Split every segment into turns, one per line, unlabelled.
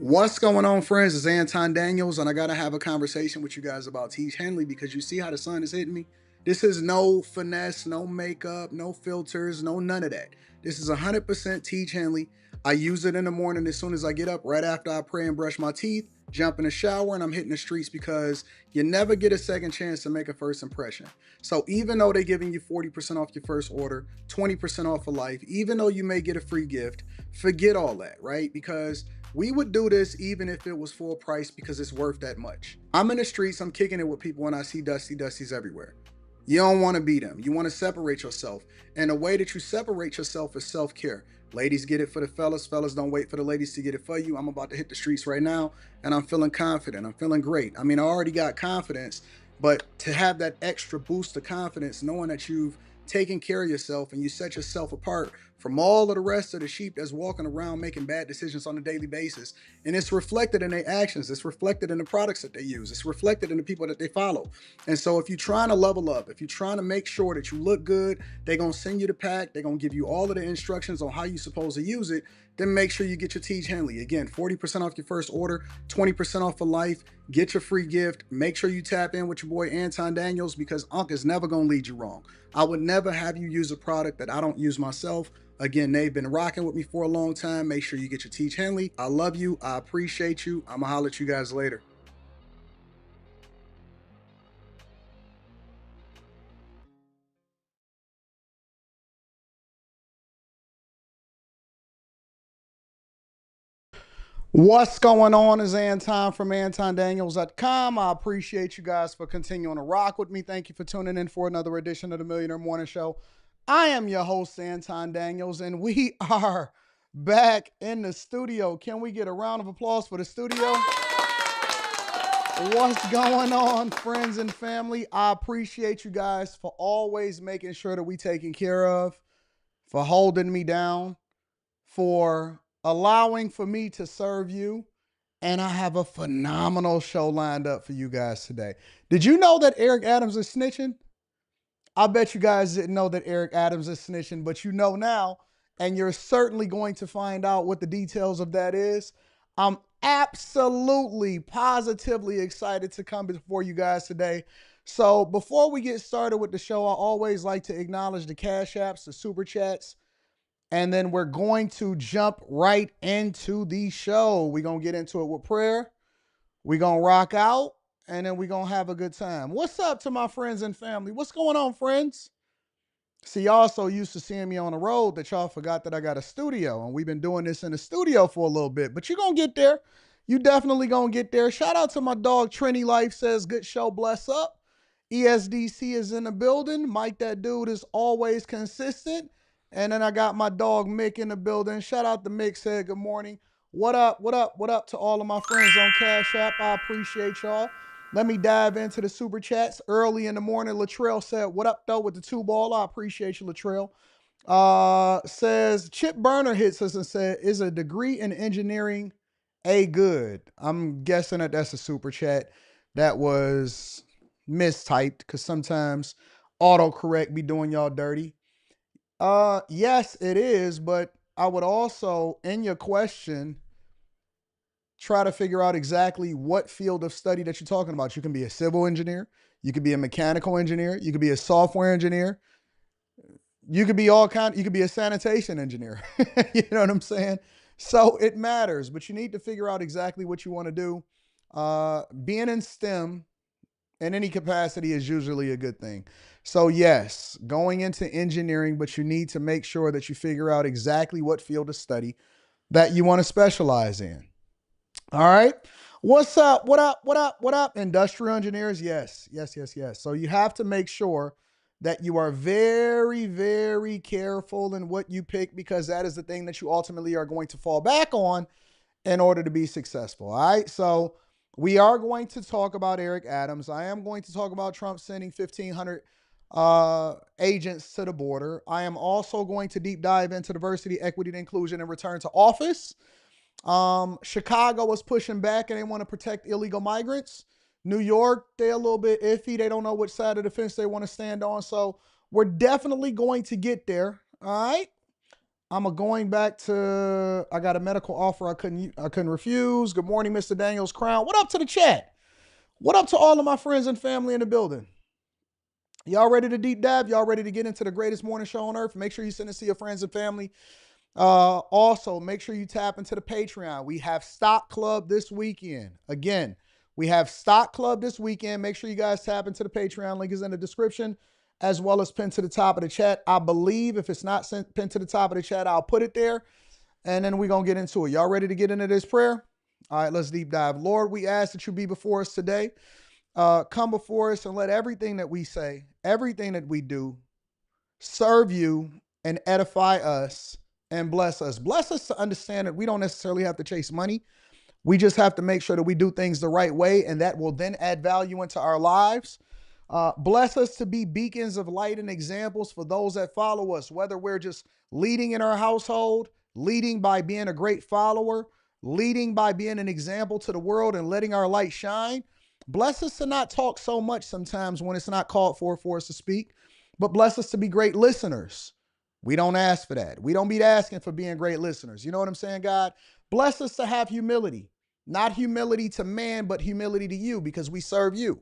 What's going on, friends? It's Anton Daniels, and I gotta have a conversation with you guys about Tiege Hanley because you see how the sun is hitting me. This is no finesse, no makeup, no filters, no none of that. This is 100% Tiege Hanley. I use it in the morning as soon as I get up, right after I pray and brush my teeth, jump in the shower, and I'm hitting the streets because you never get a second chance to make a first impression. So even though they're giving you 40% off your first order, 20% off for life, even though you may get a free gift, forget all that, right? Because we would do this even if it was full price because it's worth that much. I'm in the streets, I'm kicking it with people when I see Dusties everywhere. You don't want to be them. You want to separate yourself. And the way that you separate yourself is self-care. Ladies get it for the fellas. Fellas don't wait for the ladies to get it for you. I'm about to hit the streets right now and I'm feeling confident. I'm feeling great. I mean, I already got confidence, but to have that extra boost of confidence, knowing that you've taken care of yourself and you set yourself apart from all of the rest of the sheep that's walking around making bad decisions on a daily basis. And it's reflected in their actions. It's reflected in the products that they use. It's reflected in the people that they follow. And so if you're trying to level up, if you're trying to make sure that you look good, they're going to send you the pack. They're going to give you all of the instructions on how you're supposed to use it. Then make sure you get your Tiege Hanley. Again, 40% off your first order, 20% off for life. Get your free gift. Make sure you tap in with your boy Anton Daniels because Unc is never going to lead you wrong. I would never have you use a product that I don't use myself. Again, they've been rocking with me for a long time. Make sure you get your Tiege Hanley. I love you. I appreciate you. I'm going to holler at you guys later. What's going on is Anton from AntonDaniels.com. I appreciate you guys for continuing to rock with me. Thank you for tuning in for another edition of the Millionaire Morning Show. I am your host, Anton Daniels, and we are back in the studio. Can we get a round of applause for the studio? What's going on, friends and family? I appreciate you guys for always making sure that we taken care of, for holding me down, for allowing for me to serve you. And I have a phenomenal show lined up for you guys today. Did you know that Eric Adams is snitching? I bet you guys didn't know that Eric Adams is snitching, but you know now, and you're certainly going to find out what the details of that is. I'm absolutely, positively excited to come before you guys today. So before we get started with the show, I always like to acknowledge the Cash Apps, the Super Chats, and then we're going to jump right into the show. We're going to get into it with prayer. We're going to rock out, and then we're going to have a good time. What's up to my friends and family? What's going on, friends? See, y'all so used to seeing me on the road that y'all forgot that I got a studio, and we've been doing this in the studio for a little bit, but you're going to get there. You definitely going to get there. Shout out to my dog, Trini Life says, good show, bless up. ESDC is in the building. Mike, that dude is always consistent. And then I got my dog Mick in the building. Shout out to Mick, said good morning. What up, what up, what up to all of my friends on Cash App? I appreciate y'all. Let me dive into the super chats. Early in the morning, Latrell said, what up, though, with the two ball? I appreciate you, Latrell. Says, Chip Burner hits us and said, is a degree in engineering a good? I'm guessing that that's a super chat. That was mistyped because sometimes autocorrect be doing y'all dirty. Yes, it is, but I would also, in your question, try to figure out exactly what field of study that you're talking about. You can be a civil engineer, you could be a mechanical engineer, you could be a software engineer, you could be you could be a sanitation engineer. You know what I'm saying? So it matters, but you need to figure out exactly what you want to do. Being in STEM in any capacity is usually a good thing. So yes, going into engineering, but you need to make sure that you figure out exactly what field of study that you want to specialize in. All right. What's up? What up? What up? What up? Industrial engineers? Yes, yes, yes, yes. So you have to make sure that you are very, very careful in what you pick because that is the thing that you ultimately are going to fall back on in order to be successful. All right. So we are going to talk about Eric Adams. I am going to talk about Trump sending 1,500 agents to the border. I am also going to deep dive into diversity, equity, and inclusion and return to office. Chicago was pushing back and they want to protect illegal migrants. New York, they're a little bit iffy. They don't know which side of the fence they want to stand on. So we're definitely going to get there. All right. I'm going back to, I got a medical offer I couldn't refuse. Good morning, Mr. Daniels Crown. What up to the chat? What up to all of my friends and family in the building? Y'all ready to deep dive? Y'all ready to get into the greatest morning show on earth? Make sure you send it to your friends and family. Also, make sure you tap into the Patreon. We have Stock Club this weekend. Again, we have Stock Club this weekend. Make sure you guys tap into the Patreon. Link is in the description, as well as pinned to the top of the chat. I believe if it's not pinned to the top of the chat, I'll put it there. And then we're going to get into it. Y'all ready to get into this prayer? All right, let's deep dive. Lord, we ask that you be before us today. Come before us and let everything that we say, everything that we do, serve you and edify us and bless us. Bless us to understand that we don't necessarily have to chase money. We just have to make sure that we do things the right way, and that will then add value into our lives. Bless us to be beacons of light and examples for those that follow us, whether we're just leading in our household, leading by being a great follower, leading by being an example to the world and letting our light shine. Bless us to not talk so much sometimes when it's not called for us to speak, but bless us to be great listeners. We don't ask for that. We don't be asking for being great listeners. You know what I'm saying, God? Bless us to have humility, not humility to man, but humility to you because we serve you.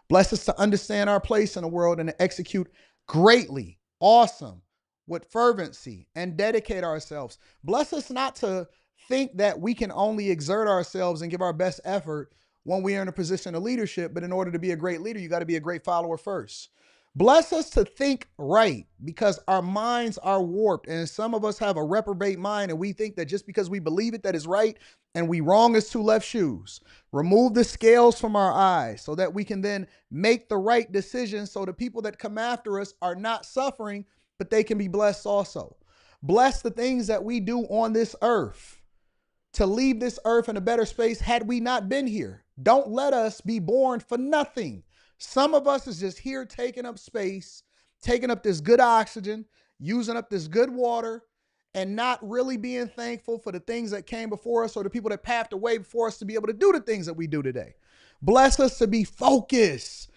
Bless us to understand our place in the world and to execute greatly, awesome, with fervency and dedicate ourselves. Bless us not to think that we can only exert ourselves and give our best effort when we are in a position of leadership, but in order to be a great leader, you got to be a great follower first. Bless us to think right because our minds are warped and some of us have a reprobate mind and we think that just because we believe it that is right and we wrong as two left shoes. Remove the scales from our eyes so that we can then make the right decisions so the people that come after us are not suffering, but they can be blessed also. Bless the things that we do on this earth to leave this earth in a better space had we not been here. Don't let us be born for nothing. Some of us is just here taking up space, taking up this good oxygen, using up this good water, and not really being thankful for the things that came before us or the people that paved the way before us to be able to do the things that we do today. Bless us to be focused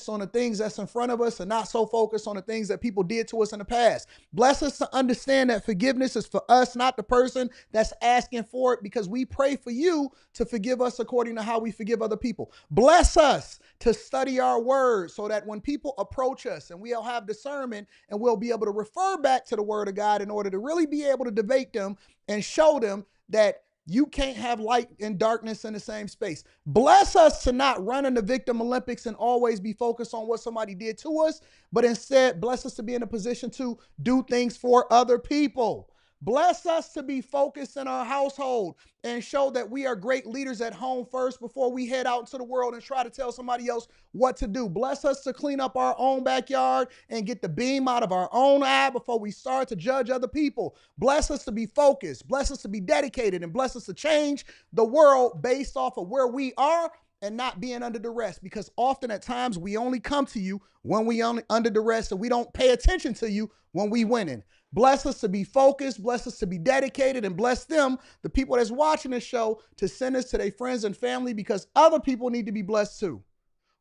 on the things that's in front of us and not so focused on the things that people did to us in the past. Bless us to understand that forgiveness is for us, not the person that's asking for it, because we pray for you to forgive us according to how we forgive other people. Bless us to study our word so that when people approach us and we'll have discernment and we'll be able to refer back to the word of God in order to really be able to debate them and show them that you can't have light and darkness in the same space. Bless us to not run in the victim Olympics and always be focused on what somebody did to us, but instead bless us to be in a position to do things for other people. Bless us to be focused in our household and show that we are great leaders at home first before we head out into the world and try to tell somebody else what to do. Bless us to clean up our own backyard and get the beam out of our own eye before we start to judge other people. Bless us to be focused. Bless us to be dedicated, and bless us to change the world based off of where we are and not being under duress, because often at times we only come to you when we under duress and we don't pay attention to you when we winning. Bless us to be focused, bless us to be dedicated, and bless them, the people that's watching this show, to send us to their friends and family because other people need to be blessed too.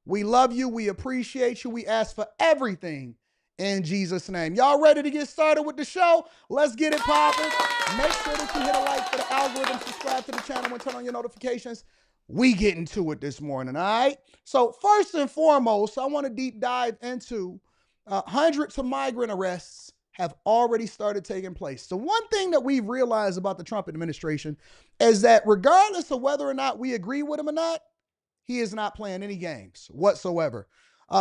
We love you. We appreciate you. We ask for everything in Jesus' name. Y'all ready to get started with the show? Let's get it popping. Make sure that you hit a like for the algorithm, subscribe to the channel, and turn on your notifications. We get into it this morning, all right? So first and foremost, I want to deep dive into hundreds of migrant arrests have already started taking place. So one thing that we've realized about the Trump administration is that regardless of whether or not we agree with him or not, he is not playing any games whatsoever.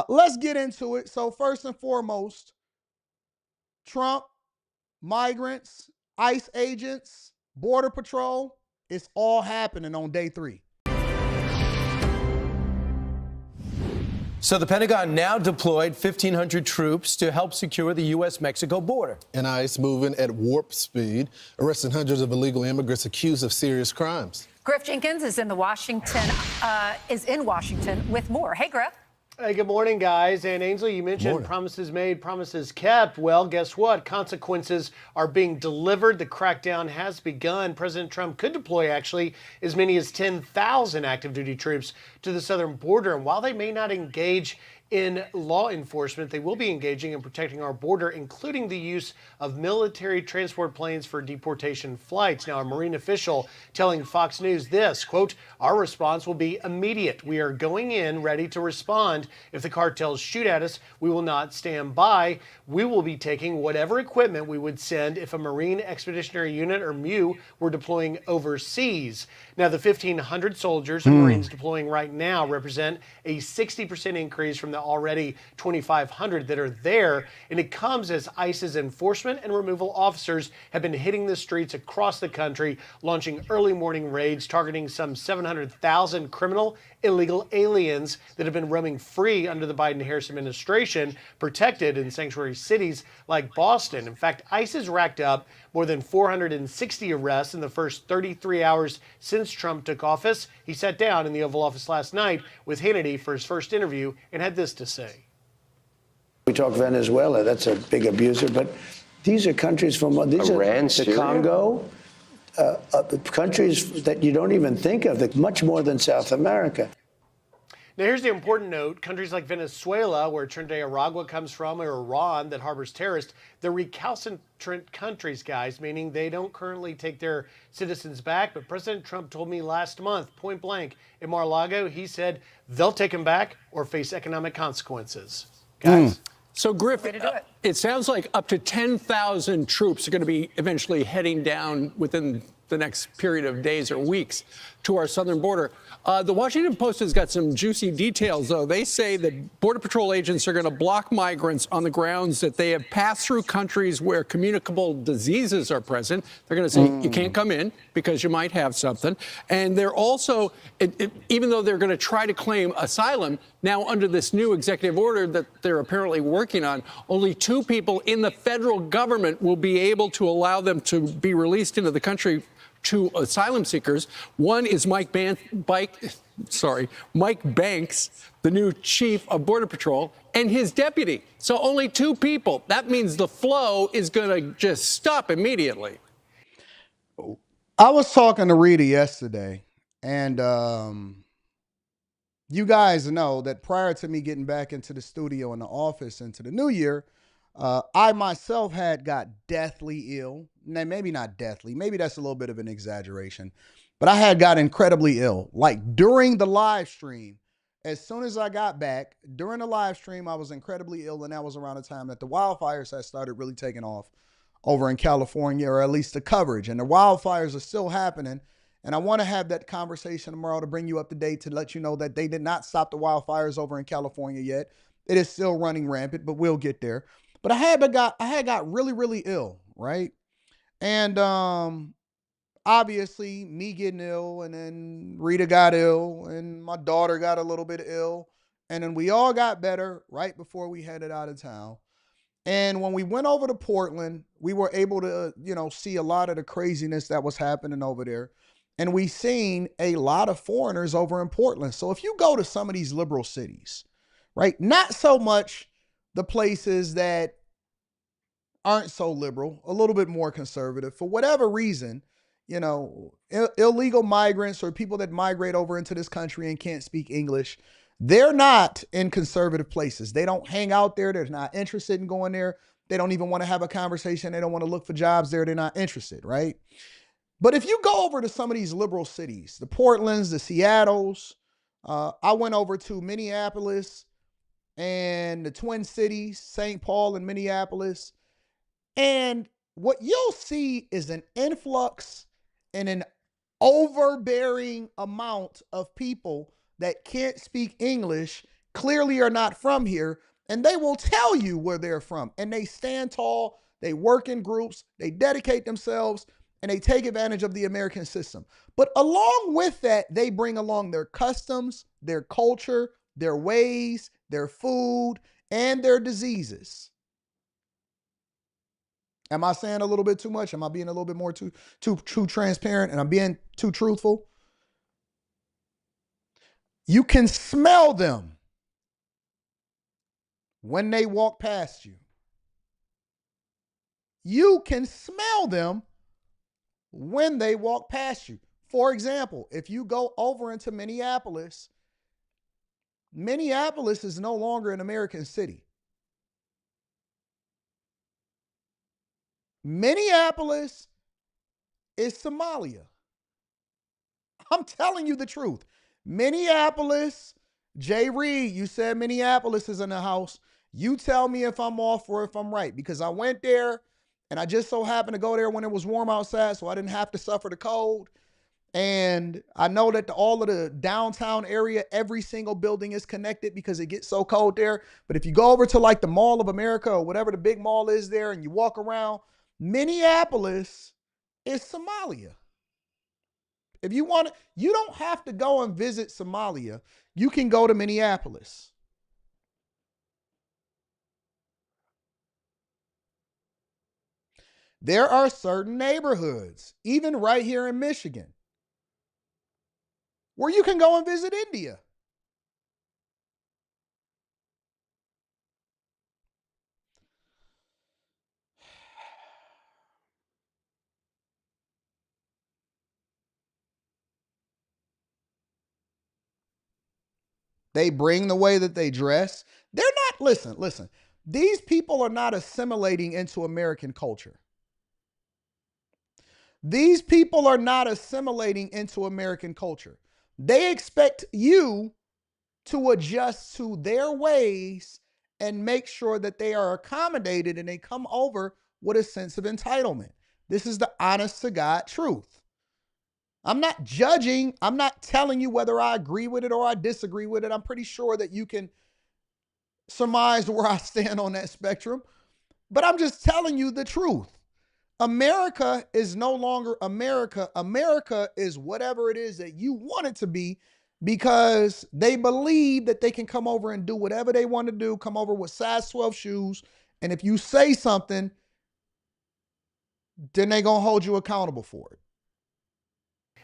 Let's get into it. So first and foremost, Trump, migrants, ICE agents, Border Patrol, it's all happening on day 3.
So the Pentagon now deployed 1,500 troops to help secure the U.S.-Mexico border.
And ICE moving at warp speed, arresting hundreds of illegal immigrants accused of serious crimes.
Griff Jenkins is in Washington with more. Hey, Griff.
Hey, good morning, guys. And Ainsley, you mentioned promises made, promises kept. Well, guess what? Consequences are being delivered. The crackdown has begun. President Trump could deploy, actually, as many as 10,000 active duty troops to the southern border. And while they may not engage In law enforcement, they will be engaging in protecting our border, including the use of military transport planes for deportation flights. Now, a Marine official telling Fox News this, quote, "Our response will be immediate. We are going in ready to respond. If the cartels shoot at us, we will not stand by. We will be taking whatever equipment we would send if a Marine Expeditionary Unit or MEU were deploying overseas." Now, the 1,500 soldiers and Marines deploying right now represent a 60% increase from the already 2,500 that are there, and it comes as ICE's enforcement and removal officers have been hitting the streets across the country, launching early morning raids targeting some 700,000 criminal illegal aliens that have been roaming free under the Biden-Harris administration, protected in sanctuary cities like Boston. In fact, ICE has racked up more than 460 arrests in the first 33 hours since Trump took office. He sat down in the Oval Office last night with Hannity for his first interview and had this to say.
We talk Venezuela, that's a big abuser, but these are countries from these
Iran,
are the
Syria?
Congo, countries that you don't even think of, that much more than South America.
Now, here's the important note. Countries like Venezuela, where Trinidad Aragua comes from, or Iran, that harbors terrorists, they're recalcitrant countries, guys, meaning they don't currently take their citizens back. But President Trump told me last month, point blank, in Mar-a-Lago, he said they'll take them back or face economic consequences. Guys?
So, Griff,
Way to do it.
it sounds like up to 10,000 troops are going to be eventually heading down within the next period of days or weeks to our southern border. The Washington Post has got some juicy details, though. They say that Border Patrol agents are going to block migrants on the grounds that they have passed through countries where communicable diseases are present. They're going to say, you can't come in because you might have something. And they're also, even though they're going to try to claim asylum, now under this new executive order that they're apparently working on, only 2 people in the federal government will be able to allow them to be released into the country to asylum seekers. One is Mike Banks, the new chief of Border Patrol, and his deputy. So only 2 people. That means the flow is going to just stop immediately.
I was talking to Rita yesterday, and you guys know that prior to me getting back into the studio in the office into the new year, I myself had got deathly ill. Now, maybe not deathly. Maybe that's a little bit of an exaggeration. But I had got incredibly ill. Like during the live stream, as soon as I got back, during the live stream, I was incredibly ill. And that was around the time that the wildfires had started really taking off over in California, or at least the coverage. And the wildfires are still happening. And I want to have that conversation tomorrow to bring you up to date, to let you know that they did not stop the wildfires over in California yet. It is still running rampant, but we'll get there. But I had got really, really ill, right? And obviously me getting ill, and then Rita got ill, and my daughter got a little bit ill, and then we all got better right before we headed out of town. And when we went over to Portland, we were able to, see a lot of the craziness that was happening over there. And we seen a lot of foreigners over in Portland. So if you go to some of these liberal cities, right, not so much the places that aren't so liberal, a little bit more conservative, for whatever reason, illegal migrants or people that migrate over into this country and can't speak English, they're not in conservative places. They don't hang out there. They're not interested in going there. They don't even want to have a conversation. They don't want to look for jobs there. They're not interested, right? But if you go over to some of these liberal cities, the Portlands, the Seattles, I went over to Minneapolis and the Twin Cities, St. Paul and Minneapolis. And what you'll see is an influx and an overbearing amount of people that can't speak English, clearly are not from here, and they will tell you where they're from. And they stand tall, they work in groups, they dedicate themselves, and they take advantage of the American system. But along with that, they bring along their customs, their culture, their ways, their food, and their diseases. Am I saying a little bit too much? Am I being a little bit more too transparent, and I'm being too truthful? You can smell them when they walk past you. You can smell them when they walk past you. For example, if you go over into Minneapolis, Minneapolis is no longer an American city. Minneapolis is Somalia. I'm telling you the truth. Minneapolis, Jay Reed, you said Minneapolis is in the house. You tell me if I'm off or if I'm right, because I went there and I just so happened to go there when it was warm outside, so I didn't have to suffer the cold. And I know that all of the downtown area, every single building is connected because it gets so cold there. But if you go over to like the Mall of America or whatever the big mall is there and you walk around, Minneapolis is Somalia. If you want, you don't have to go and visit Somalia. You can go to Minneapolis. There are certain neighborhoods, even right here in Michigan, where you can go and visit India. They bring the way that they dress. They're not, listen. These people are not assimilating into American culture. These people are not assimilating into American culture. They expect you to adjust to their ways and make sure that they are accommodated and they come over with a sense of entitlement. This is the honest to God truth. I'm not judging. I'm not telling you whether I agree with it or I disagree with it. I'm pretty sure that you can surmise where I stand on that spectrum. But I'm just telling you the truth. America is no longer America. America is whatever it is that you want it to be, because they believe that they can come over and do whatever they want to do, come over with size 12 shoes. And if you say something, then they're going to hold you accountable for it.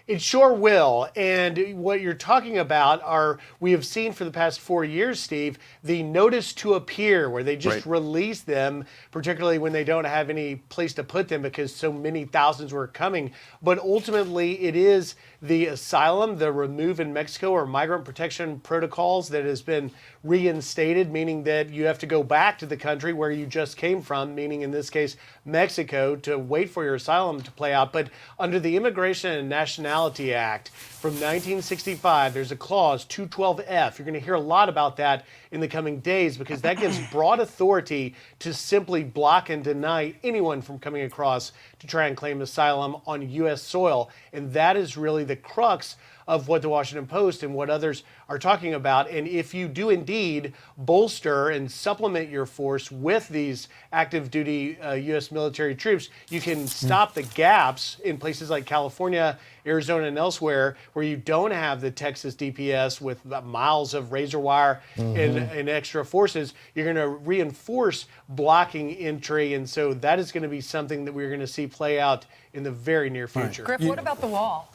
It sure will. And what you're talking about are, we have seen for the past 4 years, Steve, the notice to appear, where they just release them, particularly when they don't have any place to put them because so many thousands were coming. But ultimately, it is the asylum, the remove in Mexico or migrant protection protocols that has been reinstated, meaning that you have to go back to the country where you just came from, meaning in this case, Mexico, to wait for your asylum to play out. But under the Immigration and Nationality Act from 1965, there's a clause, 212F. You're going to hear a lot about that in the coming days, because that gives broad authority to simply block and deny anyone from coming across to try and claim asylum on U.S. soil. And that is really the crux of what the Washington Post and what others are talking about. And if you do indeed bolster and supplement your force with these active duty U.S. military troops, you can stop the gaps in places like California, Arizona, and elsewhere where you don't have the Texas DPS with miles of razor wire and extra forces. You're going to reinforce blocking entry. And so that is going to be something that we're going to see play out in the very near future.
Griff, what about the wall?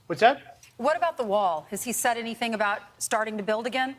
What's that?
What about the wall? Has he said anything about starting to build again?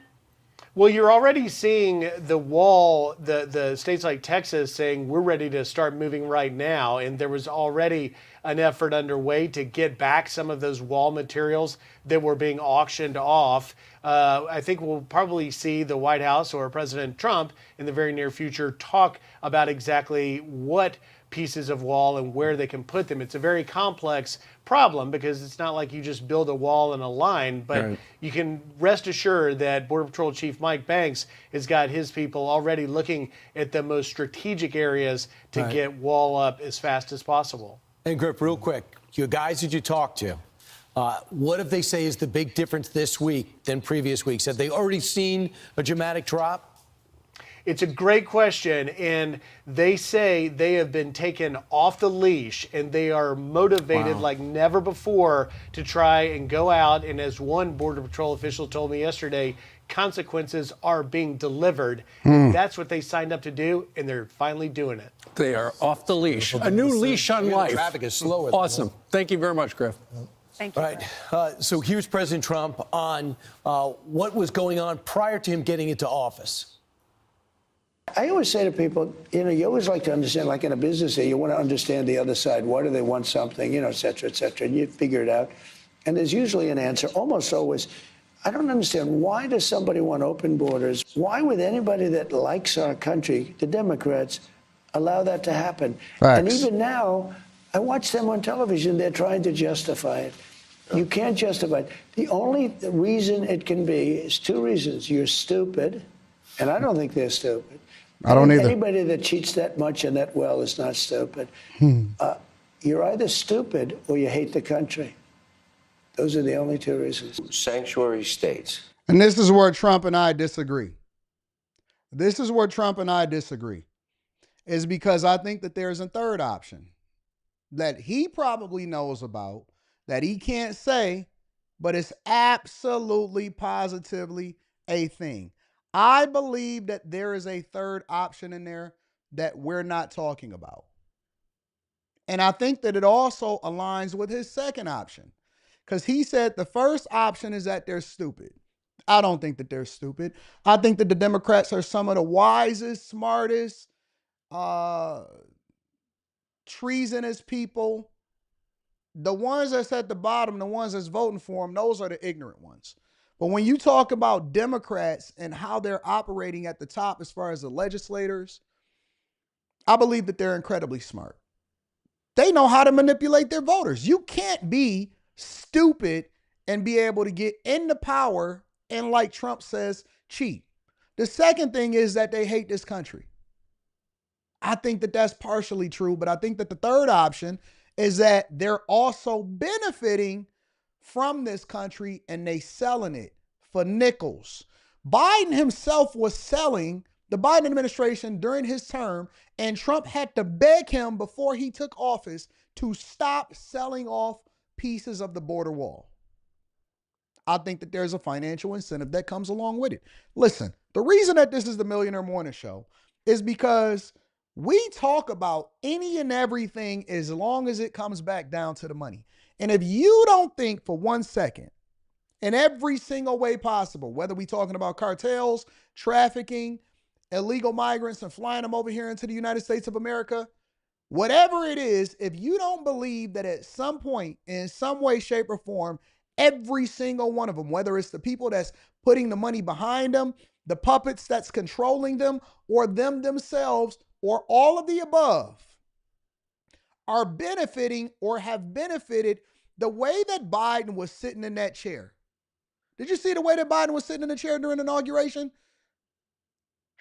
Well, you're already seeing the wall, the states like Texas saying we're ready to start moving right now. And there was already an effort underway to get back some of those wall materials that were being auctioned off. I think we'll probably see the White House or President Trump in the very near future talk about exactly what pieces of wall and where they can put them. It's a very complex problem because it's not like you just build a wall and a line, but you can rest assured that Border Patrol Chief Mike Banks has got his people already looking at the most strategic areas to get wall up as fast as possible.
And Griff, real quick, your guys that you talk to, what if they say is the big difference this week than previous weeks? Have they already seen a dramatic drop?
It's a great question, and they say they have been taken off the leash and they are motivated like never before to try and go out. And as one Border Patrol official told me yesterday, consequences are being delivered. That's what they signed up to do, and they're finally doing it.
They are off the leash. A new leash on life.
Traffic is slower.
Awesome. Thank you very much, Griff.
Thank you.
All right. So here's President Trump on what was going on prior to him getting into office.
I always say to people, you always like to understand, like in a business here, you want to understand the other side. Why do they want something, et cetera, and you figure it out. And there's usually an answer, almost always. I don't understand. Why does somebody want open borders? Why would anybody that likes our country, the Democrats, allow that to happen? And
Facts.
even now, I watch them on television. They're trying to justify it. You can't justify it. The only reason it can be is two reasons. You're stupid, and I don't think they're stupid.
I don't either.
Anybody that cheats that much and that well is not stupid. You're either stupid or you hate the country. Those are the only two reasons.
Sanctuary states.
And this is where Trump and I disagree. This is where Trump and I disagree, is because I think that there's a third option that he probably knows about that he can't say, but it's absolutely positively a thing. I believe that there is a third option in there that we're not talking about. And I think that it also aligns with his second option, because he said the first option is that they're stupid. I don't think that they're stupid. I think that the Democrats are some of the wisest, smartest, treasonous people. The ones that's at the bottom, the ones that's voting for them, those are the ignorant ones. But when you talk about Democrats and how they're operating at the top as far as the legislators, I believe that they're incredibly smart. They know how to manipulate their voters. You can't be stupid and be able to get into power and, like Trump says, cheat. The second thing is that they hate this country. I think that that's partially true, but I think that the third option is that they're also benefiting from this country and they selling it for nickels. Biden himself was selling the Biden administration during his term, and Trump had to beg him before he took office to stop selling off pieces of the border wall. I think that there's a financial incentive that comes along with it. Listen, the reason that this is the Millionaire Morning Show is because we talk about any and everything as long as it comes back down to the money. And if you don't think for 1 second, in every single way possible, whether we're talking about cartels, trafficking, illegal migrants, and flying them over here into the United States of America, whatever it is, if you don't believe that at some point, in some way, shape, or form, every single one of them, whether it's the people that's putting the money behind them, the puppets that's controlling them, or them themselves, or all of the above, are benefiting or have benefited the way that Biden was sitting in that chair. Did you see the way that Biden was sitting in the chair during the inauguration?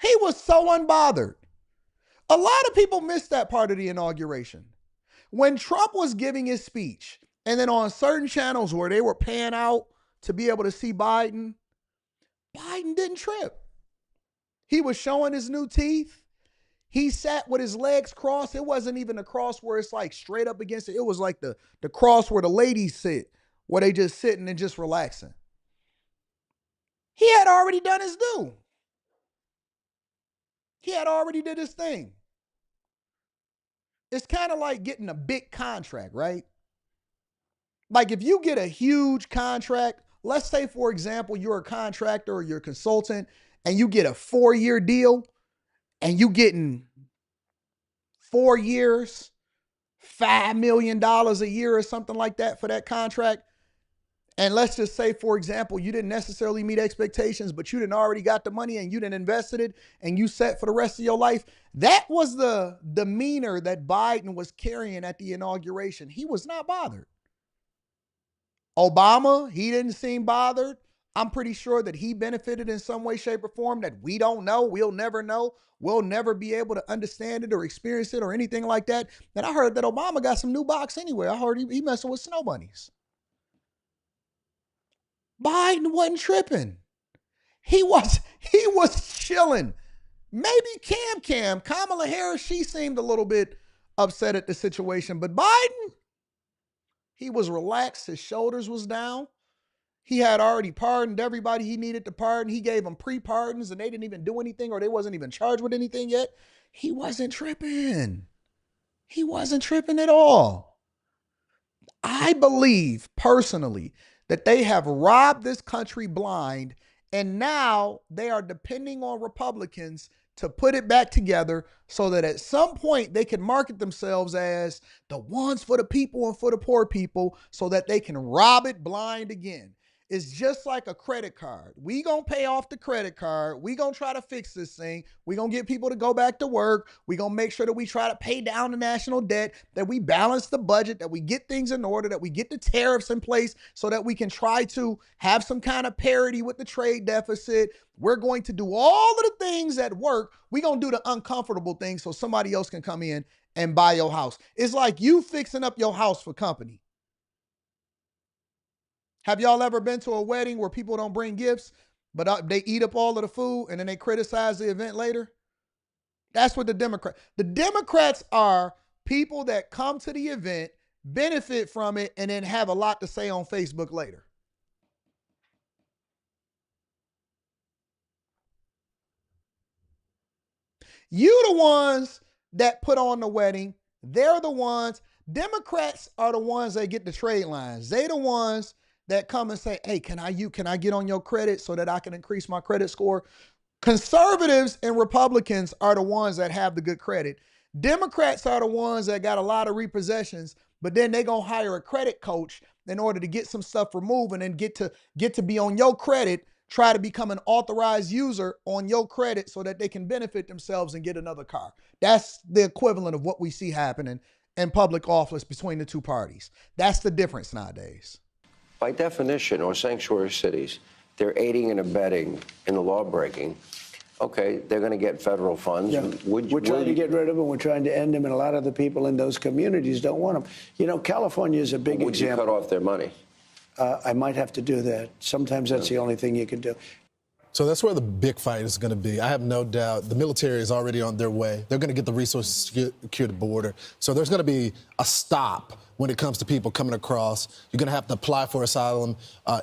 He was so unbothered. A lot of people missed that part of the inauguration. When Trump was giving his speech, and then on certain channels where they were paying out to be able to see Biden, Biden didn't trip. He was showing his new teeth. He sat with his legs crossed. It wasn't even a cross where it's like straight up against it. It was like the cross where the ladies sit, where they just sitting and just relaxing. He had already done his due. He had already did his thing. It's kind of like getting a big contract, right? Like if you get a huge contract, let's say, for example, you're a contractor or you're a consultant and you get a 4-year deal and you getting 4 years, $5 million a year or something like that for that contract. And let's just say, for example, you didn't necessarily meet expectations, but you didn't already got the money and you didn't invested it and you set for the rest of your life. That was the demeanor that Biden was carrying at the inauguration. He was not bothered. Obama, he didn't seem bothered. I'm pretty sure that he benefited in some way, shape, or form that we don't know. We'll never know. We'll never be able to understand it or experience it or anything like that. And I heard that Obama got some new box anyway. I heard he messing with snow bunnies. Biden wasn't tripping. He was chilling. Maybe Kamala Harris, she seemed a little bit upset at the situation, but Biden, he was relaxed. His shoulders was down. He had already pardoned everybody he needed to pardon. He gave them pre-pardons and they didn't even do anything or they wasn't even charged with anything yet. He wasn't tripping. He wasn't tripping at all. I believe personally that they have robbed this country blind, and now they are depending on Republicans to put it back together so that at some point they can market themselves as the ones for the people and for the poor people so that they can rob it blind again. is just like a credit card. We gonna pay off the credit card. We gonna try to fix this thing. We gonna get people to go back to work. We gonna make sure that we try to pay down the national debt, that we balance the budget, that we get things in order, that we get the tariffs in place so that we can try to have some kind of parity with the trade deficit. We're going to do all of the things that work. We gonna do the uncomfortable things so somebody else can come in and buy your house. It's like you fixing up your house for company. Have y'all ever been to a wedding where people don't bring gifts, but they eat up all of the food and then they criticize the event later? That's what the Democrats are people that come to the event, benefit from it, and then have a lot to say on Facebook later. You the ones that put on the wedding. They're the ones. Democrats are the ones that get the trade lines. They the ones that come and say, hey, can I get on your credit so that I can increase my credit score? Conservatives and Republicans are the ones that have the good credit. Democrats are the ones that got a lot of repossessions, but then they gonna hire a credit coach in order to get some stuff removed and then get to be on your credit, try to become an authorized user on your credit so that they can benefit themselves and get another car. That's the equivalent of what we see happening in public office between the two parties. That's the difference nowadays.
By definition, or sanctuary cities, they're aiding and abetting in the law breaking. Okay, they're going to get federal funds.
Yeah. We're trying to get rid of them. We're trying to end them, and a lot of the people in those communities don't want them. You know, California is a big
Would
example.
you cut off their money?
I might have to do that. Sometimes that's the only thing you can do.
So that's where the big fight is going to be. I have no doubt the military is already on their way. They're going to get the resources to secure the border. So there's going to be a stop when it comes to people coming across. You're going to have to apply for asylum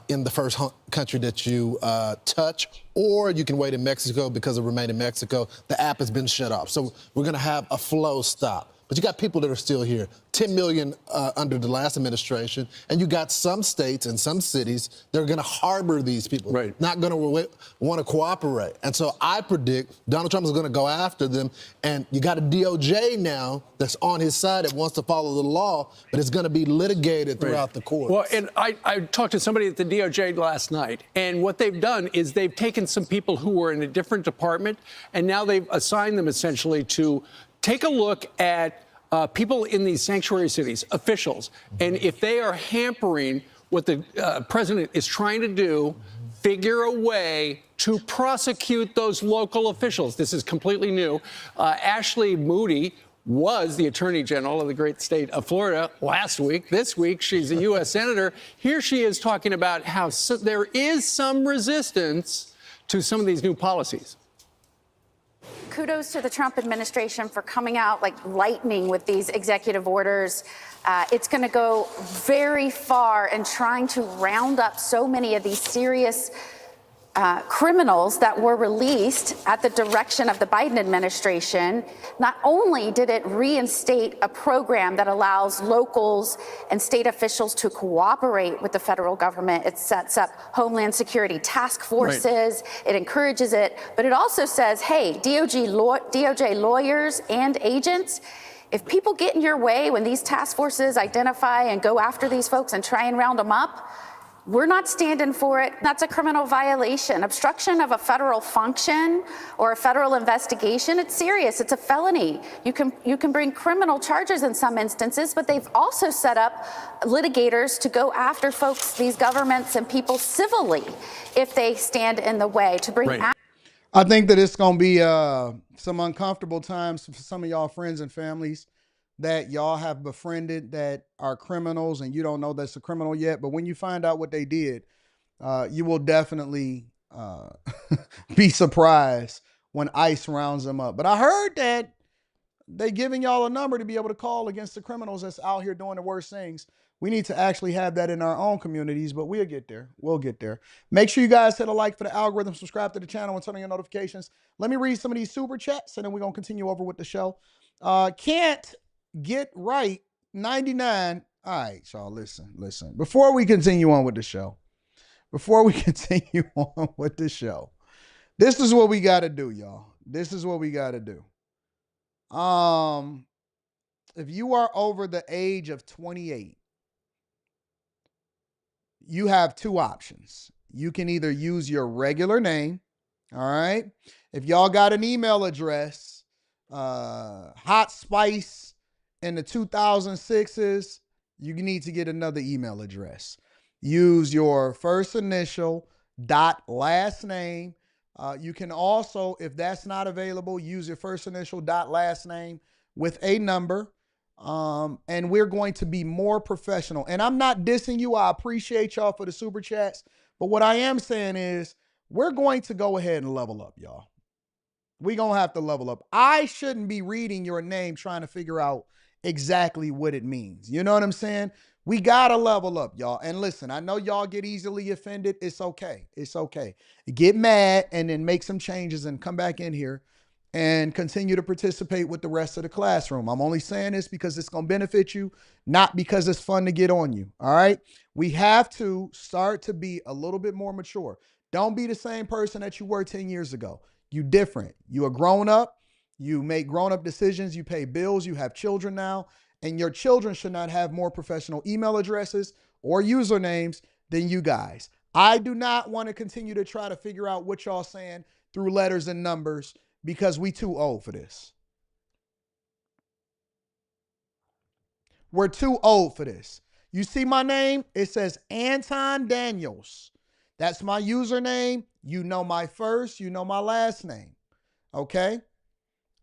in the first country that you touch, or you can wait in Mexico because of Remain in Mexico. The app has been shut off. So we're going to have a flow stop. But you got people that are still here, 10 million under the last administration, and you got some states and some cities that are going to harbor these people, not going to want to cooperate. And so I predict Donald Trump is going to go after them, and you got a DOJ now that's on his side that wants to follow the law, but it's going to be litigated throughout the courts.
Well, and I talked to somebody at the DOJ last night, and what they've done is they've taken some people who were in a different department, and now they've assigned them essentially to take a look at people in these sanctuary cities, officials, and if they are hampering what the president is trying to do, figure a way to prosecute those local officials. This is completely new. Ashley Moody was the attorney general of the great state of Florida last week. This week, she's a U.S. senator. Here she is talking about how there is some resistance to some of these new policies.
Kudos to the Trump administration for coming out like lightning with these executive orders. It's going to go very far in trying to round up so many of these serious criminals that were released at the direction of the Biden administration. Not only did it reinstate a program that allows locals and state officials to cooperate with the federal government, it sets up Homeland Security task forces, it encourages it, but it also says, hey, DOJ lawyers and agents, if people get in your way when these task forces identify and go after these folks and try and round them up, we're not standing for it. That's a criminal violation. Obstruction of a federal function or a federal investigation, it's serious. It's a felony. You can bring criminal charges in some instances, but they've also set up litigators to go after folks, these governments and people civilly if they stand in the way to bring
I think that it's going to be some uncomfortable times for some of y'all friends and families that y'all have befriended that are criminals and you don't know that's a criminal yet. But when you find out what they did, you will definitely be surprised when ICE rounds them up. But I heard that they giving y'all a number to be able to call against the criminals that's out here doing the worst things. We need to actually have that in our own communities, but we'll get there. We'll get there. Make sure you guys hit a like for the algorithm, subscribe to the channel, and turn on your notifications. Let me read some of these super chats, and then we're going to continue over with the show. Can't get right 99. All right, y'all, listen. Before we continue on with the show, this is what we got to do, y'all. This is what we got to do. If you are over the age of 28, you have two options. You can either use your regular name, all right? If y'all got an email address, Hot Spice in the 2006s, you need to get another email address. Use your first initial dot last name. You can also, if that's not available, use your first initial dot last name with a number. And we're going to be more professional. And I'm not dissing you. I appreciate y'all for the super chats. But what I am saying is we're going to go ahead and level up, y'all. We're going to have to level up. I shouldn't be reading your name trying to figure out exactly what it means. You know what I'm saying? We got to level up, y'all. And listen, I know y'all get easily offended. It's okay. It's okay. Get mad and then make some changes and come back in here and continue to participate with the rest of the classroom. I'm only saying this because it's going to benefit you, not because it's fun to get on you. All right. We have to start to be a little bit more mature. Don't be the same person that you were 10 years ago. You different. You are grown up. You make grown up decisions. You pay bills. You have children now. And your children should not have more professional email addresses or usernames than you guys. I do not want to continue to try to figure out what y'all saying through letters and numbers because we too old for this. We're too old for this. You see my name? It says Anton Daniels. That's my username. You know my first, you know my last name. Okay?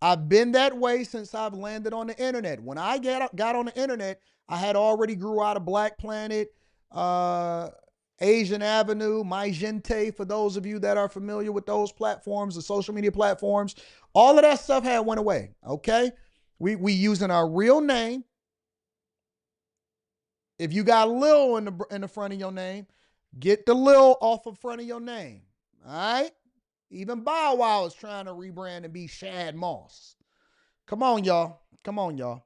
I've been that way since I've landed on the internet. When I got on the internet, I had already grew out of Black Planet, Asian Avenue, My Gente, for those of you that are familiar with those platforms, the social media platforms. All of that stuff had went away, okay? We using our real name. If you got Lil in the front of your name, get the Lil off of front of your name, all right? Even Bow Wow is trying to rebrand and be Shad Moss. Come on, y'all. Come on, y'all.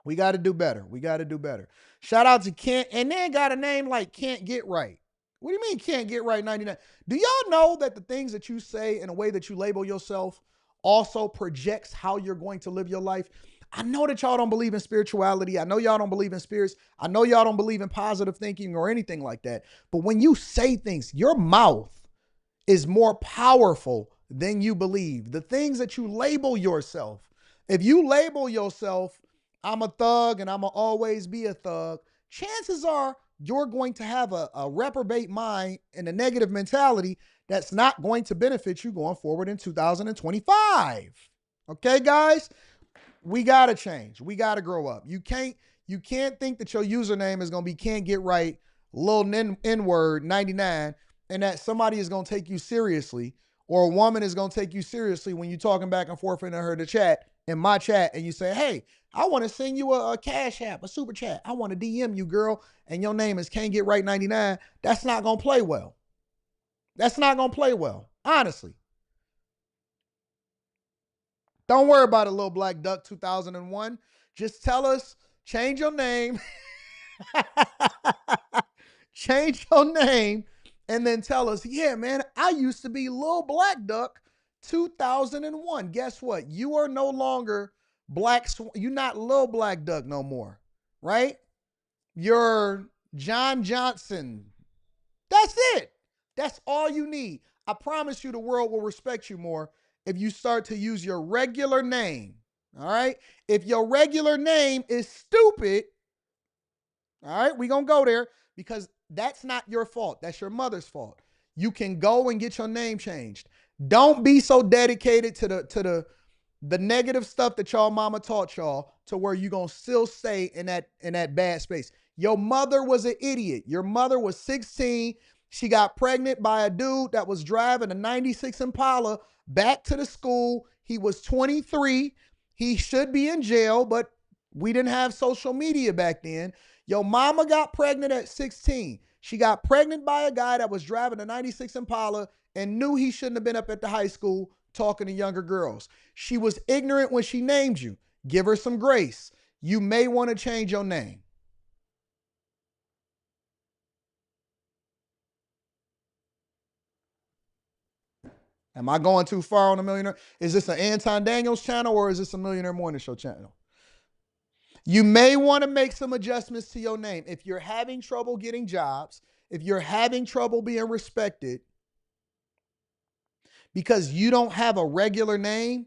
We got to do better. We got to do better. Shout out to Kent. And then got a name like Can't Get Right. What do you mean Can't Get Right 99? Do y'all know that the things that you say and the way that you label yourself also projects how you're going to live your life? I know that y'all don't believe in spirituality. I know y'all don't believe in spirits. I know y'all don't believe in positive thinking or anything like that. But when you say things, your mouth is more powerful than you believe. The things that you label yourself. If you label yourself, I'm a thug and I'm going to always be a thug, chances are you're going to have a reprobate mind and a negative mentality that's not going to benefit you going forward in 2025. Okay, guys? We got to change. We got to grow up. You can't think that your username is going to be Can't Get Right, little N-word 99, and that somebody is going to take you seriously, or a woman is going to take you seriously when you're talking back and forth in her to chat, in my chat, and you say, hey, I want to send you a cash app, a super chat. I want to DM you, girl, and your name is Can't Get Right 99. That's not going to play well. That's not going to play well, honestly. Don't worry about it, Little Black Duck 2001. Just tell us, change your name. Change your name. And then tell us, yeah, man, I used to be Lil Black Duck 2001. Guess what? You are no longer you're not Lil Black Duck no more, right? You're John Johnson. That's it. That's all you need. I promise you the world will respect you more if you start to use your regular name, all right? If your regular name is stupid, all right, we're going to go there because that's not your fault. That's your mother's fault. You can go and get your name changed. Don't be so dedicated to the negative stuff that y'all mama taught y'all to where you're going to still stay in that bad space. Your mother was an idiot. Your mother was 16. She got pregnant by a dude that was driving a 96 Impala back to the school. He was 23. He should be in jail, but we didn't have social media back then. Your mama got pregnant at 16. She got pregnant by a guy that was driving a 96 Impala and knew he shouldn't have been up at the high school talking to younger girls. She was ignorant when she named you. Give her some grace. You may want to change your name. Am I going too far on a millionaire? Is this an Anton Daniels channel or is this a Millionaire Morning Show channel? You may want to make some adjustments to your name. If you're having trouble getting jobs, if you're having trouble being respected because you don't have a regular name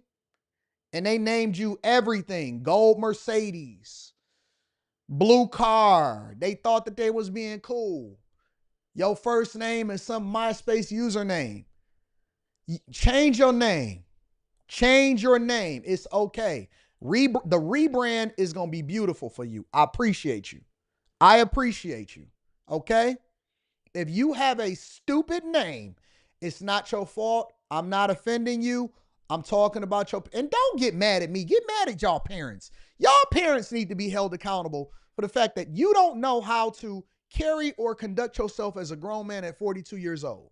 and they named you everything, gold Mercedes, blue car, they thought that they was being cool. Your first name is some MySpace username. Change your name. Change your name. It's okay. The rebrand is going to be beautiful for you. I appreciate you. I appreciate you. Okay? If you have a stupid name, it's not your fault. I'm not offending you. I'm talking about your, and don't get mad at me. Get mad at y'all parents. Y'all parents need to be held accountable for the fact that you don't know how to carry or conduct yourself as a grown man at 42 years old.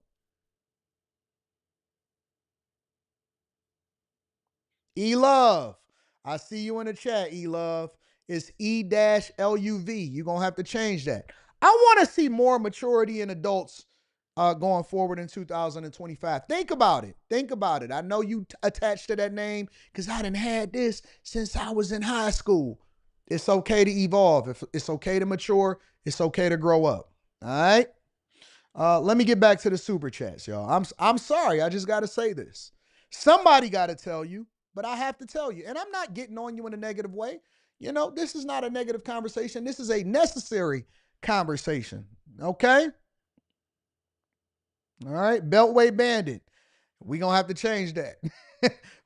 E-Love. I see you in the chat, E-Love. It's E-L-U-V. You're going to have to change that. I want to see more maturity in adults going forward in 2025. Think about it. Think about it. I know you attached to that name because I done had this since I was in high school. It's okay to evolve. It's okay to mature. It's okay to grow up. All right? Let me get back to the super chats, y'all. I'm sorry. I just got to say this. Somebody got to tell you, but I have to tell you. And I'm not getting on you in a negative way. You know, this is not a negative conversation. This is a necessary conversation. Okay? All right, Beltway Bandit. We're going to have to change that.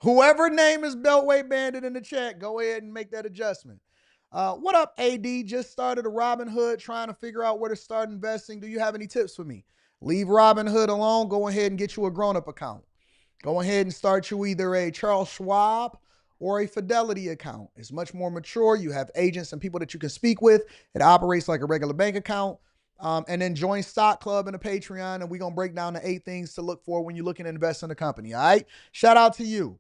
Whoever name is Beltway Bandit in the chat, go ahead and make that adjustment. What up, AD? Just started a Robinhood, trying to figure out where to start investing. Do you have any tips for me? Leave Robinhood alone. Go ahead and get you a grown-up account. Go ahead and start you either a Charles Schwab or a Fidelity account. It's much more mature. You have agents and people that you can speak with. It operates like a regular bank account. And then join Stock Club and a Patreon, and we're going to break down the 8 things to look for when you're looking to invest in a company, all right? Shout out to you.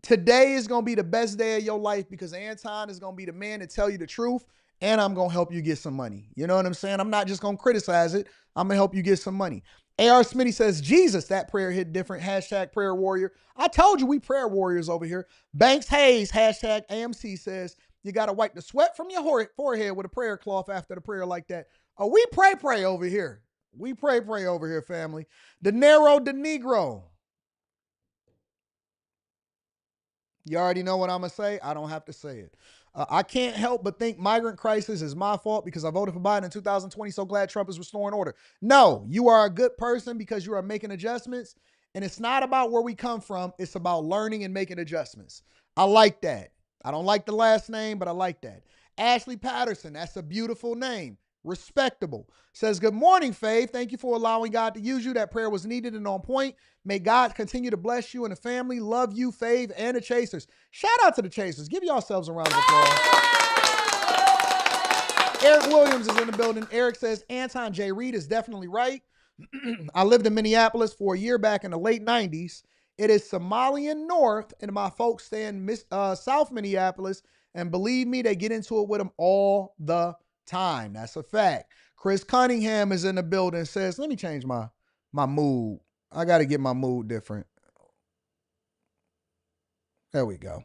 Today is going to be the best day of your life because Anton is going to be the man to tell you the truth, and I'm going to help you get some money. You know what I'm saying? I'm not just going to criticize it. I'm going to help you get some money. AR Smitty says, Jesus, that prayer hit different. Hashtag prayer warrior. I told you we prayer warriors over here. Banks Hayes, hashtag AMC says, you got to wipe the sweat from your forehead with a prayer cloth after the prayer like that. Oh, we pray over here. We pray over here, family. De Negro. You already know what I'm going to say. I don't have to say it. I can't help but think migrant crisis is my fault because I voted for Biden in 2020. So glad Trump is restoring order. No, you are a good person because you are making adjustments. And it's not about where we come from. It's about learning and making adjustments. I like that. I don't like the last name, but I like that. Ashley Patterson. That's a beautiful name. Respectable. Says, good morning, Faith. Thank you for allowing God to use you. That prayer was needed and on point. May God continue to bless you and the family. Love you, Faith, and the Chasers. Shout out to the Chasers. Give yourselves a round of applause. Eric Williams is in the building. Eric says, Anton J. Reed is definitely right. I lived in Minneapolis for a year back in the late 90s. It is Somalian North, and my folks stay in South Minneapolis. And believe me, they get into it with them all the time. That's a fact. Chris Cunningham is in the building. Says, let me change my mood. I got to get my mood different. There we go.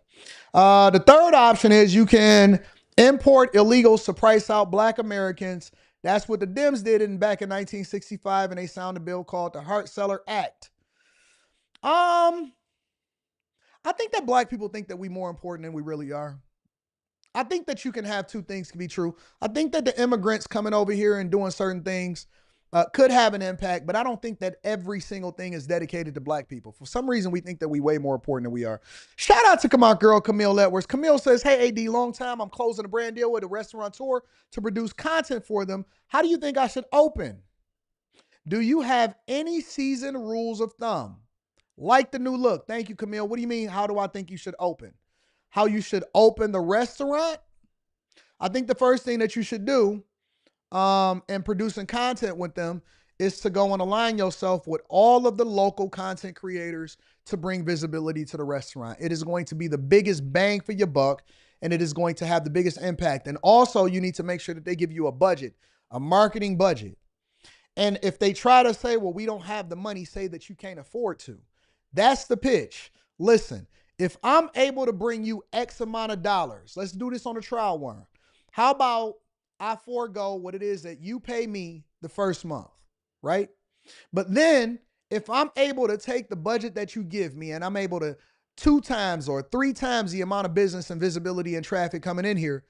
The third option is you can import illegals to price out Black Americans. That's what the Dems did back in 1965, and they signed a bill called the Hart-Celler Act. I think that Black people think that we're more important than we really are. I think that you can have two things can be true. I think that the immigrants coming over here and doing certain things could have an impact, but I don't think that every single thing is dedicated to Black people. For some reason, we think that we way more important than we are. Shout out to my girl, Camille Edwards. Camille says, hey, AD, long time. I'm closing a brand deal with a restaurateur to produce content for them. How do you think I should open? Do you have any season rules of thumb? Like the new look. Thank you, Camille. What do you mean? How do I think you should open? How you should open the restaurant? I think the first thing that you should do in producing content with them is to go and align yourself with all of the local content creators to bring visibility to the restaurant. It is going to be the biggest bang for your buck, and it is going to have the biggest impact. And also, you need to make sure that they give you a budget, a marketing budget. And if they try to say, well, we don't have the money, say that you can't afford to. That's the pitch. Listen, if I'm able to bring you X amount of dollars, let's do this on a trial run. How about I forego what it is that you pay me the first month? right? But then if I'm able to take the budget that you give me and I'm able to 2 times or 3 times the amount of business and visibility and traffic coming in here,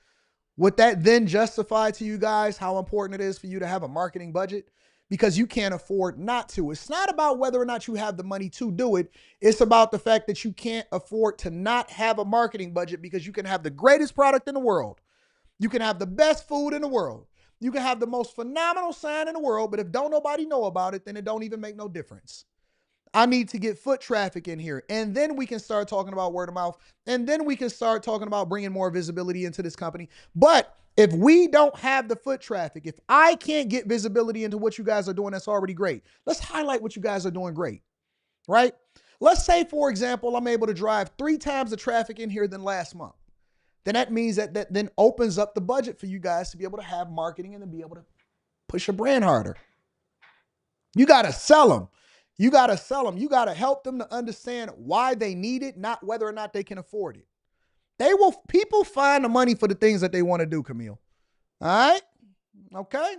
would that then justify to you guys how important it is for you to have a marketing budget? Because you can't afford not to. It's not about whether or not you have the money to do it. It's about the fact that you can't afford to not have a marketing budget, because you can have the greatest product in the world. You can have the best food in the world. You can have the most phenomenal sign in the world, but if don't nobody know about it, then it don't even make no difference. I need to get foot traffic in here. And then we can start talking about word of mouth. And then we can start talking about bringing more visibility into this company. But if we don't have the foot traffic, if I can't get visibility into what you guys are doing, that's already great. Let's highlight what you guys are doing great, right? Let's say, for example, I'm able to drive 3 times the traffic in here than last month. Then that means that then opens up the budget for you guys to be able to have marketing and to be able to push your brand harder. You got to sell them. You got to sell them. You got to help them to understand why they need it, not whether or not they can afford it. People find the money for the things that they want to do, Camille. All right? Okay.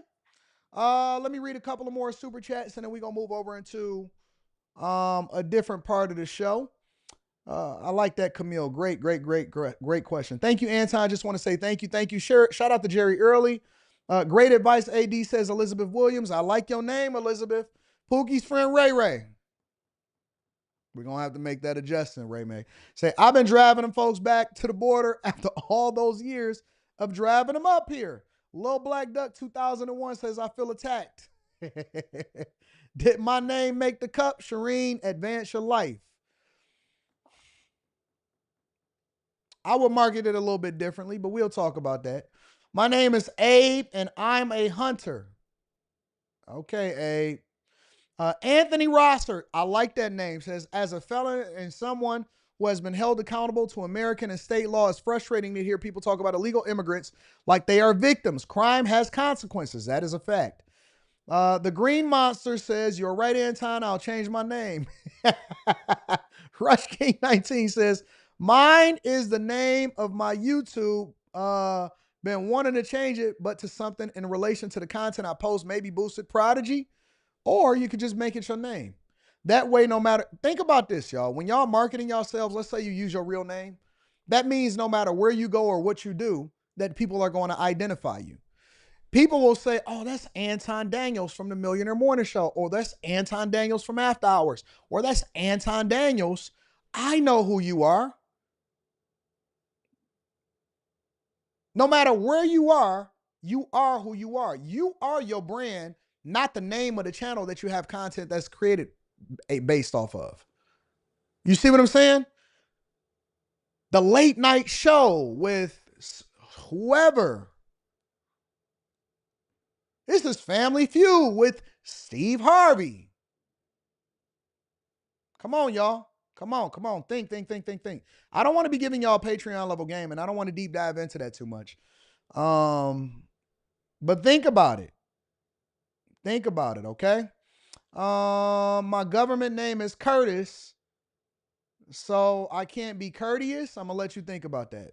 Let me read a couple of more super chats and then we're going to move over into a different part of the show. I like that, Camille. Great question. Thank you, Anton. I just want to say thank you. Thank you. Shout out to Jerry Early. Great advice, AD, says Elizabeth Williams. I like your name, Elizabeth. Pookie's friend, Ray Ray. We're going to have to make that adjustment, Ray May. Say, I've been driving them folks back to the border after all those years of driving them up here. Lil Black Duck 2001 says, I feel attacked. Did my name make the cup? Shireen, advance your life. I would market it a little bit differently, but we'll talk about that. My name is Abe, and I'm a hunter. Okay, Abe. Anthony Rosser, I like that name, says, as a felon and someone who has been held accountable to American and state law, it's frustrating to hear people talk about illegal immigrants like they are victims. Crime has consequences. That is a fact. The Green Monster says, you're right, Anton, I'll change my name. Rush King 19 says, mine is the name of my YouTube. Been wanting to change it, but to something in relation to the content I post, maybe Boosted Prodigy. Or you could just make it your name. That way, no matter, think about this, y'all. When y'all marketing yourselves, let's say you use your real name. That means no matter where you go or what you do, that people are going to identify you. People will say, oh, that's Anton Daniels from the Millionaire Morning Show. Or that's Anton Daniels from After Hours. Or that's Anton Daniels. I know who you are. No matter where you are who you are. You are your brand, not the name of the channel that you have content that's created based off of. You see what I'm saying? The late night show with whoever. This is Family Feud with Steve Harvey. Come on, y'all. Come on. Think. I don't want to be giving y'all Patreon level game, and I don't want to deep dive into that too much. But think about it. Think about it, okay? My government name is Curtis, so I can't be courteous. I'm gonna let you think about that.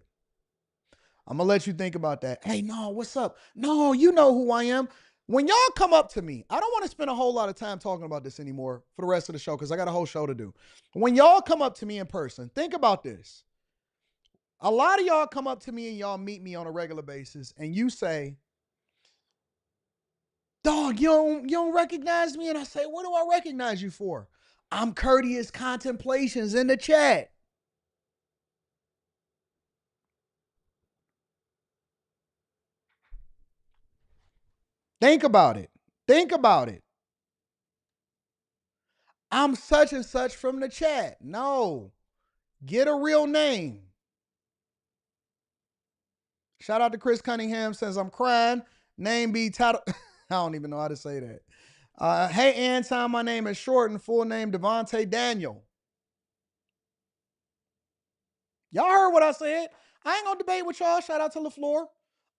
Hey, no, what's up? No, you know who I am. When y'all come up to me, I don't want to spend a whole lot of time talking about this anymore for the rest of the show because I got a whole show to do. When y'all come up to me in person, think about this. A lot of y'all come up to me and y'all meet me on a regular basis and you say, dog, you don't recognize me? And I say, what do I recognize you for? I'm Courteous Contemplations in the chat. Think about it. I'm such and such from the chat. No. Get a real name. Shout out to Chris Cunningham, says I'm crying. Name be title. I don't even know how to say that. Hey, Anton, my name is short and full name Devontae Daniel. Y'all heard what I said. I ain't gonna debate with y'all. Shout out to LaFleur.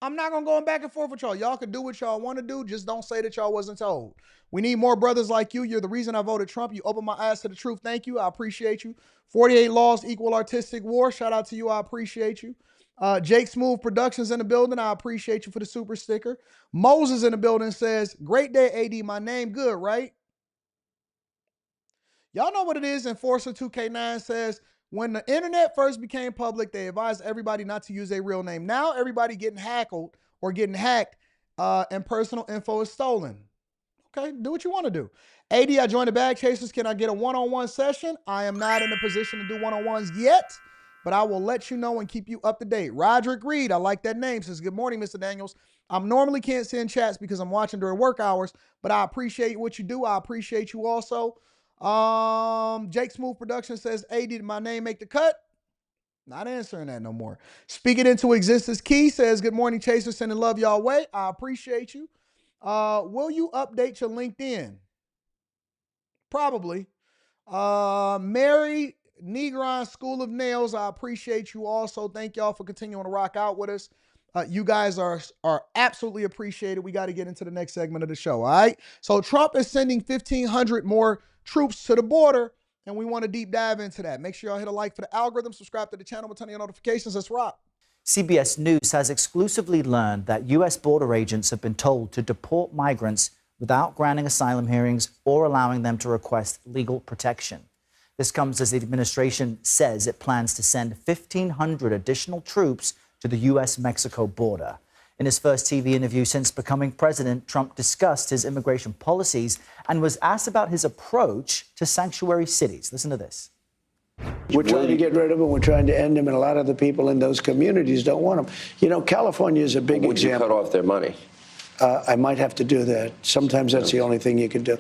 I'm not gonna go back and forth with y'all. Y'all can do what y'all want to do. Just don't say that y'all wasn't told. We need more brothers like you. You're the reason I voted Trump. You opened my eyes to the truth. Thank you. I appreciate you. 48 laws equal artistic war. Shout out to you. I appreciate you. Jake Smooth Productions in the building. I appreciate you for the super sticker. Moses in the building says, great day, AD. My name good, right? Y'all know what it is. Enforcer 2K9 says, when the internet first became public, they advised everybody not to use a real name. Now everybody getting hackled or getting hacked and personal info is stolen. Okay, do what you want to do. AD, I joined the Bag Chasers. Can I get a one-on-one session? I am not in a position to do one-on-ones yet, but I will let you know and keep you up to date. Roderick Reed, I like that name, says, good morning, Mr. Daniels. I normally can't send chats because I'm watching during work hours, but I appreciate what you do. I appreciate you also. Jake Smooth Production says, hey, did my name make the cut? Not answering that no more. Speak It Into Existence Key says, good morning, Chaser. Sending love y'all way. I appreciate you. Will you update your LinkedIn? Probably. Mary Negron School of Nails, I appreciate you also. Thank y'all for continuing to rock out with us. You guys are absolutely appreciated. We got to get into the next segment of the show, all right? So Trump is sending 1,500 more troops to the border, and we want to deep dive into that. Make sure y'all hit a like for the algorithm, subscribe to the channel with turn on your notifications. Let's rock.
CBS News has exclusively learned that U.S. border agents have been told to deport migrants without granting asylum hearings or allowing them to request legal protection. This comes as the administration says it plans to send 1,500 additional troops to the U.S.-Mexico border. In his first TV interview since becoming president, Trump discussed his immigration policies and was asked about his approach to sanctuary cities. Listen to this.
We're trying to get rid of them. We're trying to end them, and a lot of the people in those communities don't want them. You know, California is a big
Would you
example.
cut off their money?
I might have to do that. Sometimes that's the only thing you can do.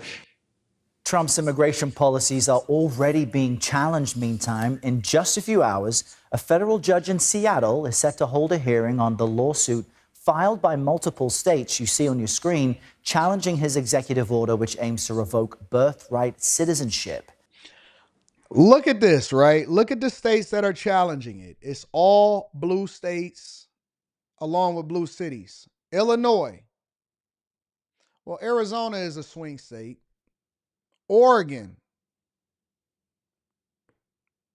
Trump's immigration policies are already being challenged. Meantime, in just a few hours, a federal judge in Seattle is set to hold a hearing on the lawsuit filed by multiple states you see on your screen, challenging his executive order, which aims to revoke birthright citizenship.
Look at this, right? Look at the states that are challenging it. It's all blue states along with blue cities. Illinois. Well, Arizona is a swing state. Oregon.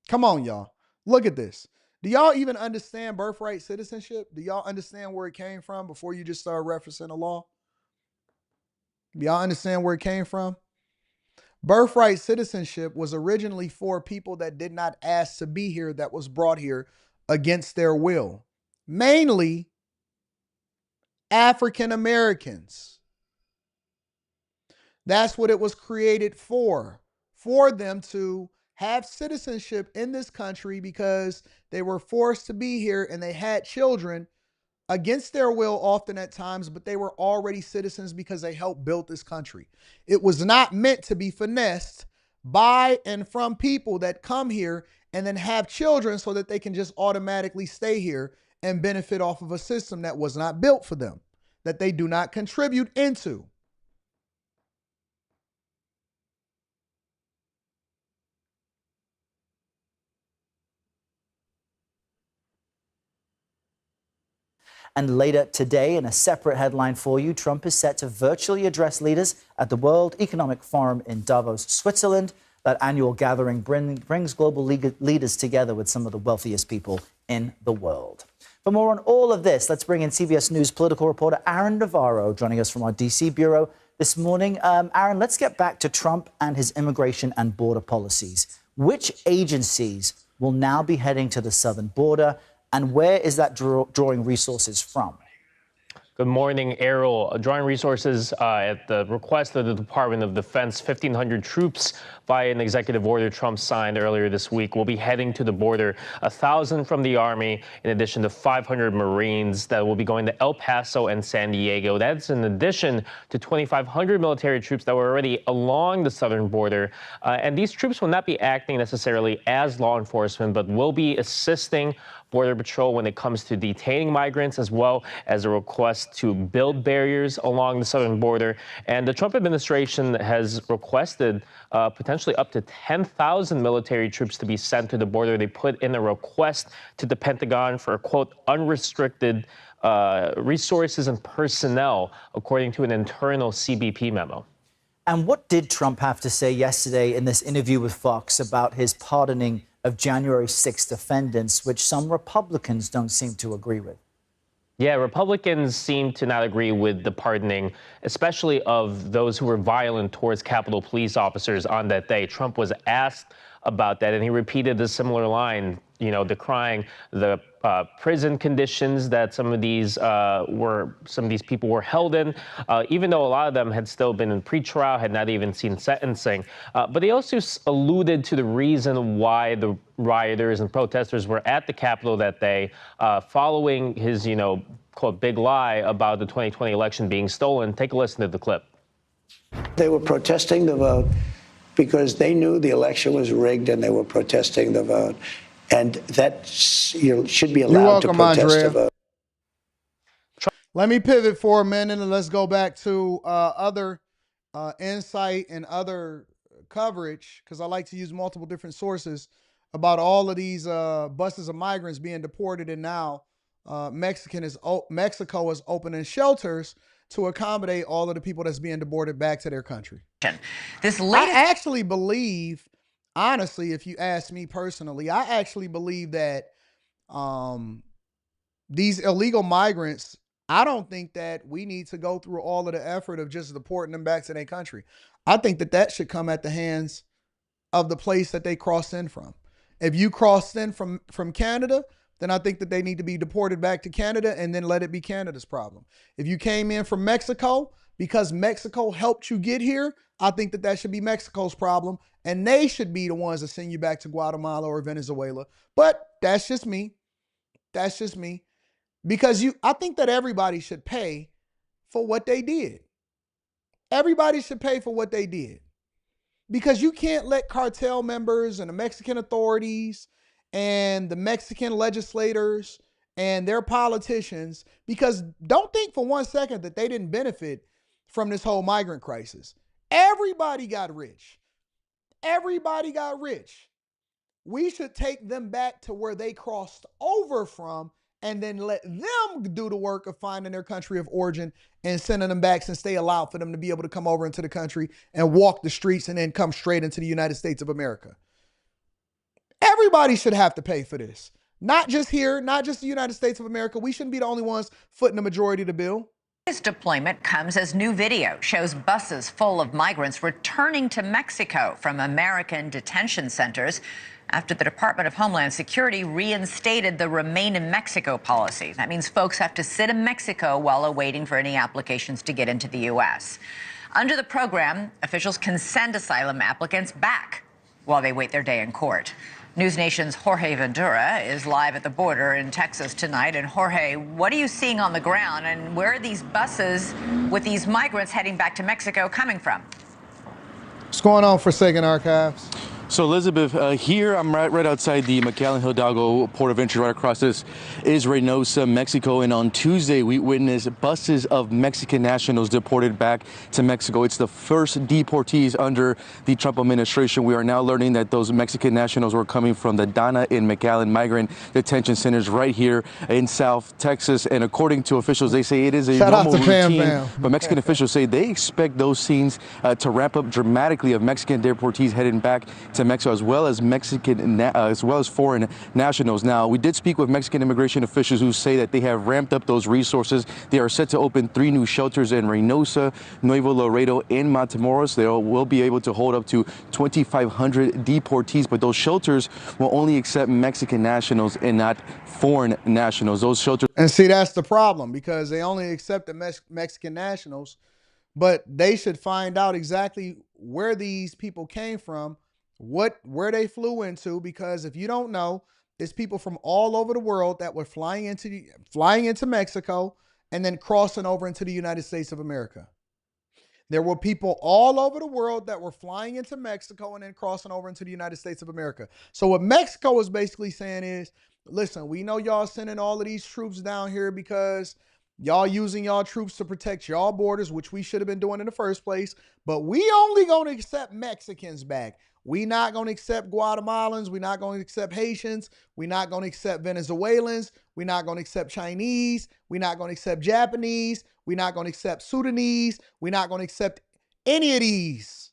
Come on, y'all. Look at this. Do y'all even understand birthright citizenship? Do y'all understand where it came from before you just start referencing the law? Do y'all understand where it came from? Birthright citizenship was originally for people that did not ask to be here, that was brought here against their will. Mainly African Americans. That's what it was created for them to have citizenship in this country because they were forced to be here and they had children against their will often at times, but they were already citizens because they helped build this country. It was not meant to be finessed by and from people that come here and then have children so that they can just automatically stay here and benefit off of a system that was not built for them, that they do not contribute into.
And later today, in a separate headline for you, Trump is set to virtually address leaders at the World Economic Forum in Davos, Switzerland. That annual gathering brings global leaders together with some of the wealthiest people in the world. For more on all of this, let's bring in CBS News political reporter Aaron Navarro, joining us from our D.C. bureau this morning. Aaron, let's get back to Trump and his immigration and border policies. Which agencies will now be heading to the southern border? And where is that drawing resources from?
Good morning, Errol. Drawing resources at the request of the Department of Defense, 1,500 troops by an executive order Trump signed earlier this week will be heading to the border. 1,000 from the Army, in addition to 500 Marines that will be going to El Paso and San Diego. That's in addition to 2,500 military troops that were already along the southern border. And these troops will not be acting necessarily as law enforcement, but will be assisting Border Patrol when it comes to detaining migrants, as well as a request to build barriers along the southern border. And the Trump administration has requested potentially up to 10,000 military troops to be sent to the border. They put in a request to the Pentagon for, quote, unrestricted resources and personnel, according to an internal CBP memo.
And what did Trump have to say yesterday in this interview with Fox about his pardoning of January 6th defendants, which some Republicans don't seem to agree with.
Yeah, Republicans seem to not agree with the pardoning, especially of those who were violent towards Capitol police officers on that day. Trump was asked about that, and he repeated a similar line, decrying the prison conditions that some of these people were held in, even though a lot of them had still been in pretrial, had not even seen sentencing. But he also alluded to the reason why the rioters and protesters were at the Capitol that day, following his, quote, big lie about the 2020 election being stolen. Take a listen to the clip.
They were protesting the vote because they knew the election was rigged, and they were protesting the vote. And that should be allowed to protest the vote.
Let me pivot for a minute and let's go back to other insight and other coverage, because I like to use multiple different sources about all of these buses of migrants being deported, and now Mexico is opening shelters to accommodate all of the people that's being deported back to their country. I actually believe, honestly, if you ask me personally, I actually believe that these illegal migrants, I don't think that we need to go through all of the effort of just deporting them back to their country. I think that that should come at the hands of the place that they crossed in from. If you crossed in from Canada, then I think that they need to be deported back to Canada, and then let it be Canada's problem. If you came in from Mexico because Mexico helped you get here, I think that that should be Mexico's problem, and they should be the ones that send you back to Guatemala or Venezuela. But that's just me. That's just me. Because I think that everybody should pay for what they did. Everybody should pay for what they did. Because you can't let cartel members and the Mexican authorities and the Mexican legislators and their politicians, because don't think for 1 second that they didn't benefit from this whole migrant crisis. Everybody got rich. Everybody got rich. We should take them back to where they crossed over from, and then let them do the work of finding their country of origin and sending them back, since they allowed for them to be able to come over into the country and walk the streets and then come straight into the United States of America. Everybody should have to pay for this. Not just here, not just the United States of America. We shouldn't be the only ones footing the majority of the bill.
This deployment comes as new video shows buses full of migrants returning to Mexico from American detention centers after the Department of Homeland Security reinstated the Remain in Mexico policy. That means folks have to sit in Mexico while awaiting for any applications to get into the U.S. Under the program, officials can send asylum applicants back while they wait their day in court. News Nation's Jorge Ventura is live at the border in Texas tonight. And Jorge, what are you seeing on the ground, and where are these buses with these migrants heading back to Mexico coming from?
What's going on for Second Archives?
So Elizabeth, here I'm right outside the McAllen Hidalgo port of entry. Right across this is Reynosa, Mexico, and on Tuesday we witnessed buses of Mexican nationals deported back to Mexico. It's the first deportees under the Trump administration. We are now learning that those Mexican nationals were coming from the Dana and McAllen migrant detention centers right here in South Texas. And according to officials, they say it is a normal routine. But Mexican officials say they expect those scenes to ramp up dramatically of Mexican deportees heading back to Mexico, as well as foreign nationals. Now, we did speak with Mexican immigration officials who say that they have ramped up those resources. They are set to open 3 new shelters in Reynosa, Nuevo Laredo, and Matamoros. They will be able to hold up to 2,500 deportees, but those shelters will only accept Mexican nationals and not foreign nationals. Those shelters.
And see, that's the problem, because they only accept the Mexican nationals, but they should find out exactly where these people came from, where they flew into, because if you don't know, it's people from all over the world that were flying into Mexico and then crossing over into the United States of America. There were people all over the world that were flying into Mexico and then crossing over into the United States of America. So what Mexico is basically saying is, listen, we know y'all sending all of these troops down here because y'all using y'all troops to protect y'all borders, which we should have been doing in the first place, but we only going to accept Mexicans back. We not going to accept Guatemalans. We're not going to accept Haitians. We're not going to accept Venezuelans. We're not going to accept Chinese. We're not going to accept Japanese. We're not going to accept Sudanese. We're not going to accept any of these.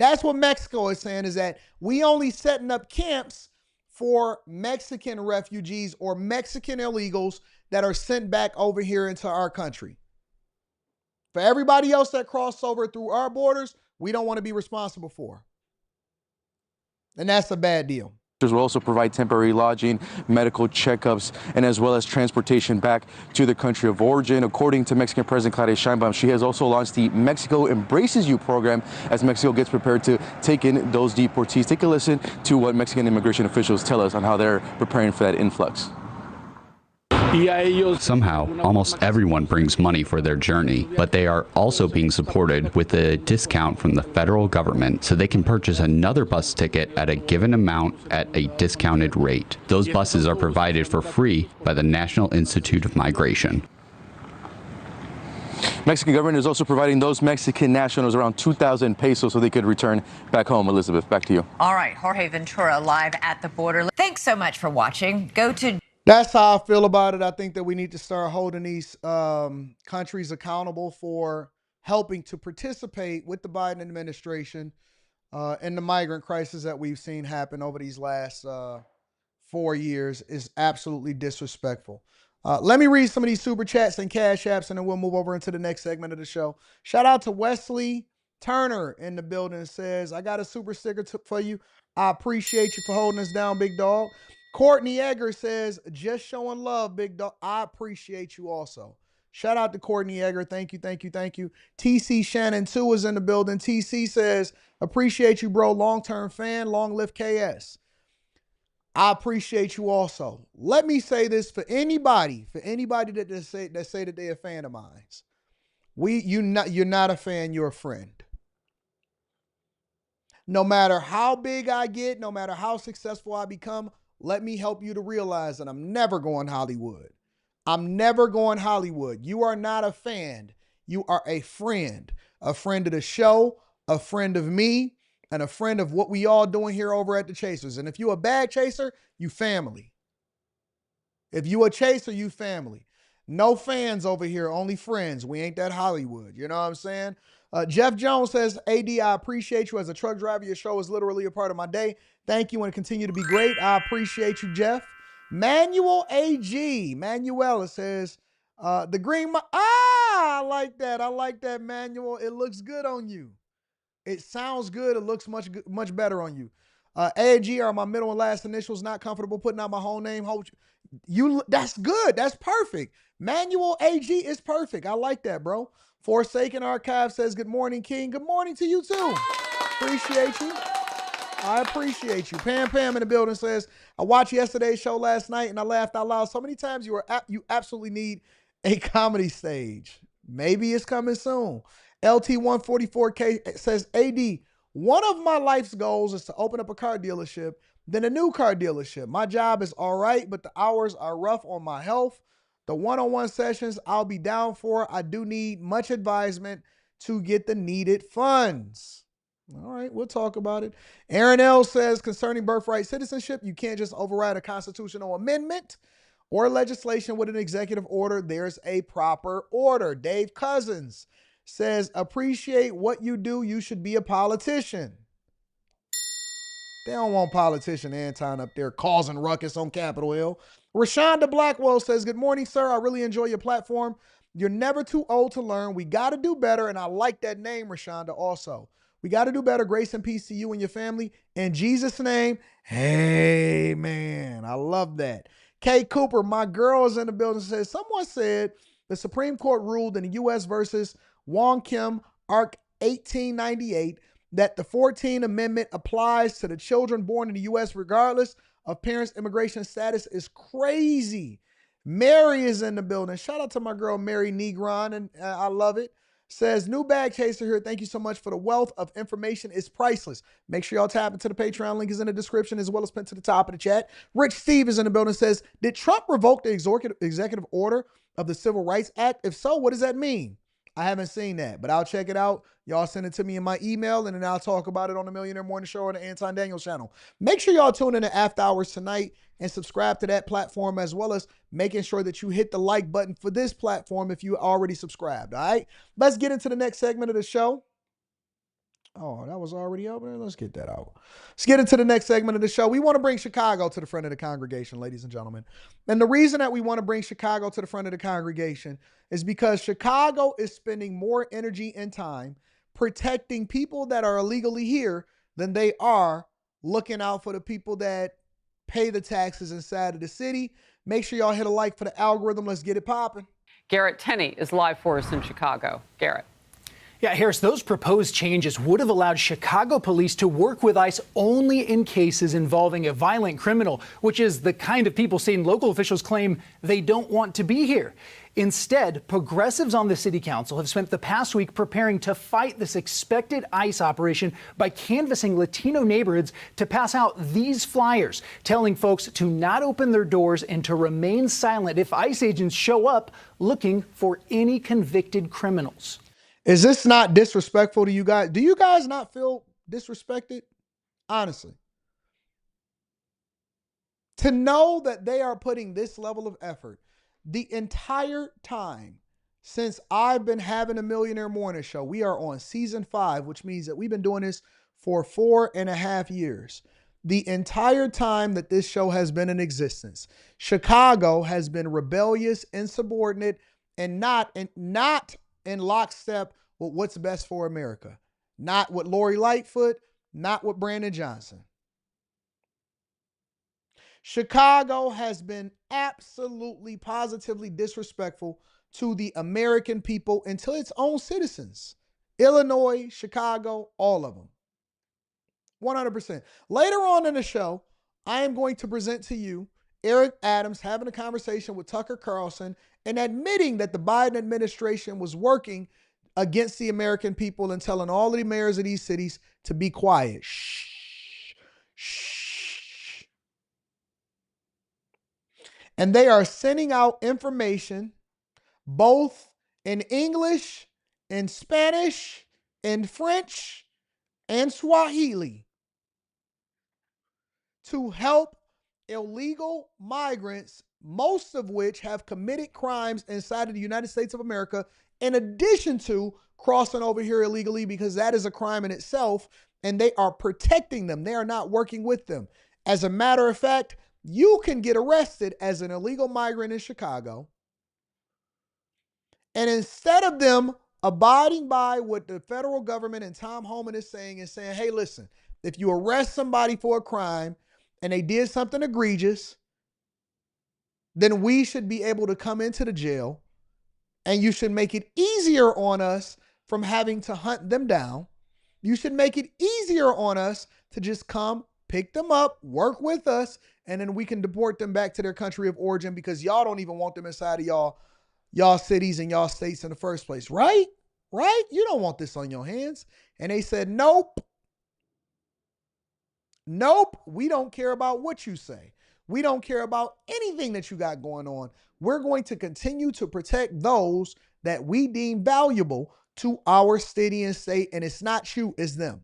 That's what Mexico is saying, is that we only setting up camps for Mexican refugees or Mexican illegals that are sent back over here into our country. For everybody else that crossed over through our borders, we don't want to be responsible for. And that's a bad deal.
Will also provide temporary lodging, medical checkups, and as well as transportation back to the country of origin. According to Mexican President Claudia Sheinbaum, she has also launched the Mexico Embraces You program as Mexico gets prepared to take in those deportees. Take a listen to what Mexican immigration officials tell us on how they're preparing for that influx.
Somehow, almost everyone brings money for their journey, but they are also being supported with a discount from the federal government so they can purchase another bus ticket at a given amount at a discounted rate. Those buses are provided for free by the National Institute of Migration.
Mexican government is also providing those Mexican nationals around 2,000 pesos so they could return back home. Elizabeth, back to you.
All right, Jorge Ventura live at the border. Thanks so much for watching. Go to
That's how I feel about it. I think that we need to start holding these countries accountable for helping to participate with the Biden administration in the migrant crisis that we've seen happen over these last 4 years is absolutely disrespectful. Let me read some of these super chats and cash apps, and then we'll move over into the next segment of the show. Shout out to Wesley Turner in the building. Says, I got a super sticker for you. I appreciate you for holding us down, big dog. Courtney Egger says, just showing love, big dog. I appreciate you also. Shout out to Courtney Egger. Thank you, thank you, thank you. TC Shannon 2 is in the building. TC says, appreciate you, bro. Long-term fan. Long live KS. I appreciate you also. Let me say this for anybody that say that they're a fan of mine. You're not a fan, you're a friend. No matter how big I get, no matter how successful I become, let me help you to realize that I'm never going Hollywood. I'm never going Hollywood. You are not a fan. You are a friend of the show, a friend of me, and a friend of what we all doing here over at the Chasers. And if you a bag chaser, you family. If you a chaser, you family. No fans over here, only friends. We ain't that Hollywood. You know what I'm saying? Jeff Jones says, AD, I appreciate you as a truck driver. Your show is literally a part of my day. Thank you and continue to be great. I appreciate you, Jeff. Manuel AG. Manuela says, the green. I like that. I like that, Manuel. It looks good on you. It sounds good. It looks much better on you. AG are my middle and last initials. Not comfortable putting out my whole name. That's good. That's perfect. Manuel AG is perfect. I like that, bro. Forsaken Archive says, good morning, King. Good morning to you, too. Appreciate you. I appreciate you. Pam in the building says, I watched yesterday's show last night and I laughed out loud so many times. You absolutely need a comedy stage. Maybe it's coming soon. LT144K says, AD, one of my life's goals is to open up a car dealership, then a new car dealership. My job is all right, but the hours are rough on my health. The one-on-one sessions I'll be down for. I do need much advisement to get the needed funds. All right, we'll talk about it. Aaron L says, concerning birthright citizenship, you can't just override a constitutional amendment or legislation with an executive order. There's a proper order. Dave Cousins says, appreciate what you do. You should be a politician. They don't want politician Anton up there causing ruckus on Capitol Hill. Rashonda Blackwell says, good morning, sir. I really enjoy your platform. You're never too old to learn. We got to do better. And I like that name, Rashonda, also. We got to do better. Grace and peace to you and your family. In Jesus' name, amen. I love that. Kay Cooper, my girl is in the building, says, someone said the Supreme Court ruled in the U.S. versus Wong Kim, Arc 1898, that the 14th Amendment applies to the children born in the U.S. regardless of parents' immigration status is crazy. Mary is in the building. Shout out to my girl, Mary Negron, and I love it. Says, new bag chaser here. Thank you so much for the wealth of information. It's priceless. Make sure y'all tap into the Patreon link is in the description as well as pinned to the top of the chat. Rich Steve is in the building. Says, did Trump revoke the executive order of the Civil Rights Act? If so, what does that mean? I haven't seen that, but I'll check it out. Y'all send it to me in my email, and then I'll talk about it on the Millionaire Morning Show or the Anton Daniels channel. Make sure y'all tune in to After Hours tonight and subscribe to that platform, as well as making sure that you hit the like button for this platform if you already subscribed, all right? Let's get into the next segment of the show. Oh, that was already open. Let's get that out. Let's get into the next segment of the show. We want to bring Chicago to the front of the congregation, ladies and gentlemen. And the reason that we want to bring Chicago to the front of the congregation is because Chicago is spending more energy and time protecting people that are illegally here than they are looking out for the people that pay the taxes inside of the city. Make sure y'all hit a like for the algorithm. Let's get it popping.
Garrett Tenney is live for us in Chicago. Garrett.
Yeah, Harris, those proposed changes would have allowed Chicago police to work with ICE only in cases involving a violent criminal, which is the kind of people state and local officials claim they don't want to be here. Instead, progressives on the city council have spent the past week preparing to fight this expected ICE operation by canvassing Latino neighborhoods to pass out these flyers, telling folks to not open their doors and to remain silent if ICE agents show up looking for any convicted criminals.
Is this not disrespectful to you guys? Do you guys not feel disrespected? Honestly. To know that they are putting this level of effort the entire time since I've been having a Millionaire Morning Show. We are on season 5, which means that we've been doing this for 4.5 years. The entire time that this show has been in existence, Chicago has been rebellious, insubordinate, and not in lockstep with what's best for America. Not with Lori Lightfoot, not with Brandon Johnson. Chicago has been absolutely, positively disrespectful to the American people and to its own citizens. Illinois, Chicago, all of them. 100%. Later on in the show, I am going to present to you Eric Adams having a conversation with Tucker Carlson and admitting that the Biden administration was working against the American people and telling all of the mayors of these cities to be quiet. Shh. Shh. And they are sending out information both in English, in Spanish, in French, and Swahili to help illegal migrants, most of which have committed crimes inside of the United States of America, in addition to crossing over here illegally, because that is a crime in itself, and they are protecting them. They are not working with them. As a matter of fact, you can get arrested as an illegal migrant in Chicago, and instead of them abiding by what the federal government and Tom Homan is saying and saying, hey, listen, if you arrest somebody for a crime and they did something egregious, then we should be able to come into the jail and you should make it easier on us from having to hunt them down. You should make it easier on us to just come, pick them up, work with us, and then we can deport them back to their country of origin because y'all don't even want them inside of y'all cities and y'all states in the first place, right? Right? You don't want this on your hands. And they said, nope. Nope. We don't care about what you say. We don't care about anything that you got going on. We're going to continue to protect those that we deem valuable to our city and state. And it's not you, it's them.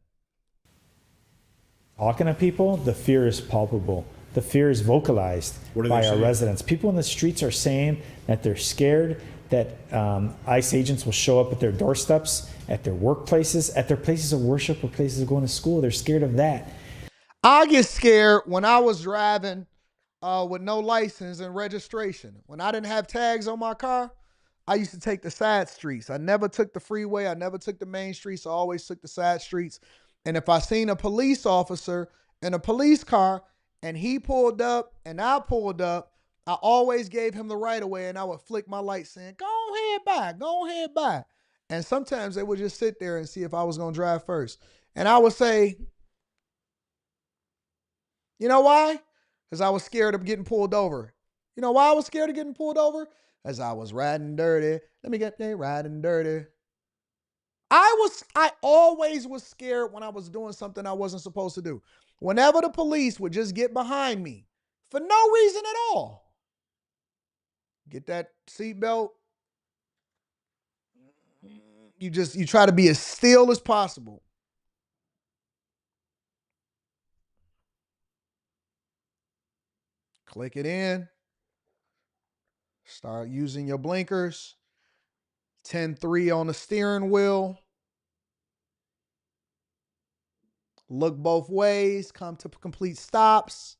Talking to people, the fear is palpable. The fear is vocalized by our residents. People in the streets are saying that they're scared that ICE agents will show up at their doorsteps, at their workplaces, at their places of worship or places of going to school. They're scared of that.
I get scared when I was driving with no license and registration. When I didn't have tags on my car, I used to take the side streets. I never took the freeway. I never took the main streets. I always took the side streets. And if I seen a police officer in a police car and he pulled up and I pulled up, I always gave him the right of way and I would flick my light saying, go ahead by. And sometimes they would just sit there and see if I was going to drive first. And I would say, you know why? Because I was scared of getting pulled over. You know why I was scared of getting pulled over? Because I was riding dirty. Let me get there, riding dirty. I always was scared when I was doing something I wasn't supposed to do. Whenever the police would just get behind me for no reason at all. Get that seatbelt. You try to be as still as possible. Click it in. Start using your blinkers. 10-3 on the steering wheel. Look both ways, come to complete stops.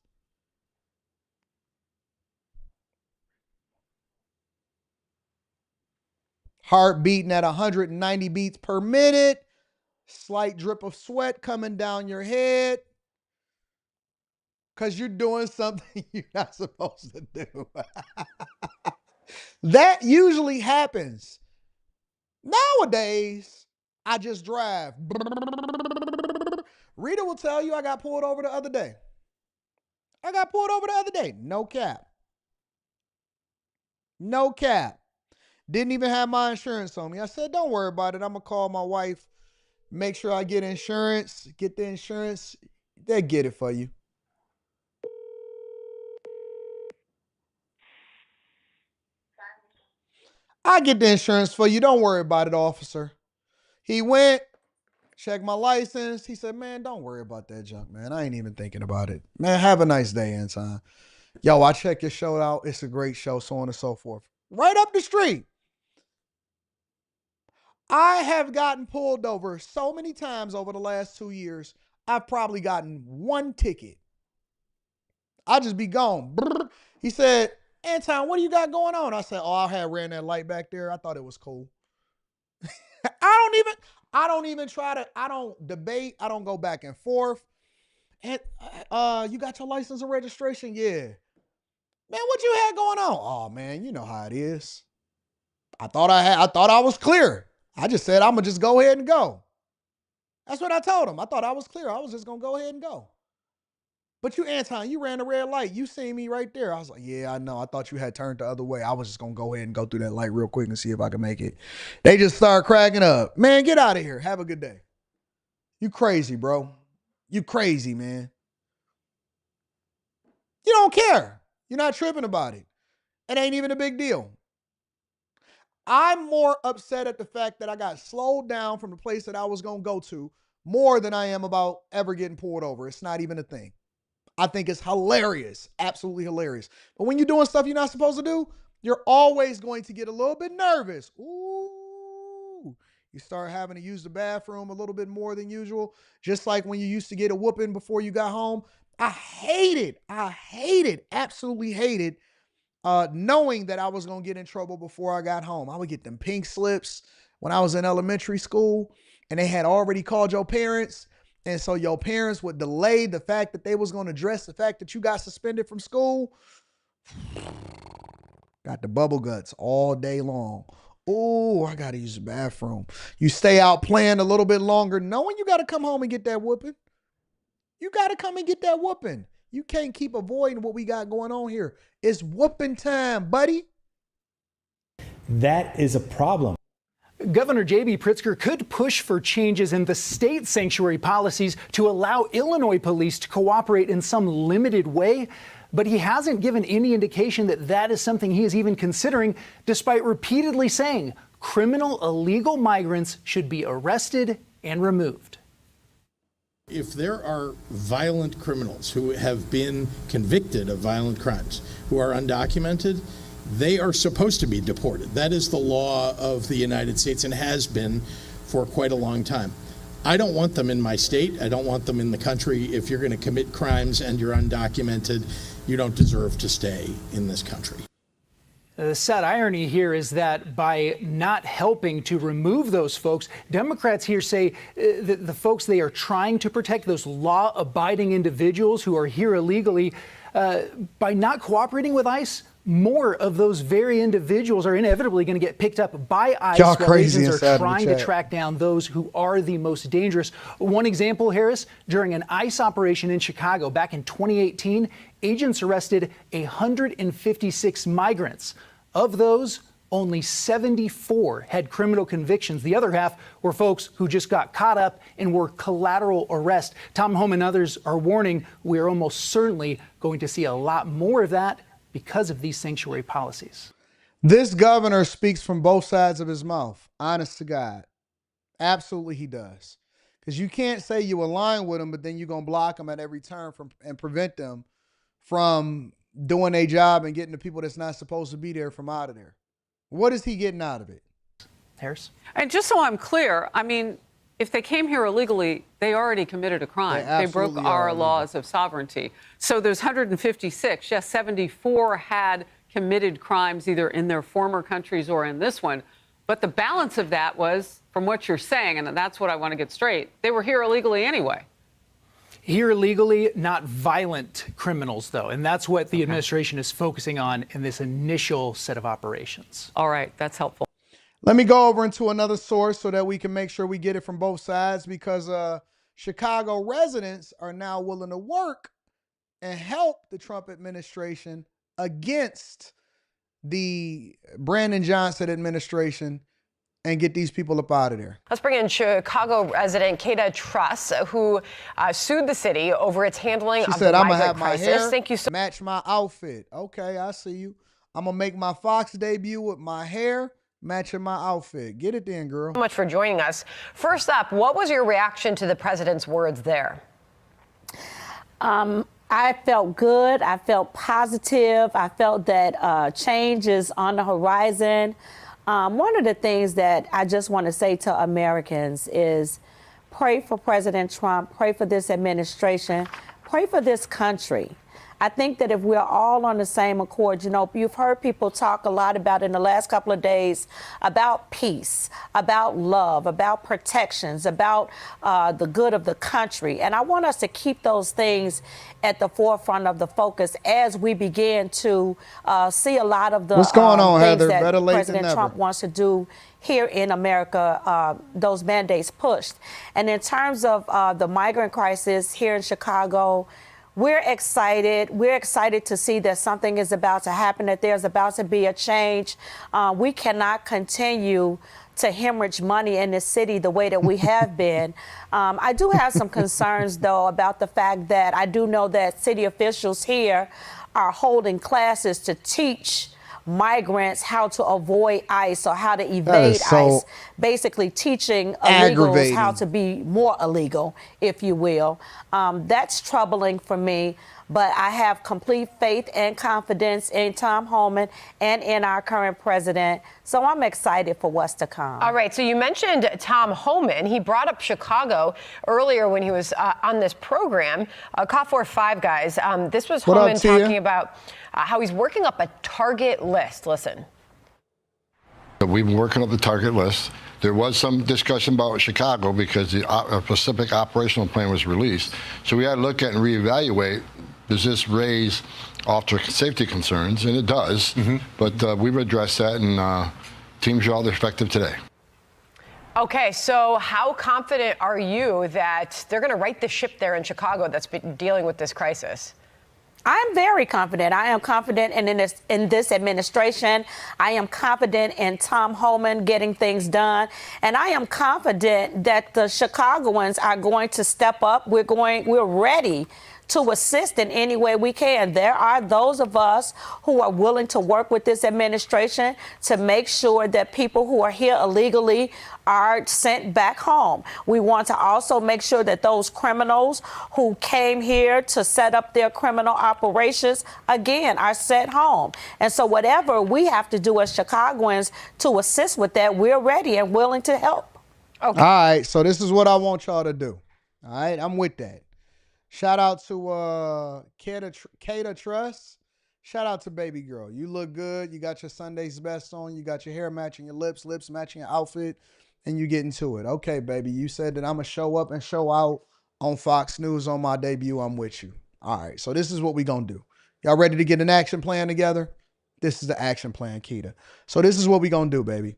Heart beating at 190 beats per minute. Slight drip of sweat coming down your head. Because you're doing something you're not supposed to do. That usually happens. Nowadays, I just drive. Rita will tell you I got pulled over the other day. No cap. No cap. Didn't even have my insurance on me. I said, don't worry about it. I'm going to call my wife, make sure I get insurance, get the insurance. They'll get it for you. I get the insurance for you. Don't worry about it, officer. He went, checked my license. He said, man, don't worry about that junk, man. I ain't even thinking about it. Man, have a nice day, Anton. Yo, I checked your show out. It's a great show, so on and so forth. Right up the street. I have gotten pulled over so many times over the last 2 years. I've probably gotten one ticket. I'll just be gone. He said, Anton, what do you got going on? I said, oh, I had ran that light back there. I thought it was cool. I don't debate. I don't go back and forth. And you got your license and registration? Yeah. Man, what you had going on? Oh man, you know how it is. I thought I was clear. I just said I'm gonna just go ahead and go. That's what I told him. I thought I was clear. I was just gonna go ahead and go. But you, Anton, you ran a red light. You seen me right there. I was like, yeah, I know. I thought you had turned the other way. I was just going to go ahead and go through that light real quick and see if I can make it. They just start cracking up. Man, get out of here. Have a good day. You crazy, bro. You crazy, man. You don't care. You're not tripping about it. It ain't even a big deal. I'm more upset at the fact that I got slowed down from the place that I was going to go to more than I am about ever getting pulled over. It's not even a thing. I think it's hilarious, absolutely hilarious. But when you're doing stuff you're not supposed to do, you're always going to get a little bit nervous. Ooh, you start having to use the bathroom a little bit more than usual, just like when you used to get a whooping before you got home. I absolutely hated knowing that I was going to get in trouble before I got home. I would get them pink slips when I was in elementary school, and they had already called your parents. And so your parents would delay the fact that they was going to address the fact that you got suspended from school. Got the bubble guts all day long. Oh, I got to use the bathroom. You stay out playing a little bit longer, knowing you got to come home and get that whooping. You got to come and get that whooping. You can't keep avoiding what we got going on here. It's whooping time, buddy.
That is a problem.
Governor J.B. Pritzker could push for changes in the state sanctuary policies to allow Illinois police to cooperate in some limited way, but he hasn't given any indication that that is something he is even considering, despite repeatedly saying criminal illegal migrants should be arrested and removed.
If there are violent criminals who have been convicted of violent crimes who are undocumented, they are supposed to be deported. That is the law of the United States and has been for quite a long time. I don't want them in my state. I don't want them in the country. If you're going to commit crimes and you're undocumented, you don't deserve to stay in this country.
The sad irony here is that by not helping to remove those folks, Democrats here say that the folks they are trying to protect, those law-abiding individuals who are here illegally, by not cooperating with ICE, more of those very individuals are inevitably going to get picked up by ICE while agents are trying to track down those who are the most dangerous. One example, Harris, during an ICE operation in Chicago back in 2018, agents arrested 156 migrants. Of those, only 74 had criminal convictions. The other half were folks who just got caught up and were collateral arrest. Tom Home and others are warning we're almost certainly going to see a lot more of that because of these sanctuary policies.
This governor speaks from both sides of his mouth, honest to God. Absolutely he does. Because you can't say you align with him, but then you're going to block them at every turn and prevent them from doing their job and getting the people that's not supposed to be there from out of there. What is he getting out of it?
Harris?
And just so I'm clear, I mean, if they came here illegally, they already committed a crime. They broke
absolutely
our
are
laws of sovereignty. So there's 156. Yes, 74 had committed crimes either in their former countries or in this one. But the balance of that was, from what you're saying, and that's what I want to get straight, they were here illegally anyway.
Here illegally, not violent criminals, though. And that's what the administration is focusing on in this initial set of operations.
All right, that's helpful.
Let me go over into another source so that we can make sure we get it from both sides, because Chicago residents are now willing to work and help the Trump administration against the Brandon Johnson administration and get these people up out of there.
Let's bring in Chicago resident Kata Truss, who sued the city over its handling
She
of
said,
the
I'm going to
migrant
have my
crisis.
hair
Thank you so
match my outfit. Okay, I see you. I'm going to make my Fox debut with my hair matching my outfit. Get it then, girl.
much for joining us. First up, what was your reaction to the president's words there?
I felt good. I felt positive. I felt that change is on the horizon. One of the things that I just want to say to Americans is pray for President Trump, pray for this administration, pray for this country. I think that if we're all on the same accord, you know, you've heard people talk a lot about in the last couple of days about peace, about love, about protections, about the good of the country. And I want us to keep those things at the forefront of the focus as we begin to see a lot of the
What's going on,
things
Heather?
that
Better late
President
than
Trump
never.
wants to do here in America, those mandates pushed. And in terms of the migrant crisis here in Chicago, we're excited. We're excited to see that something is about to happen, that there's about to be a change. We cannot continue to hemorrhage money in this city the way that we have been. I do have some concerns, though, about the fact that I do know that city officials here are holding classes to teach migrants how to avoid ICE or how to evade ICE, basically teaching illegals how to be more illegal, if you will. That's troubling for me, but I have complete faith and confidence in Tom Homan and in our current president, so I'm excited for what's to come.
All right, so you mentioned Tom Homan. He brought up Chicago earlier when he was on this program. Caught for Five Guys. This was
What up,
Homan
Tia?
talking about how he's working up a target list. Listen.
We've been working up the target list. There was some discussion about Chicago because the Pacific operational plan was released. So we had to look at and reevaluate, does this raise officer safety concerns? And it does. But we've addressed that, and teams are all effective today.
Okay, so how confident are you that they're going to right the ship there in Chicago that's been dealing with this crisis?
I'm very confident. I am confident in this administration. I am confident in Tom Homan getting things done. And I am confident that the Chicagoans are going to step up. We're ready to assist in any way we can. There are those of us who are willing to work with this administration to make sure that people who are here illegally are sent back home. We want to also make sure that those criminals who came here to set up their criminal operations, again, are sent home. And so whatever we have to do as Chicagoans to assist with that, we're ready and willing to help.
Okay. All right, so this is what I want y'all to do. All right, I'm with that. Shout out to Kata Truss. Shout out to baby girl. You look good. You got your Sunday's best on. You got your hair matching your lips matching your outfit, and you getting to it. Okay, baby. You said that I'm going to show up and show out on Fox News on my debut. I'm with you. All right, so this is what we going to do. Y'all ready to get an action plan together? This is the action plan, Kita. So this is what we going to do, baby.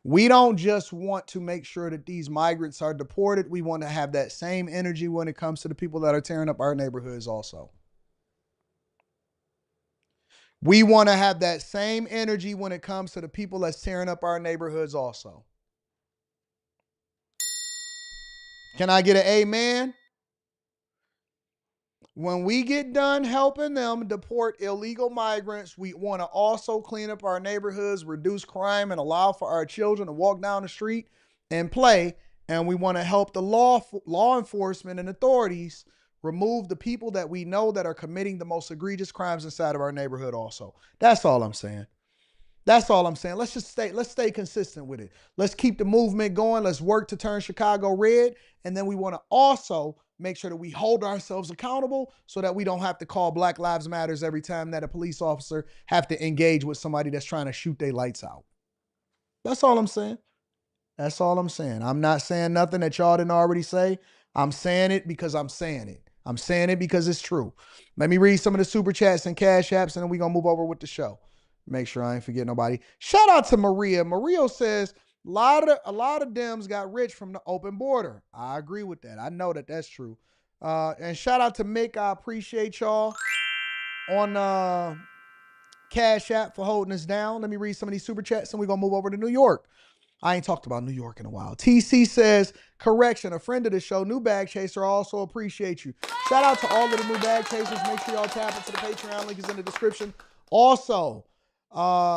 We don't just want to make sure that these migrants are deported. We want to have that same energy when it comes to the people that are tearing up our neighborhoods also. We want to have that same energy when it comes to the people that's tearing up our neighborhoods also. Can I get an amen? When we get done helping them deport illegal migrants, we want to also clean up our neighborhoods, reduce crime, and allow for our children to walk down the street and play. And we want to help the law enforcement and authorities remove the people that we know that are committing the most egregious crimes inside of our neighborhood also. That's all I'm saying. That's all I'm saying. Let's stay consistent with it. Let's keep the movement going. Let's work to turn Chicago red. And then we want to also make sure that we hold ourselves accountable so that we don't have to call Black Lives Matters every time that a police officer have to engage with somebody that's trying to shoot their lights out. That's all I'm saying. That's all I'm saying. I'm not saying nothing that y'all didn't already say. I'm saying it because I'm saying it. I'm saying it because it's true. Let me read some of the super chats and cash apps, and then we're going to move over with the show. Make sure I ain't forget nobody. Shout out to Maria. Maria says, a lot of Dems got rich from the open border. I agree with that. I know that that's true. And shout out to Mick. I appreciate y'all on Cash App for holding us down. Let me read some of these super chats, and we're going to move over to New York. I ain't talked about New York in a while. TC says, correction, a friend of the show, new bag chaser, also appreciate you. Shout out to all of the new bag chasers. Make sure y'all tap into the Patreon. Link is in the description. Also,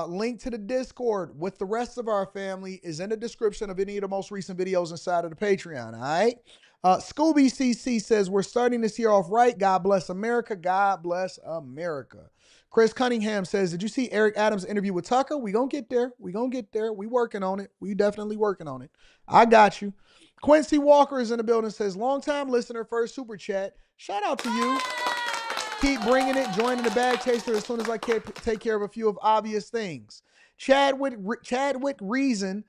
link to the Discord with the rest of our family is in the description of any of the most recent videos inside of the Patreon, all right? Scooby CC says, we're starting this year off right. God bless America. God bless America. Chris Cunningham says, did you see Eric Adams' interview with Tucker? We gonna get there. We gonna get there. We working on it. We definitely working on it. I got you. Quincy Walker is in the building, says, long-time listener, first super chat. Shout out to you. Keep bringing it, joining the bag chaser as soon as I can take care of a few of obvious things. Chadwick Reason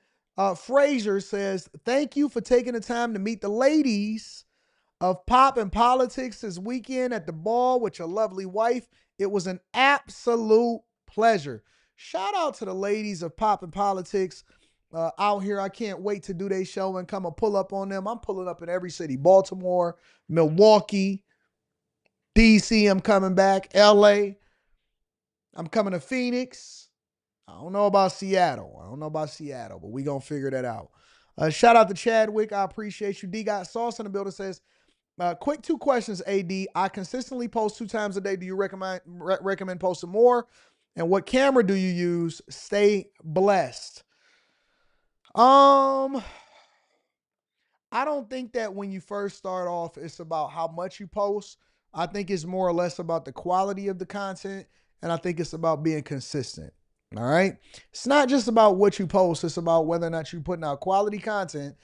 Frazier says, thank you for taking the time to meet the ladies of Pop and Politics this weekend at the ball with your lovely wife. It was an absolute pleasure. Shout out to the ladies of Pop and Politics out here. I can't wait to do their show and come and pull up on them. I'm pulling up in every city. Baltimore, Milwaukee, DC, I'm coming back. LA, I'm coming to Phoenix. I don't know about Seattle. But we going to figure that out. Shout out to Chadwick. I appreciate you. D Got Sauce in the building says, quick 2 questions, AD. I consistently post 2 times a day. Do you recommend posting more? And what camera do you use? Stay blessed. I don't think that when you first start off, it's about how much you post. I think it's more or less about the quality of the content, and I think it's about being consistent. All right? It's not just about what you post. It's about whether or not you're putting out quality content.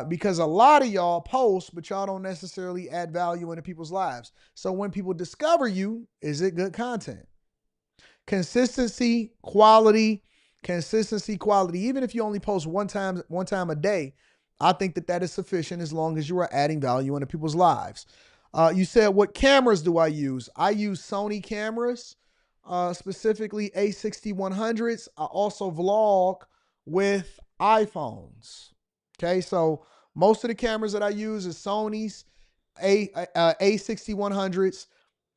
Because a lot of y'all post, but y'all don't necessarily add value into people's lives. So when people discover you, is it good content? Consistency, quality. Even if you only post one time a day, I think that is sufficient as long as you are adding value into people's lives. You said, what cameras do I use? I use Sony cameras, specifically A6100s. I also vlog with iPhones. Okay, so most of the cameras that I use is Sony's A6100s,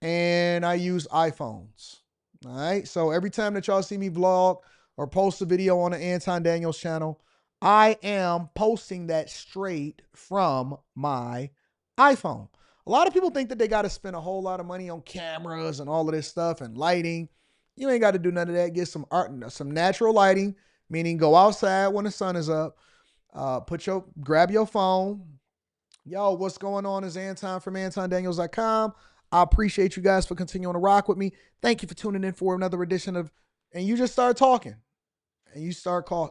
and I use iPhones. All right, so every time that y'all see me vlog or post a video on the Anton Daniels channel, I am posting that straight from my iPhone. A lot of people think that they got to spend a whole lot of money on cameras and all of this stuff and lighting. You ain't got to do none of that. Get some some natural lighting, meaning go outside when the sun is up. Grab your phone. Yo, what's going on? Is Anton from AntonDaniels.com. I appreciate you guys for continuing to rock with me. Thank you for tuning in for another edition of, and you just start talking.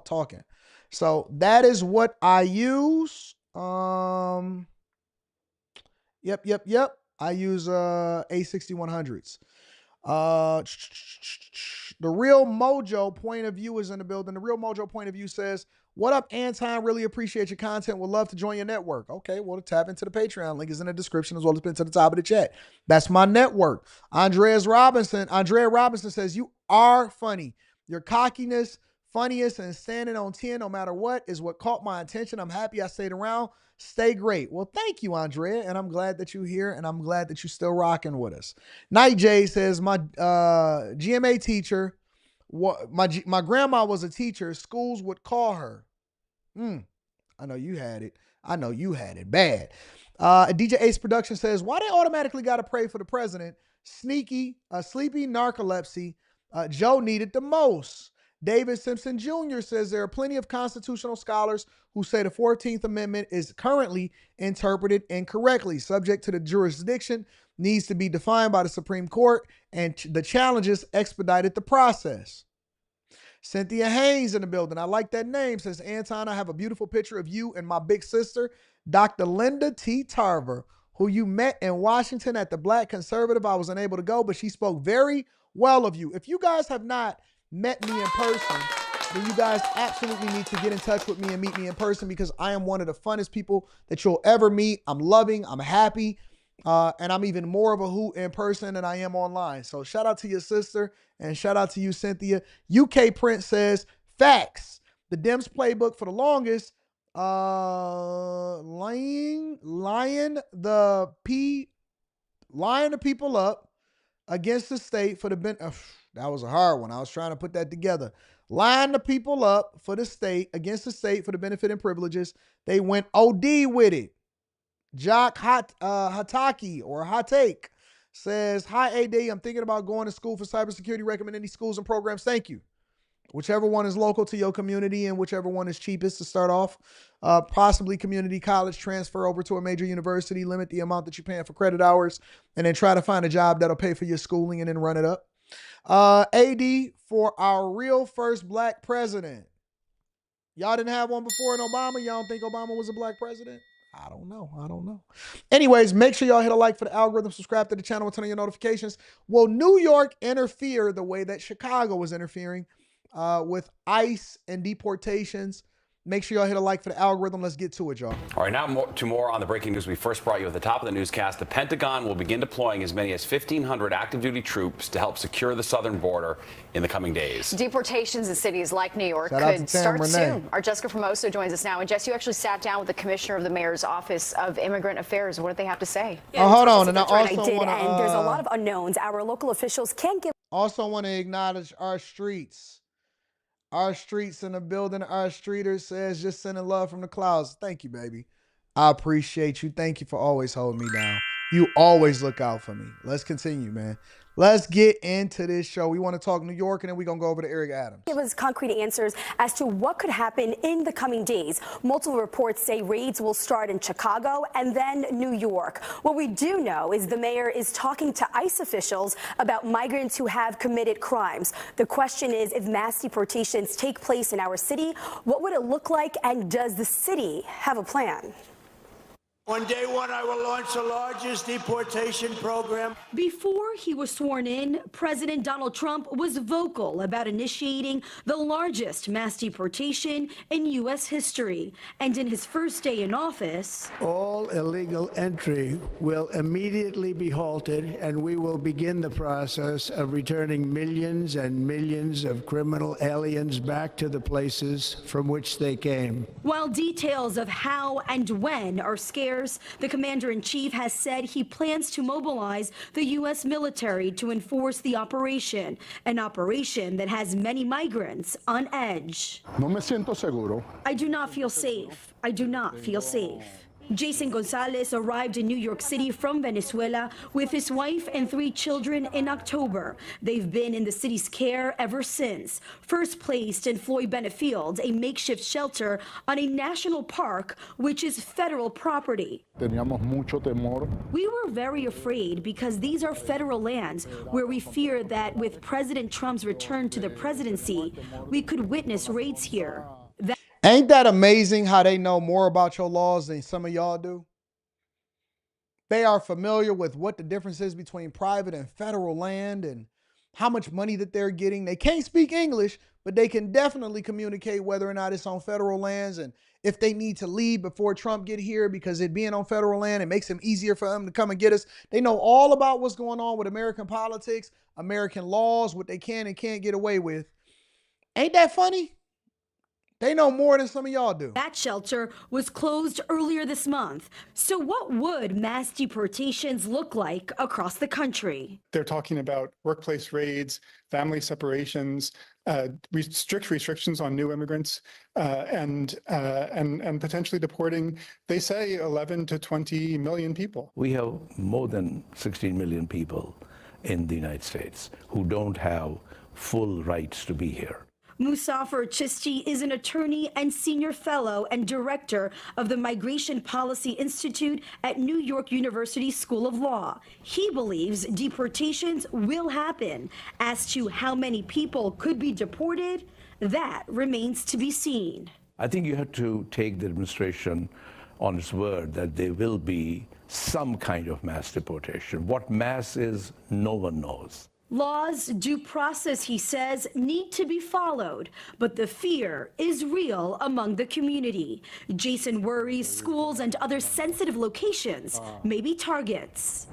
Talking. So that is what I use. Yep. I use A6100s. The Real Mojo Point of View is in the building. The Real Mojo Point of View says, what up, Anton? Really appreciate your content. Would love to join your network. Okay, well, tap into the Patreon. Link is in the description as well as pinned to the top of the chat. That's my network. Andrea Robinson says, you are funny. Your cockiness, funniest, and standing on 10 no matter what is what caught my attention. I'm happy I stayed around. Stay great. Well, thank you, Andrea, and I'm glad that you're here, and I'm glad that you're still rocking with us. Night J says, my GMA teacher, my grandma was a teacher. Schools would call her. I know you had it. Bad. DJ Ace Production says, why they automatically got to pray for the president? Sleepy narcolepsy. Joe needed the most. David Simpson Jr. says there are plenty of constitutional scholars who say the 14th Amendment is currently interpreted incorrectly, subject to the jurisdiction, needs to be defined by the Supreme Court, and the challenges expedited the process. Cynthia Haynes in the building. I like that name. Says, Anton, I have a beautiful picture of you and my big sister, Dr. Linda T. Tarver, who you met in Washington at the Black Conservative. I was unable to go, but she spoke very well of you. If you guys have not met me in person, then you guys absolutely need to get in touch with me and meet me in person, because I am one of the funnest people that you'll ever meet. I'm loving, I'm happy, and I'm even more of a hoot in person than I am online. So shout out to your sister and shout out to you, Cynthia. UK Prince says, facts. The Dems playbook for the longest, lying the people up against the state for the that was a hard one. I was trying to put that together. Line the people up for the state, against the state for the benefit and privileges. They went OD with it. Jock Hataki or Hatake says, hi, AD. I'm thinking about going to school for cybersecurity. Recommend any schools and programs. Thank you. Whichever one is local to your community and whichever one is cheapest to start off. Possibly community college, transfer over to a major university, limit the amount that you're paying for credit hours, and then try to find a job that'll pay for your schooling and then run it up. AD, for our real first black president. Y'all didn't have one before in Obama? Y'all don't think Obama was a black president? I don't know. Anyways, make sure y'all hit a like for the algorithm, subscribe to the channel, and turn on your notifications. Will New York interfere the way that Chicago was interfering with ICE and deportations? Make sure y'all hit a like for the algorithm. Let's get to it, y'all.
All right, now more on the breaking news we first brought you at the top of the newscast. The Pentagon will begin deploying as many as 1,500 active duty troops to help secure the southern border in the coming days.
Deportations in cities like New York
Shout out
could
to Tam
start
Renee.
soon. Our Jessica Formoso joins us now. And Jess, you actually sat down with the commissioner of the mayor's office of immigrant affairs. What did they have to say?
Hold on. And I
That's right,
also
I did,
want to.
and there's a lot of unknowns. Our local officials can't give.
Also want to acknowledge our streets. Our streets in the building. Our streeter says, just sending love from the clouds. Thank you, baby. I appreciate you. Thank you for always holding me down. You always look out for me. Let's continue, man. Let's get into this show. We want to talk New York, and then we're going to go over to Eric Adams.
Give us concrete answers as to what could happen in the coming days. Multiple reports say raids will start in Chicago and then New York. What we do know is the mayor is talking to ICE officials about migrants who have committed crimes. The question is, if mass deportations take place in our city, what would it look like, and does the city have a plan?
On day one, I will launch the largest deportation program.
Before he was sworn in, President Donald Trump was vocal about initiating the largest mass deportation in U.S. history. And in his first day in office,
All illegal entry will immediately be halted, and we will begin the process of returning millions and millions of criminal aliens back to the places from which they came.
while details of how and when are scarce, the commander-in-chief has said he plans to mobilize the U.S. military to enforce the operation, an operation that has many migrants on edge.
No me siento seguro.
I do not feel safe. I do not feel safe. Jason Gonzalez arrived in New York City from Venezuela with his wife and 3 children in October. They've been in the city's care ever since. First placed in Floyd Bennett Field, a makeshift shelter on a national park, which is federal property.
Teníamos mucho temor.
We were very afraid because these are federal lands where we fear that with President Trump's return to the presidency, we could witness raids here.
Ain't that amazing how they know more about your laws than some of y'all do? They are familiar with what the difference is between private and federal land and how much money that they're getting. They can't speak English, but they can definitely communicate whether or not it's on federal lands and if they need to leave before Trump get here, because it being on federal land, it makes it easier for them to come and get us. They know all about what's going on with American politics, American laws, what they can and can't get away with. Ain't that funny? They know more than some of y'all do.
That shelter was closed earlier this month. So what would mass deportations look like across the country?
They're talking about workplace raids, family separations, strict restrictions on new immigrants, and potentially deporting, they say, 11 to 20 million people.
We have more than 16 million people in the United States who don't have full rights to be here.
Musafir Chisti is an attorney and senior fellow and director of the Migration Policy Institute at New York University School of Law. He believes deportations will happen. As to how many people could be deported, That remains to be seen.
I think you have to take the administration on its word that there will be some kind of mass deportation. What mass is, no one knows.
Laws, due process, he says, need to be followed, but the fear is real among the community. Jason worries schools and other sensitive locations may be targets.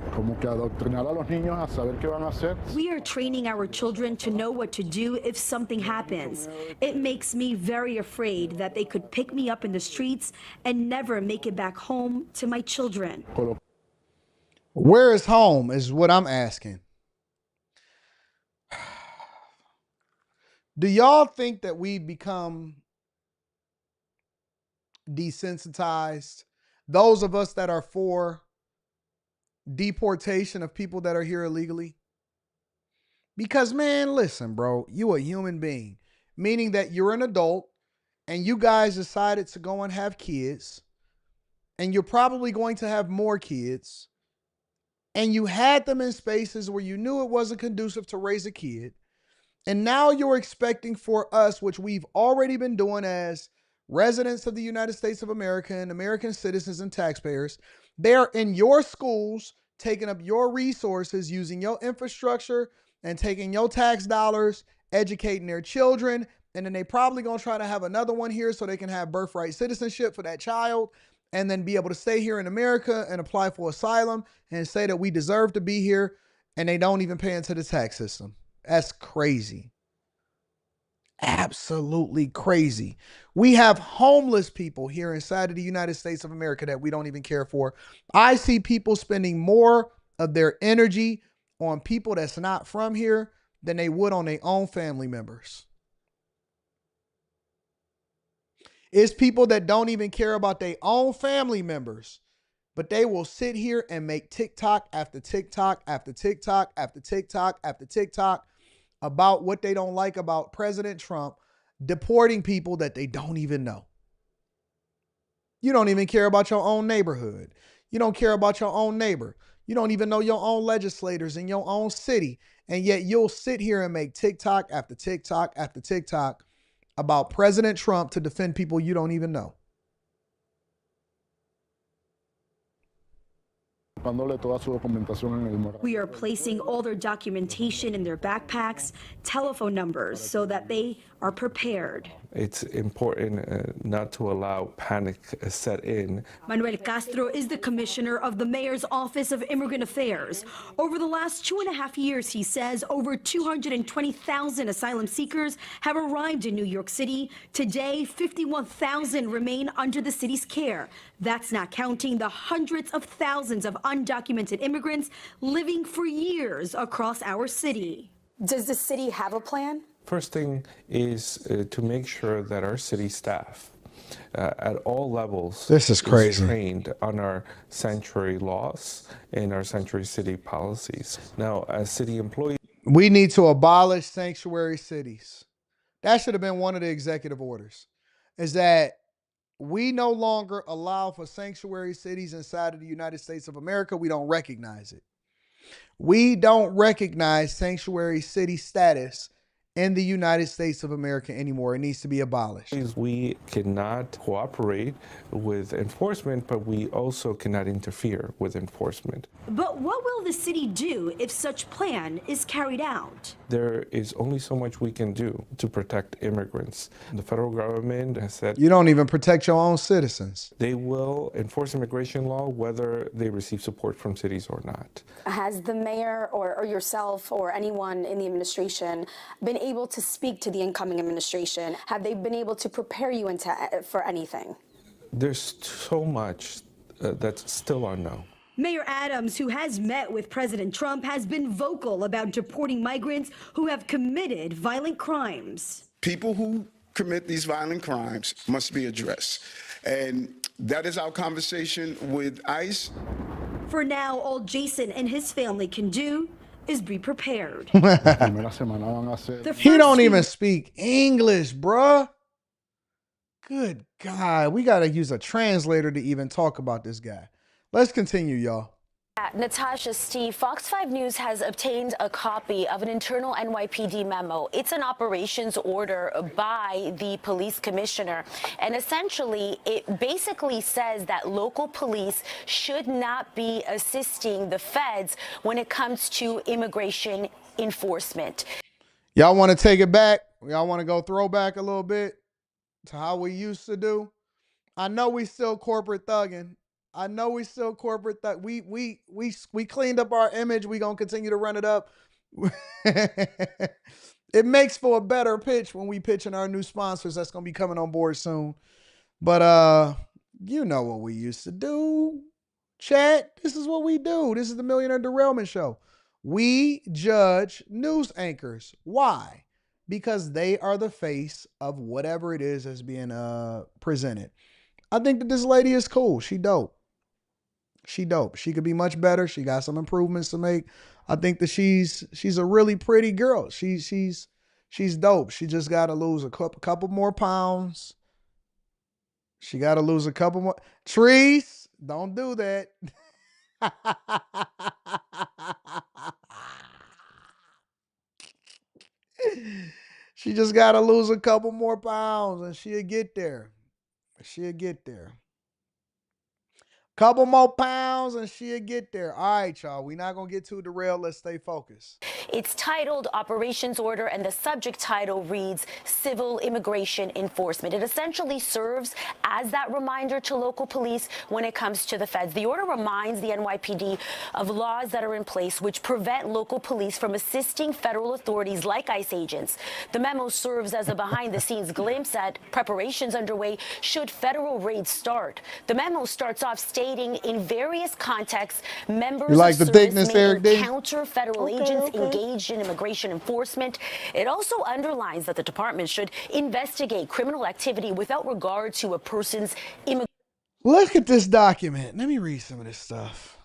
We are training our children to know what to do if something happens. It makes me very afraid that they could pick me up in the streets and never make it back home to my children.
Where is home is what I'm asking. Do y'all think that we become desensitized? Those of us that are for deportation of people that are here illegally? Because, man, listen, bro, you a human being, meaning that you're an adult and you guys decided to go and have kids, and you're probably going to have more kids, and you had them in spaces where you knew it wasn't conducive to raise a kid. And now you're expecting for us, which we've already been doing as residents of the United States of America and American citizens and taxpayers, they're in your schools, taking up your resources, using your infrastructure and taking your tax dollars, educating their children. And then they probably going to try to have another one here so they can have birthright citizenship for that child and then be able to stay here in America and apply for asylum and say that we deserve to be here, and they don't even pay into the tax system. That's crazy. Absolutely crazy. We have homeless people here inside of the United States of America that we don't even care for. I see people spending more of their energy on people that's not from here than they would on their own family members. It's people that don't even care about their own family members, but they will sit here and make TikTok after TikTok after TikTok after TikTok after TikTok about what they don't like about President Trump deporting people that they don't even know. You don't even care about your own neighborhood. You don't care about your own neighbor. You don't even know your own legislators in your own city. And yet you'll sit here and make TikTok after TikTok after TikTok about President Trump to defend people you don't even know.
We are placing all their documentation in their backpacks, telephone numbers, so that they are prepared.
It's important not to allow panic set in.
Manuel Castro is the commissioner of the mayor's office of immigrant affairs. Over the last 2.5 years, he says over 220,000 asylum seekers have arrived in New York City. Today, 51,000 remain under the city's care. That's not counting the hundreds of thousands of undocumented immigrants living for years across our city. Does the city have a plan?
First thing is to make sure that our city staff at all levels
is
trained on our sanctuary laws and our sanctuary city policies. Now, as city employees,
we need to abolish sanctuary cities. That should have been one of the executive orders, is that we no longer allow for sanctuary cities inside of the United States of America. We don't recognize it. We don't recognize sanctuary city status in the United States of America anymore. It needs to be abolished.
we cannot cooperate with enforcement, but we also cannot interfere with enforcement.
But what will the city do if such plan is carried out?
There is only so much we can do to protect immigrants. The federal government has said
you don't even protect your own citizens.
They will enforce immigration law whether they receive support from cities or not.
Has the mayor or yourself or anyone in the administration been able to speak to the incoming administration? Have they been able to prepare you for anything?
There's so much that's still unknown.
Mayor Adams, who has met with President Trump, has been vocal about deporting migrants who have committed violent crimes.
People who commit these violent crimes must be addressed. And that is our conversation with ICE.
For now, all Jason and his family can do is be prepared.
He don't even speak English, bruh. Good God. We got to use a translator to even talk about this guy. Let's continue, y'all.
Yeah, Natasha, Steve, Fox 5 News has obtained a copy of an internal NYPD memo. It's an operations order by the police commissioner. And essentially, it basically says that local police should not be assisting the feds when it comes to immigration enforcement.
Y'all want to take it back? Y'all want to go throwback a little bit to how we used to do? I know we still corporate thugging. I know we still corporate thug. We cleaned up our image. We gonna continue to run it up. It makes for a better pitch when we pitching our new sponsors that's gonna be coming on board soon. But you know what we used to do. Chat, this is what we do. This is the Millionaire Derailment Show. We judge news anchors. Why? Because they are the face of whatever it is that's being presented. I think that this lady is cool. She dope. She dope. She could be much better. She got some improvements to make. I think that she's a really pretty girl. She's dope. She just got to lose a couple more pounds. She got to lose a couple more. Trees, don't do that. She just got to lose a couple more pounds and she'll get there. She'll get there. Couple more pounds and she'll get there. All right, y'all. We're not going to get too derailed. Let's stay focused.
It's titled Operations Order, and the subject title reads Civil Immigration Enforcement. It essentially serves as that reminder to local police when it comes to the feds. The order reminds the NYPD of laws that are in place which prevent local police from assisting federal authorities like ICE agents. The memo serves as a behind-the-scenes glimpse at preparations underway should federal raids start. The memo starts off stating in various contexts, members
like
of
the
service
thickness,
may
Eric D?
encounter federal agents engaged in immigration enforcement. It also underlines that the department should investigate criminal activity without regard to a person's immigration.
Look at this document. Let me read some of this stuff.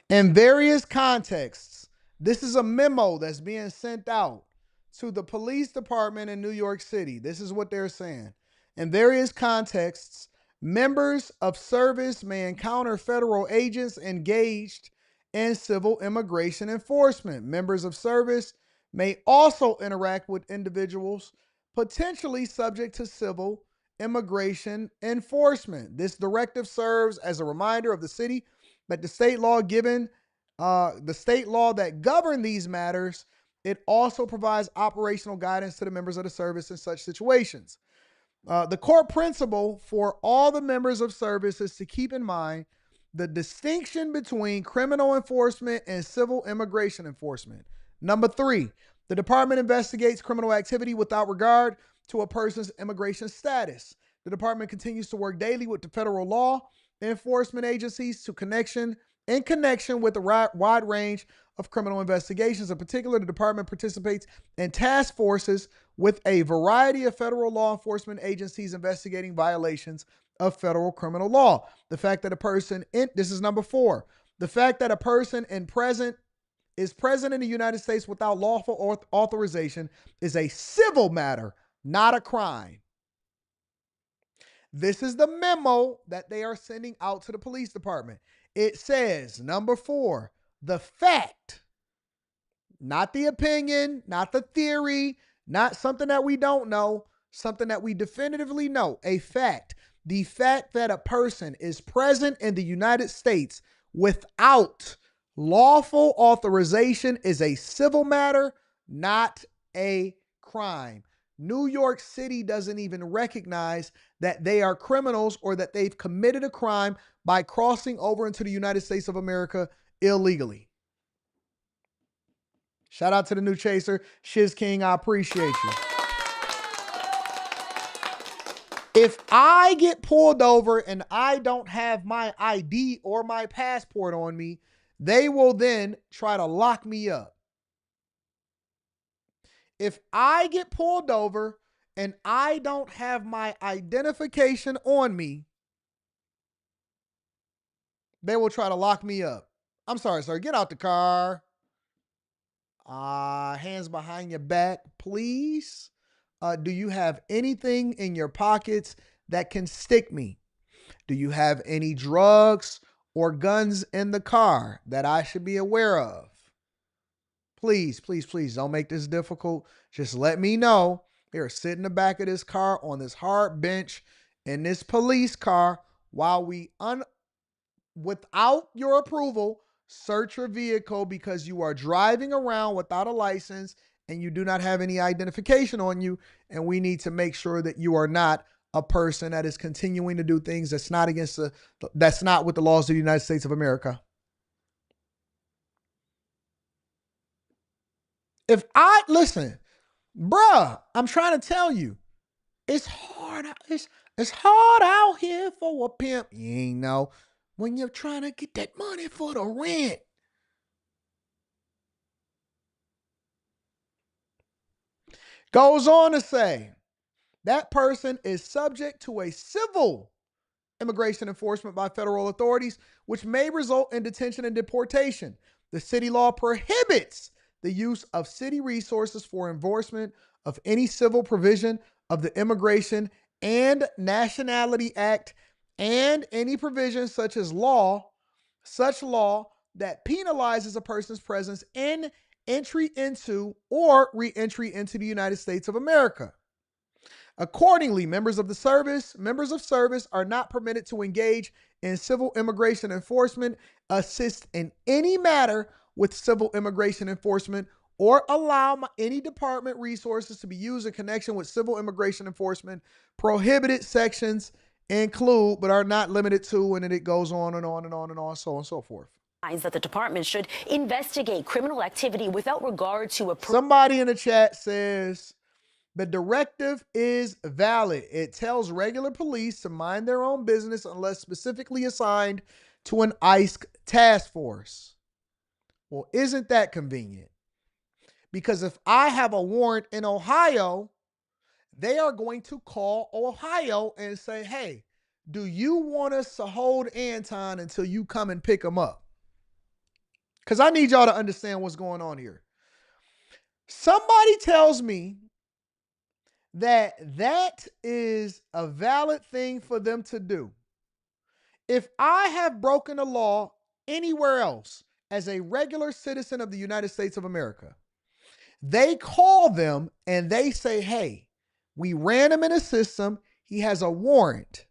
In various contexts, this is a memo that's being sent out to the police department in New York City. This is what they're saying. In various contexts, members of service may encounter federal agents engaged in civil immigration enforcement. Members of service may also interact with individuals potentially subject to civil immigration enforcement. This directive serves as a reminder of the city that the state law that govern these matters, it also provides operational guidance to the members of the service in such situations. The core principle for all the members of service is to keep in mind the distinction between criminal enforcement and civil immigration enforcement. Number 3, the department investigates criminal activity without regard to a person's immigration status. The department continues to work daily with the federal law enforcement agencies in connection with a wide range of criminal investigations. In particular, the department participates in task forces with a variety of federal law enforcement agencies investigating violations of federal criminal law. The fact that a person this is number 4, the fact that a person is present in the United States without lawful authorization is a civil matter, not a crime. This is the memo that they are sending out to the police department. It says, number 4, the fact, not the opinion, not the theory, not something that we don't know, something that we definitively know, a fact. The fact that a person is present in the United States without lawful authorization is a civil matter, not a crime. New York City doesn't even recognize that they are criminals or that they've committed a crime by crossing over into the United States of America illegally. Shout out to the new chaser, Shiz King. I appreciate you. If I get pulled over and I don't have my ID or my passport on me, they will then try to lock me up. If I get pulled over and I don't have my identification on me, they will try to lock me up. I'm sorry, sir. Get out the car. Hands behind your back, please. Do you have anything in your pockets that can stick me? Do you have any drugs or guns in the car that I should be aware of, please, please, please don't make this difficult. Just let me know. Here, sit in the back of this car on this hard bench in this police car while we, without your approval, search your vehicle because you are driving around without a license and you do not have any identification on you. And we need to make sure that you are not a person that is continuing to do things that's not against that's not with the laws of the United States of America. Listen, bruh, I'm trying to tell you, it's hard. It's hard out here for a pimp. You ain't know when you're trying to get that money for the rent. Goes on to say that person is subject to a civil immigration enforcement by federal authorities, which may result in detention and deportation. The city law prohibits the use of city resources for enforcement of any civil provision of the Immigration and Nationality Act and any provision such law that penalizes a person's presence in, entry into, or re-entry into the United States of America. Accordingly, members of service are not permitted to engage in civil immigration enforcement, assist in any matter with civil immigration enforcement, or allow any department resources to be used in connection with civil immigration enforcement. Prohibited sections include, but are not limited to, and then it goes on and on and on and on, so on and so forth.
That the department should investigate criminal activity without regard to
Somebody in the chat says, the directive is valid. It tells regular police to mind their own business unless specifically assigned to an ICE task force. Well, isn't that convenient? Because if I have a warrant in Ohio, they are going to call Ohio and say, hey, do you want us to hold Anton until you come and pick him up? Because I need y'all to understand what's going on here. Somebody tells me that is a valid thing for them to do. If I have broken the law anywhere else as a regular citizen of the United States of America, they call them and they say, hey, we ran him in a system. He has a warrant.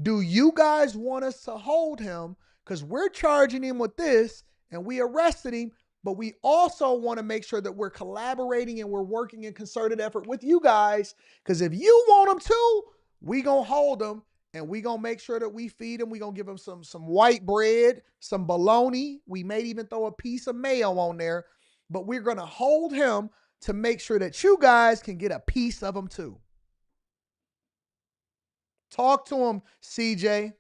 Do you guys want us to hold him? Because we're charging him with this and we arrested him, but we also want to make sure that we're collaborating and we're working in concerted effort with you guys. Because if you want them too, we going to hold them and we going to make sure that we feed them. We going to give them some white bread, some bologna. We may even throw a piece of mayo on there, but we're going to hold him to make sure that you guys can get a piece of him too. Talk to him, CJ.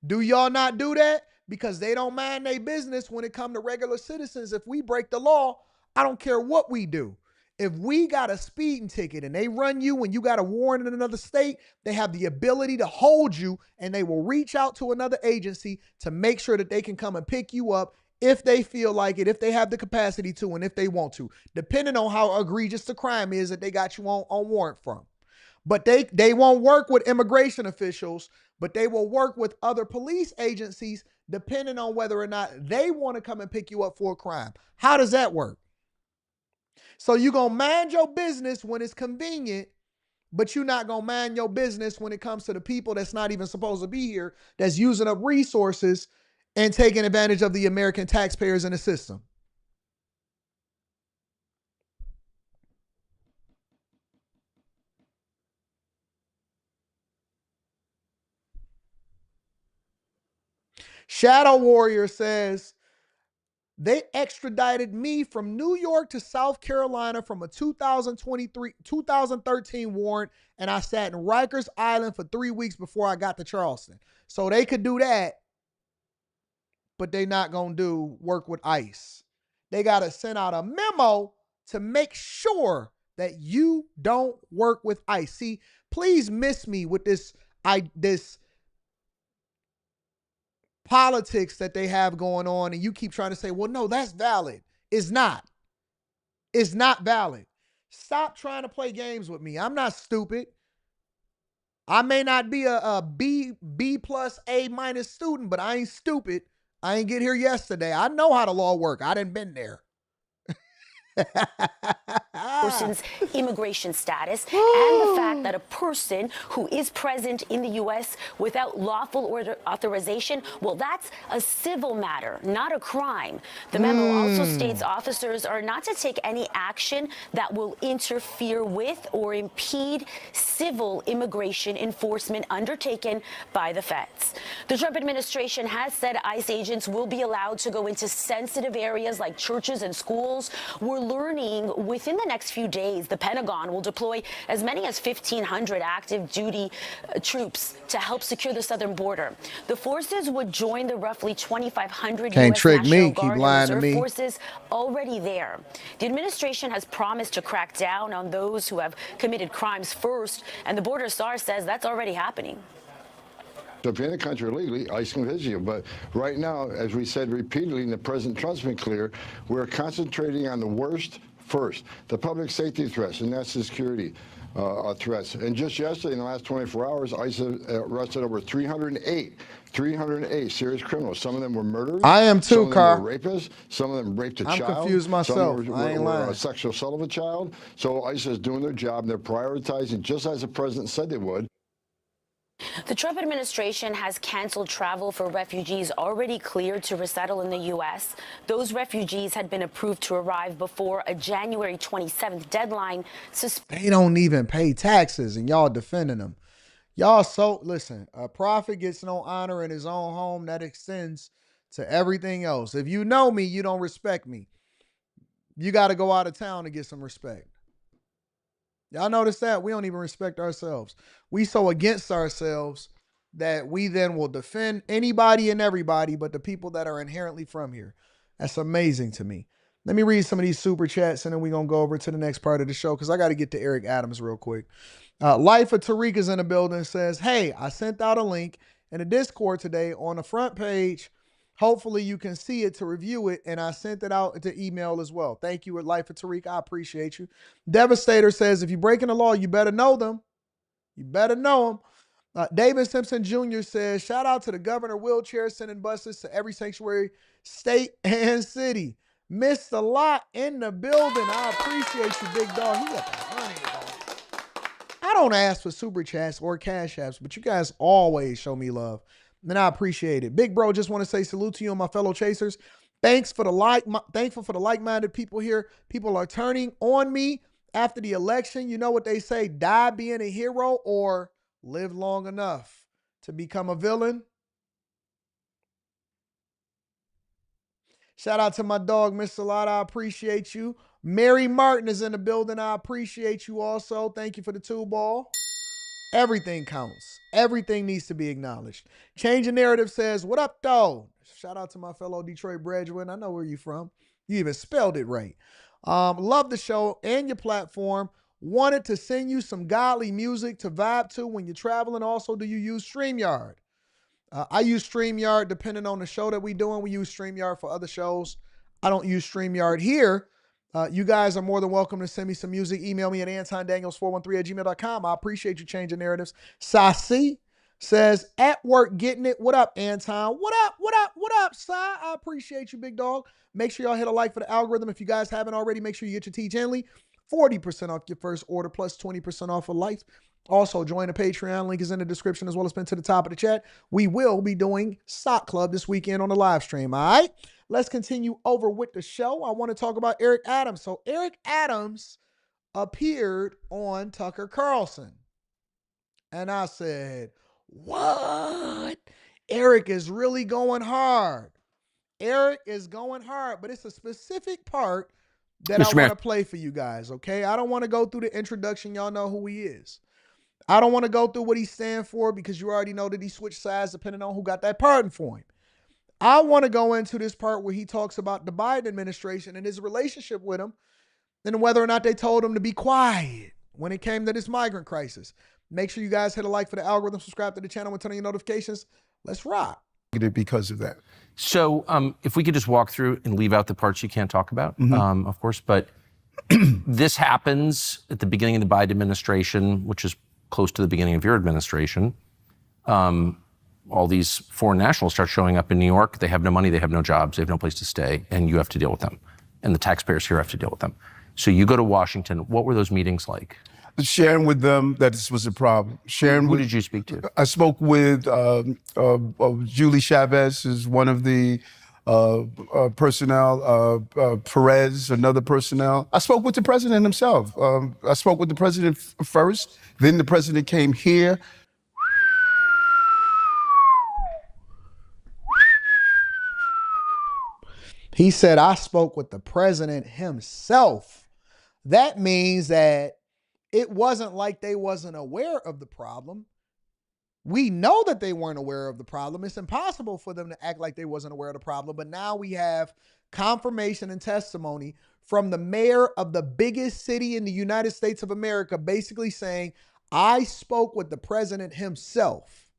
Do y'all not do that? Because they don't mind their business when it comes to regular citizens. If we break the law, I don't care what we do. If we got a speeding ticket and they run you and you got a warrant in another state, they have the ability to hold you and they will reach out to another agency to make sure that they can come and pick you up if they feel like it, if they have the capacity to, and if they want to, depending on how egregious the crime is that they got you on warrant from. But they won't work with immigration officials, but they will work with other police agencies depending on whether or not they want to come and pick you up for a crime. How does that work? So you're going to mind your business when it's convenient, but you're not going to mind your business when it comes to the people that's not even supposed to be here, that's using up resources and taking advantage of the American taxpayers in the system. Shadow Warrior says, they extradited me from New York to South Carolina from a 2013 warrant, and I sat in Rikers Island for 3 weeks before I got to Charleston. So they could do that, but they not going to do work with ICE. They got to send out a memo to make sure that you don't work with ICE. See, please miss me with this politics that they have going on, and you keep trying to say, well, no, that's valid. It's not. It's not valid. Stop trying to play games with me. I'm not stupid. I may not be a B plus A minus student, but I ain't stupid. I ain't get here yesterday. I know how the law work. I done been there.
Person's immigration status and the fact that a person who is present in the U.S. without lawful authorization, well, that's a civil matter, not a crime. The memo also states officers are not to take any action that will interfere with or impede civil immigration enforcement undertaken by the feds. The Trump administration has said ICE agents will be allowed to go into sensitive areas like churches and schools. We're learning within the next few days, the Pentagon will deploy as many as 1,500 active duty troops to help secure the southern border. The forces would join the roughly 2,500
Can't
U.S.
trick
National
me.
Guard
Keep lying
and
to
Reserve
me.
forces already there. The administration has promised to crack down on those who have committed crimes first, and the border SAR says that's already happening.
So if you're in the country illegally, ICE can visit you. But right now, as we said repeatedly, and the President Trump's been clear, we're concentrating on the worst first, the public safety threats and national security threats. And just yesterday, in the last 24 hours, ICE arrested over 308 serious criminals. Some of them were murderers.
I am too,
some of them
Carr.
were rapists. Some of them raped a
I'm
child.
confused myself.
Some
I ain't
were
lying.
a sexual assault of a child. So ICE is doing their job, and they're prioritizing, just as the President said they would.
The Trump administration has canceled travel for refugees already cleared to resettle in the U.S. Those refugees had been approved to arrive before a January 27th deadline.
They don't even pay taxes, and y'all defending them. Y'all listen, a prophet gets no honor in his own home. That extends to everything else. If you know me, you don't respect me. You got to go out of town to get some respect. Y'all notice that? We don't even respect ourselves. We so against ourselves that we then will defend anybody and everybody but the people that are inherently from here. That's amazing to me. Let me read some of these super chats and then we're going to go over to the next part of the show because I got to get to Eric Adams real quick. Life of Tariq is in the building, says, hey, I sent out a link in the Discord today on the front page. Hopefully you can see it to review it, and I sent it out to email as well. Thank you, Life of Tariq. I appreciate you. Devastator says, if you're breaking the law, you better know them. You better know them. David Simpson Jr. says, shout out to the governor wheelchair sending buses to every sanctuary, state, and city. Missed a lot in the building. I appreciate you, big dog. He got the money, dog. I don't ask for super chats or cash apps, but you guys always show me love. And I appreciate it. Big bro, just want to say salute to you and my fellow chasers. Thankful for the like-minded people here. People are turning on me after the election. You know what they say, die being a hero or live long enough to become a villain. Shout out to my dog, Mr. Lott. I appreciate you. Mary Martin is in the building. I appreciate you also. Thank you for the 2-ball. Everything counts. Everything needs to be acknowledged. Change the Narrative says, what up, though? Shout out to my fellow Detroit graduate. I know where you from. You even spelled it right. Love the show and your platform. Wanted to send you some godly music to vibe to when you're traveling. Also, do you use StreamYard? I use StreamYard depending on the show that we're doing. We use StreamYard for other shows. I don't use StreamYard here. You guys are more than welcome to send me some music. Email me at AntonDaniels413@gmail.com. I appreciate you changing narratives. Sassy says, at work getting it. What up, Anton? What up, what up, what up, Si? I appreciate you, big dog. Make sure y'all hit a like for the algorithm. If you guys haven't already, make sure you get your Tiege Hanley. 40% off your first order plus 20% off for life. Also, join the Patreon. Link is in the description as well as pinned to the top of the chat. We will be doing Sock Club this weekend on the live stream, all right? Let's continue over with the show. I want to talk about Eric Adams. So Eric Adams appeared on Tucker Carlson. And I said, what? Eric is really going hard. Eric is going hard, but it's a specific part that I want to play for you guys, okay? I don't want to go through the introduction. Y'all know who he is. I don't want to go through what he stands for because you already know that he switched sides depending on who got that pardon for him. I want to go into this part where he talks about the Biden administration and his relationship with him and whether or not they told him to be quiet when it came to this migrant crisis. Make sure you guys hit a like for the algorithm, subscribe to the channel, and turn on your notifications. Let's rock.
Because of that.
So if we could just walk through and leave out the parts you can't talk about, of course, but this happens at the beginning of the Biden administration, which is close to the beginning of your administration, all these foreign nationals start showing up in New York. They have no money, they have no jobs, they have no place to stay, and you have to deal with them. And the taxpayers here have to deal with them. So you go to Washington. What were those meetings like?
Sharing with them that this was a problem.
Who did you speak to?
I spoke with Julie Chavez, is one of the personnel, Perez, another personnel. I spoke with the president himself. I spoke with the president first, then the president came here.
He said, I spoke with the president himself. That means that it wasn't like they wasn't aware of the problem. We know that they weren't aware of the problem. It's impossible for them to act like they wasn't aware of the problem. But now we have confirmation and testimony from the mayor of the biggest city in the United States of America, basically saying, I spoke with the president himself.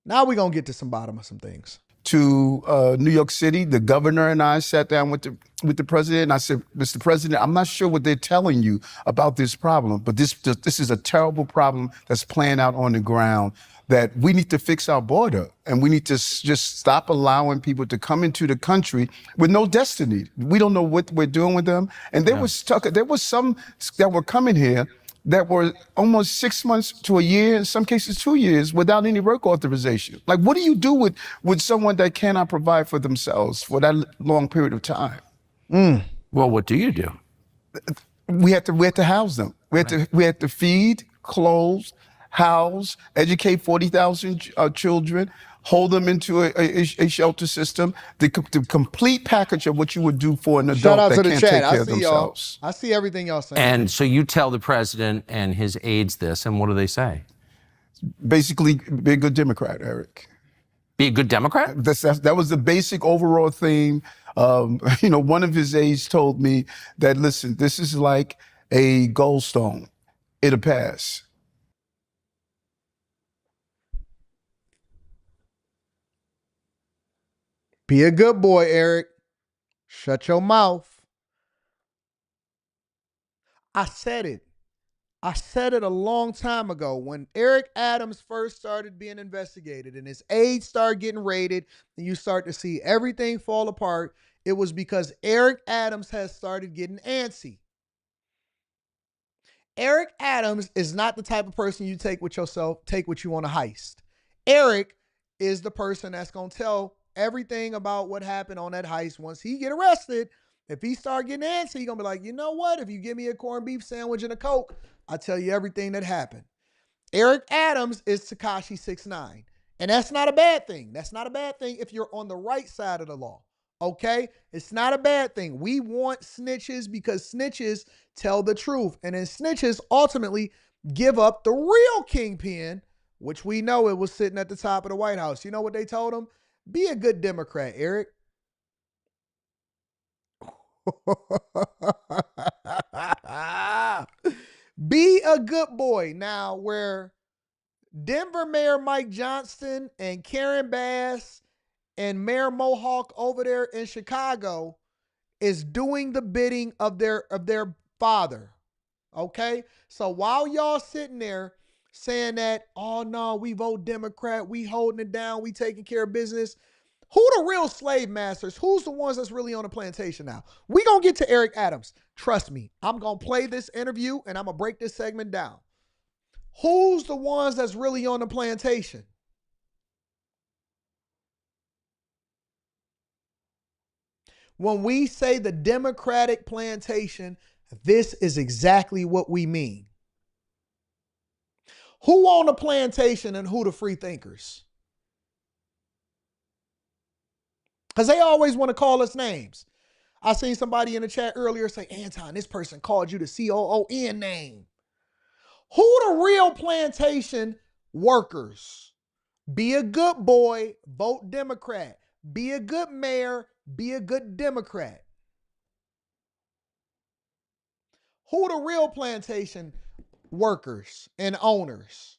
Now we're going to get to some bottom of some things.
To New York City, the governor and I sat down with the president, and I said, Mr. President, I'm not sure what they're telling you about this problem, but this is a terrible problem that's playing out on the ground, that we need to fix our border, and we need to just stop allowing people to come into the country with no destiny. We don't know what we're doing with them. And there was some that were coming here that were almost 6 months to a year, in some cases 2 years, without any work authorization. Like, what do you do with someone that cannot provide for themselves for that long period of time?
Well, what do you do?
We had to house them. We had to feed, clothe, house, educate 40,000 children, hold them into a shelter system, the complete package of what you would do for an adult that can't take care of themselves.
I see everything y'all saying.
And so you tell the president and his aides this, and what do they say?
Basically, be a good Democrat, Eric.
Be a good Democrat?
That was the basic overall theme. One of his aides told me that, listen, this is like a goldstone. It'll pass.
Be a good boy, Eric. Shut your mouth. I said it. I said it a long time ago when Eric Adams first started being investigated and his aides started getting raided and you start to see everything fall apart. It was because Eric Adams has started getting antsy. Eric Adams is not the type of person you take with you on a heist. Eric is the person that's going to tell everything about what happened on that heist. Once he get arrested, if he start getting antsy, he's going to be like, you know what? If you give me a corned beef sandwich and a Coke, I'll tell you everything that happened. Eric Adams is Tekashi 6ix9ine. And that's not a bad thing. That's not a bad thing if you're on the right side of the law. Okay? It's not a bad thing. We want snitches because snitches tell the truth. And then snitches ultimately give up the real kingpin, which we know it was sitting at the top of the White House. You know what they told him? Be a good Democrat, Eric. Be a good boy. Now, where Denver Mayor Mike Johnston and Karen Bass and Mayor Mohawk over there in Chicago is doing the bidding of their father. Okay? So while y'all sitting there saying that, oh no, we vote Democrat, we holding it down, we taking care of business. Who the real slave masters? Who's the ones that's really on the plantation now? We gonna get to Eric Adams. Trust me, I'm gonna play this interview and I'm gonna break this segment down. Who's the ones that's really on the plantation? When we say the Democratic plantation, this is exactly what we mean. Who on the plantation and who the free thinkers? Because they always want to call us names. I seen somebody in the chat earlier say, Anton, this person called you the COON name. Who the real plantation workers? Be a good boy, vote Democrat. Be a good mayor, be a good Democrat. Who the real plantation workers and owners?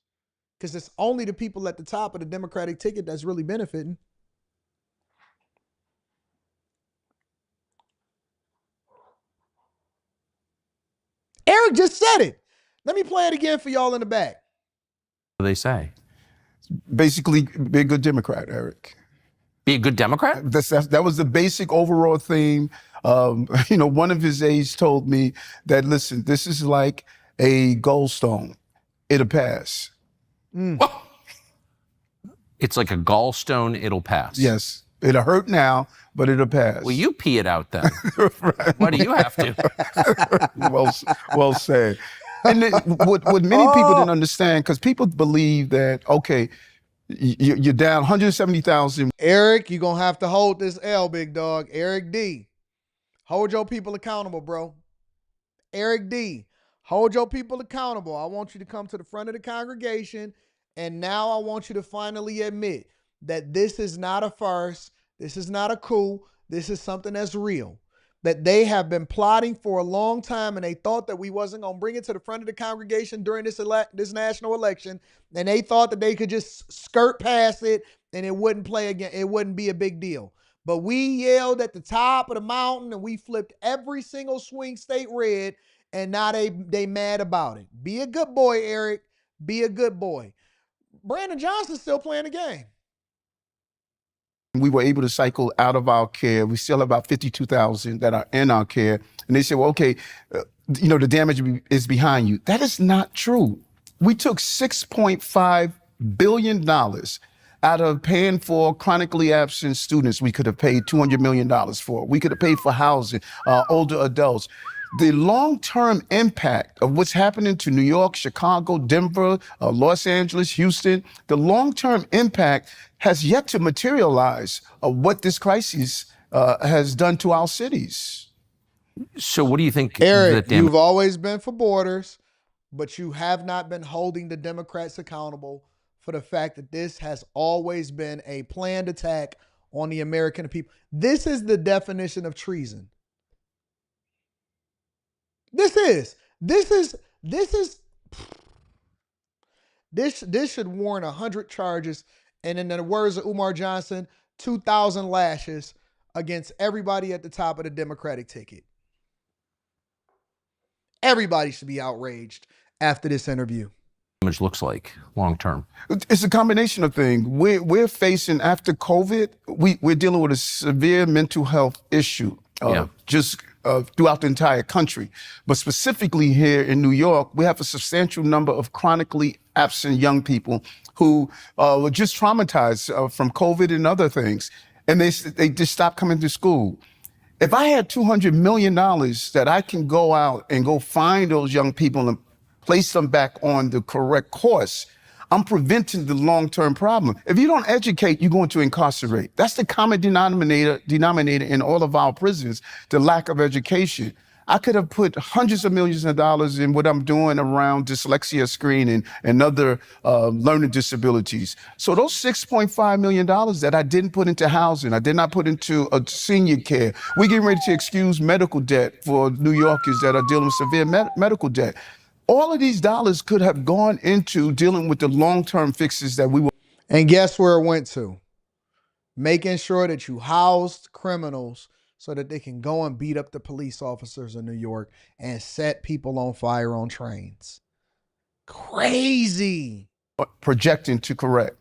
Because it's only the people at the top of the Democratic ticket that's really benefiting. Eric just said it. Let me play it again for y'all in the back.
What do they say?
Basically, be a good Democrat, Eric.
Be a good Democrat?
That was the basic overall theme. One of his aides told me that, listen, this is like a goldstone. It'll pass.
It's like a gallstone, it'll pass.
Yes. It'll hurt now, but it'll pass.
Well, you pee it out then. Right. Why do you have to?
well said. And then, what many people didn't understand, because people believe that, okay, you're down 170,000.
Eric, you're going to have to hold this L, big dog. Eric D. Hold your people accountable, bro. Eric D. Hold your people accountable. I want you to come to the front of the congregation, and now I want you to finally admit that this is not a farce. This is not a coup. This is something that's real. That they have been plotting for a long time, and they thought that we wasn't going to bring it to the front of the congregation during this national election, and they thought that they could just skirt past it and it wouldn't play again. It wouldn't be a big deal. But we yelled at the top of the mountain and we flipped every single swing state red, and now they mad about it. Be a good boy, Eric. Be a good boy. Brandon Johnson's still playing the game.
We were able to cycle out of our care. We still have about 52,000 that are in our care. And they said, well, okay, the damage is behind you. That is not true. We took $6.5 billion out of paying for chronically absent students. We could have paid $200 million for. We could have paid for housing, older adults. The long-term impact of what's happening to New York, Chicago, Denver, Los Angeles, Houston, the long-term impact has yet to materialize of what this crisis has done to our cities.
So what do you think?
Eric, you've always been for borders, but you have not been holding the Democrats accountable for the fact that this has always been a planned attack on the American people. This is the definition of treason. This should warrant 100 charges, and in the words of Umar Johnson, 2,000 lashes against everybody at the top of the Democratic ticket. Everybody should be outraged after this interview.
Damage looks like long term?
It's a combination of things. We're facing, after COVID, we're dealing with a severe mental health issue. Throughout the entire country. But specifically here in New York, we have a substantial number of chronically absent young people who were just traumatized from COVID and other things. And they just stopped coming to school. If I had $200 million that I can go out and go find those young people and place them back on the correct course, I'm preventing the long-term problem. If you don't educate, you're going to incarcerate. That's the common denominator in all of our prisons, the lack of education. I could have put hundreds of millions of dollars in what I'm doing around dyslexia screening and other learning disabilities. So those $6.5 million that I didn't put into housing, I did not put into senior care. We're getting ready to excuse medical debt for New Yorkers that are dealing with severe medical debt. All of these dollars could have gone into dealing with the long-term fixes that we were.
And guess where it went to? Making sure that you housed criminals so that they can go and beat up the police officers in New York and set people on fire on trains. Crazy.
Projecting to correct.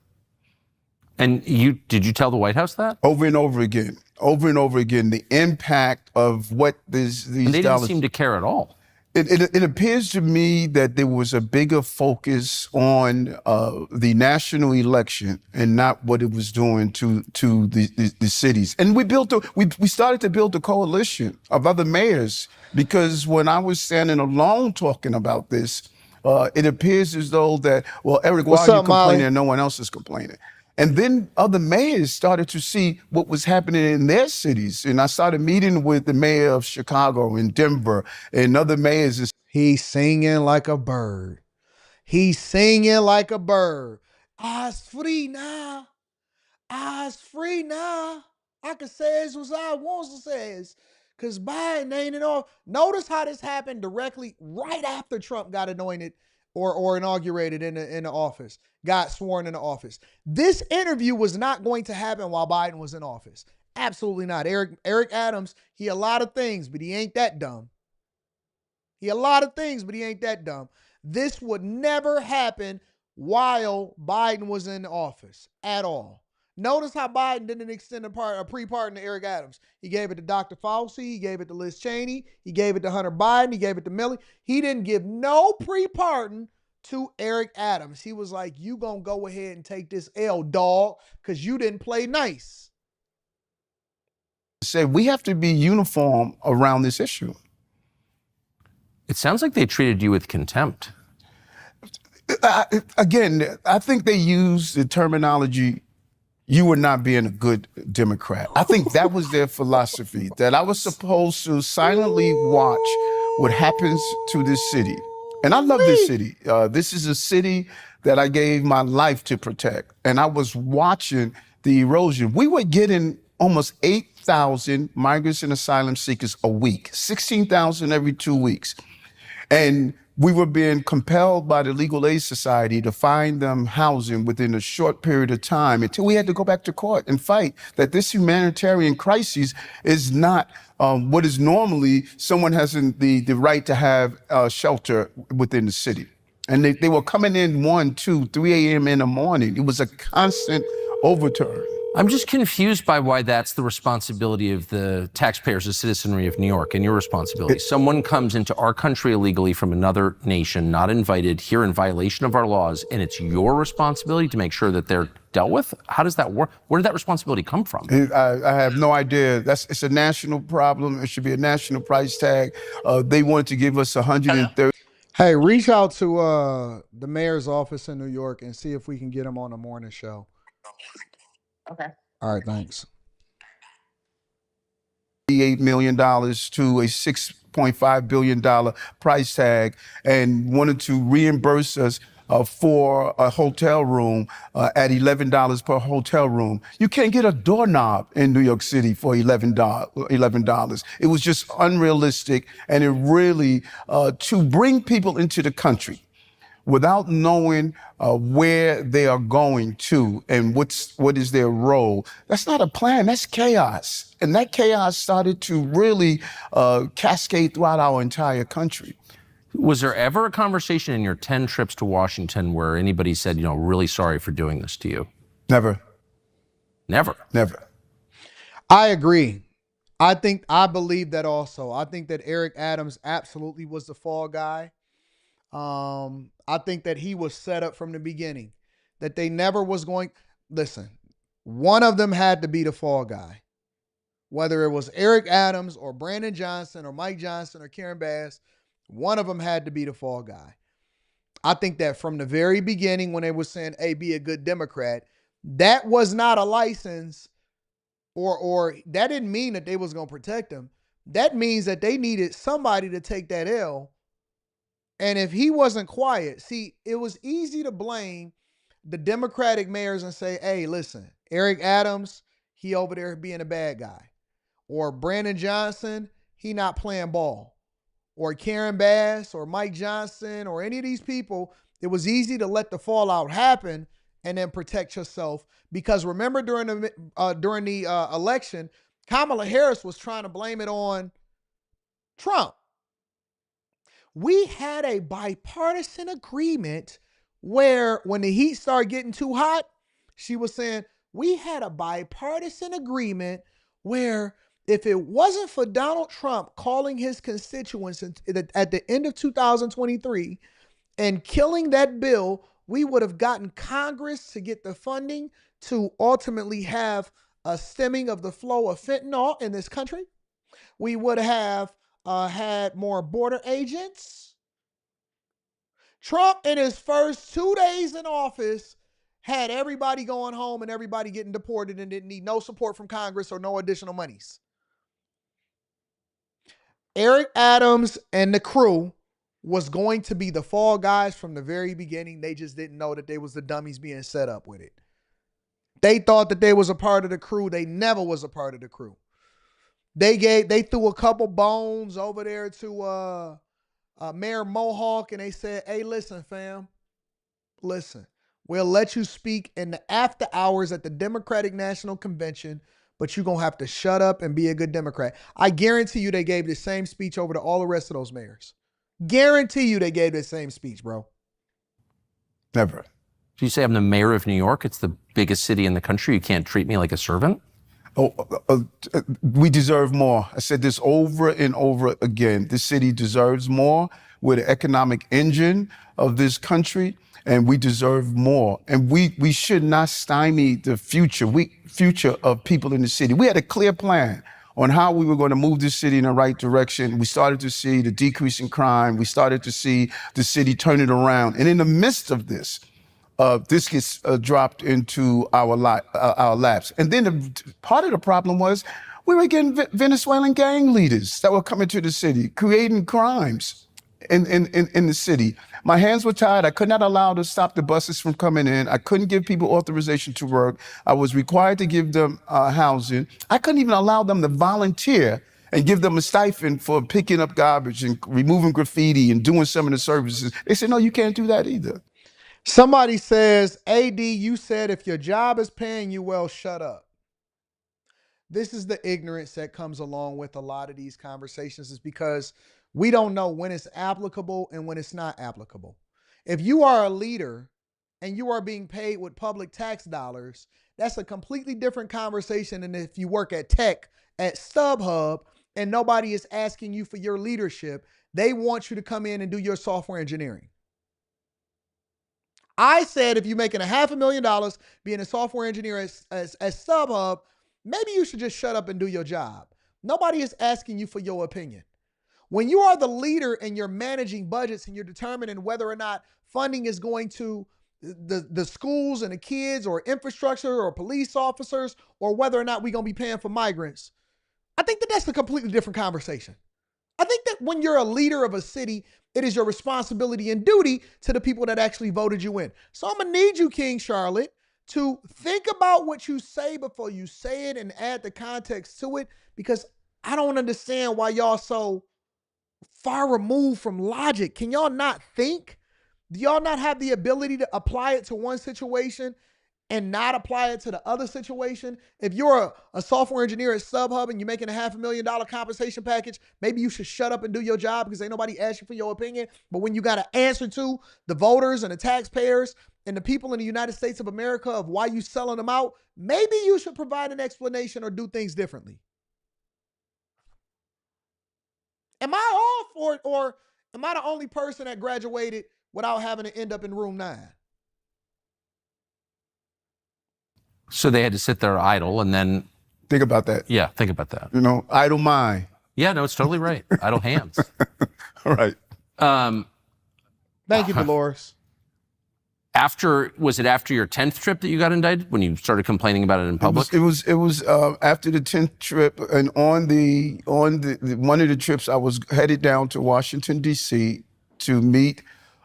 And did you tell the White House that?
Over and over again, the impact of what these
and they
dollars.
Didn't seem to care at all.
It appears to me that there was a bigger focus on the national election and not what it was doing to the cities. And we started to build a coalition of other mayors, because when I was standing alone talking about this, it appears as though that, well, Eric, why are you complaining and no one else is complaining? And then other mayors started to see what was happening in their cities. And I started meeting with the mayor of Chicago and Denver and other mayors.
He's singing like a bird. He's singing like a bird. I's free now. I's free now. I can say as what I want to say. Because Biden ain't it all. Notice how this happened directly right after Trump got anointed or inaugurated in the office, got sworn into office. This interview was not going to happen while Biden was in office. Absolutely not. Eric Adams, he a lot of things, but he ain't that dumb. He a lot of things, but he ain't that dumb. This would never happen while Biden was in office at all. Notice how Biden didn't extend a pre-pardon to Eric Adams. He gave it to Dr. Fauci. He gave it to Liz Cheney. He gave it to Hunter Biden. He gave it to Milley. He didn't give no pre-pardon to Eric Adams. He was like, you gonna go ahead and take this L, dog, because you didn't play nice.
Said we have to be uniform around this issue.
It sounds like they treated you with contempt.
Again, I think they used the terminology, you were not being a good Democrat. I think that was their philosophy, that I was supposed to silently watch what happens to this city. And I love this city. This is a city that I gave my life to protect. And I was watching the erosion. We were getting almost 8,000 migrants and asylum seekers a week, 16,000 every 2 weeks. And we were being compelled by the Legal Aid Society to find them housing within a short period of time until we had to go back to court and fight that this humanitarian crisis is not what is normally someone has the right to have shelter within the city. And they were coming in 1, 2, 3 a.m. in the morning. It was a constant overturn.
I'm just confused by why that's the responsibility of the taxpayers, the citizenry of New York, and your responsibility. Someone comes into our country illegally from another nation, not invited, here in violation of our laws, and it's your responsibility to make sure that they're dealt with? How does that work? Where did that responsibility come from?
I have no idea. It's a national problem. It should be a national price tag. They wanted to give us 130.
Hey, reach out to the mayor's office in New York and see if we can get him on a morning show.
Okay.
All right, thanks.
$8 million to a $6.5 billion price tag and wanted to reimburse us for a hotel room at $11 per hotel room. You can't get a doorknob in New York City for $11. It was just unrealistic, and it really, to bring people into the country without knowing where they are going to and what is their role. That's not a plan, that's chaos. And that chaos started to really cascade throughout our entire country.
Was there ever a conversation in your 10 trips to Washington where anybody said, really sorry for doing this to you?
Never.
Never?
Never.
I agree. I believe that also. I think that Eric Adams absolutely was the fall guy. I think that he was set up from the beginning, that they never was going. Listen, one of them had to be the fall guy, whether it was Eric Adams or Brandon Johnson or Mike Johnson or Karen Bass, one of them had to be the fall guy. I think that from the very beginning, when they were saying, hey, be a good Democrat, that was not a license or that didn't mean that they was going to protect him. That means that they needed somebody to take that L. And if he wasn't quiet, see, it was easy to blame the Democratic mayors and say, hey, listen, Eric Adams, he over there being a bad guy. Or Brandon Johnson, he not playing ball. Or Karen Bass or Mike Johnson or any of these people, it was easy to let the fallout happen and then protect yourself. Because remember during the election, Kamala Harris was trying to blame it on Trump. We had a bipartisan agreement where when the heat started getting too hot, she was saying, we had a bipartisan agreement where if it wasn't for Donald Trump calling his constituents at the end of 2023 and killing that bill, we would have gotten Congress to get the funding to ultimately have a stemming of the flow of fentanyl in this country. We would have had more border agents. Trump, in his first 2 days in office, had everybody going home and everybody getting deported and didn't need no support from Congress or no additional monies. Eric Adams and the crew was going to be the fall guys from the very beginning. They just didn't know that they was the dummies being set up with it. They thought that they was a part of the crew. They never was a part of the crew. They threw a couple bones over there to Mayor Mohawk, and they said, hey, listen, fam, listen, we'll let you speak in the after hours at the Democratic National Convention, but you're going to have to shut up and be a good Democrat. I guarantee you they gave the same speech over to all the rest of those mayors. Guarantee you they gave that same speech, bro.
Never.
So you say I'm the mayor of New York? It's the biggest city in the country. You can't treat me like a servant?
We deserve more. I said this over and over again. This city deserves more. We're the economic engine of this country, and we deserve more. And we should not stymie the future of people in the city. We had a clear plan on how we were going to move this city in the right direction. We started to see the decrease in crime. We started to see the city turn it around. And in the midst of this, this gets dropped into our laps. And then part of the problem was we were getting Venezuelan gang leaders that were coming to the city, creating crimes in the city. My hands were tied. I could not allow to stop the buses from coming in. I couldn't give people authorization to work. I was required to give them housing. I couldn't even allow them to volunteer and give them a stipend for picking up garbage and removing graffiti and doing some of the services. They said, no, you can't do that either.
Somebody says, AD, you said if your job is paying you well, shut up. This is the ignorance that comes along with a lot of these conversations, is because we don't know when it's applicable and when it's not applicable. If you are a leader and you are being paid with public tax dollars, that's a completely different conversation than if you work at tech at StubHub and nobody is asking you for your leadership. They want you to come in and do your software engineering. I said if you're making $500,000 being a software engineer at StubHub, maybe you should just shut up and do your job. Nobody is asking you for your opinion. When you are the leader and you're managing budgets and you're determining whether or not funding is going to the schools and the kids or infrastructure or police officers, or whether or not we're going to be paying for migrants, I think that that's a completely different conversation. I think that when you're a leader of a city, it is your responsibility and duty to the people that actually voted you in. So I'm going to need you, King Charlotte, to think about what you say before you say it and add the context to it, because I don't understand why y'all so far removed from logic. Can y'all not think? Do y'all not have the ability to apply it to one situation and not apply it to the other situation? If you're a software engineer at StubHub and you're making a $500,000 compensation package, maybe you should shut up and do your job because ain't nobody asked you for your opinion. But when you got to answer to the voters and the taxpayers and the people in the United States of America of why you selling them out, maybe you should provide an explanation or do things differently. Am I off, or am I the only person that graduated without having to end up in room 9?
So they had to sit there idle and then...
Think about that.
Yeah, think about that.
You know, idle mind.
Yeah, no, it's totally right. Idle hands.
All right.
Thank you, Dolores.
Was it after your 10th trip that you got indicted, when you started complaining about it in public?
It was after the 10th trip, and on one of the trips, I was headed down to Washington, D.C. to meet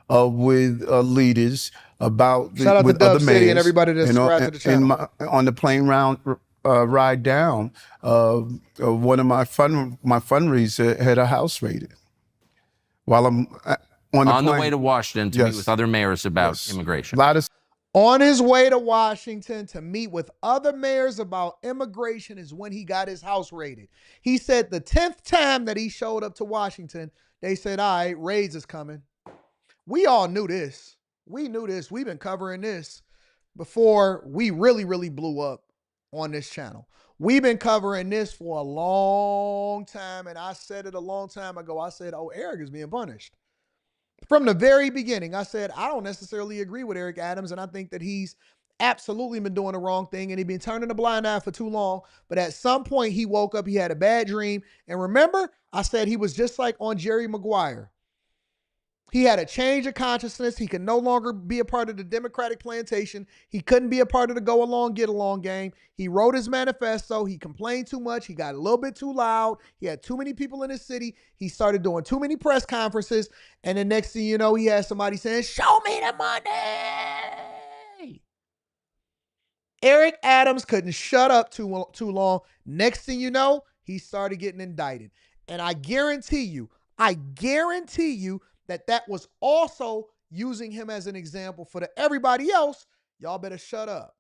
with leaders about
Shout out to
with
Dub
other
City
mayors.
and everybody that's subscribed to the channel.
On the plane ride down, one of my fundraiser had a house raided while I'm on
the way to Washington to meet with other mayors about immigration.
On his way to Washington to meet with other mayors about immigration is when he got his house raided. He said the 10th time that he showed up to Washington, they said, all right, raids is coming. We all knew this. We knew this. We've been covering this before we really, really blew up on this channel. We've been covering this for a long time, and I said it a long time ago. I said, oh, Eric is being punished. From the very beginning, I said, I don't necessarily agree with Eric Adams, and I think that he's absolutely been doing the wrong thing, and he's been turning a blind eye for too long. But at some point, he woke up, he had a bad dream. And remember, I said he was just like on Jerry Maguire. He had a change of consciousness. He could no longer be a part of the Democratic plantation. He couldn't be a part of the go along, get along game. He wrote his manifesto. He complained too much. He got a little bit too loud. He had too many people in his city. He started doing too many press conferences. And the next thing you know, he had somebody saying, show me the money. Eric Adams couldn't shut up too long. Next thing you know, he started getting indicted. And I guarantee you that was also using him as an example for everybody else. Y'all better shut up.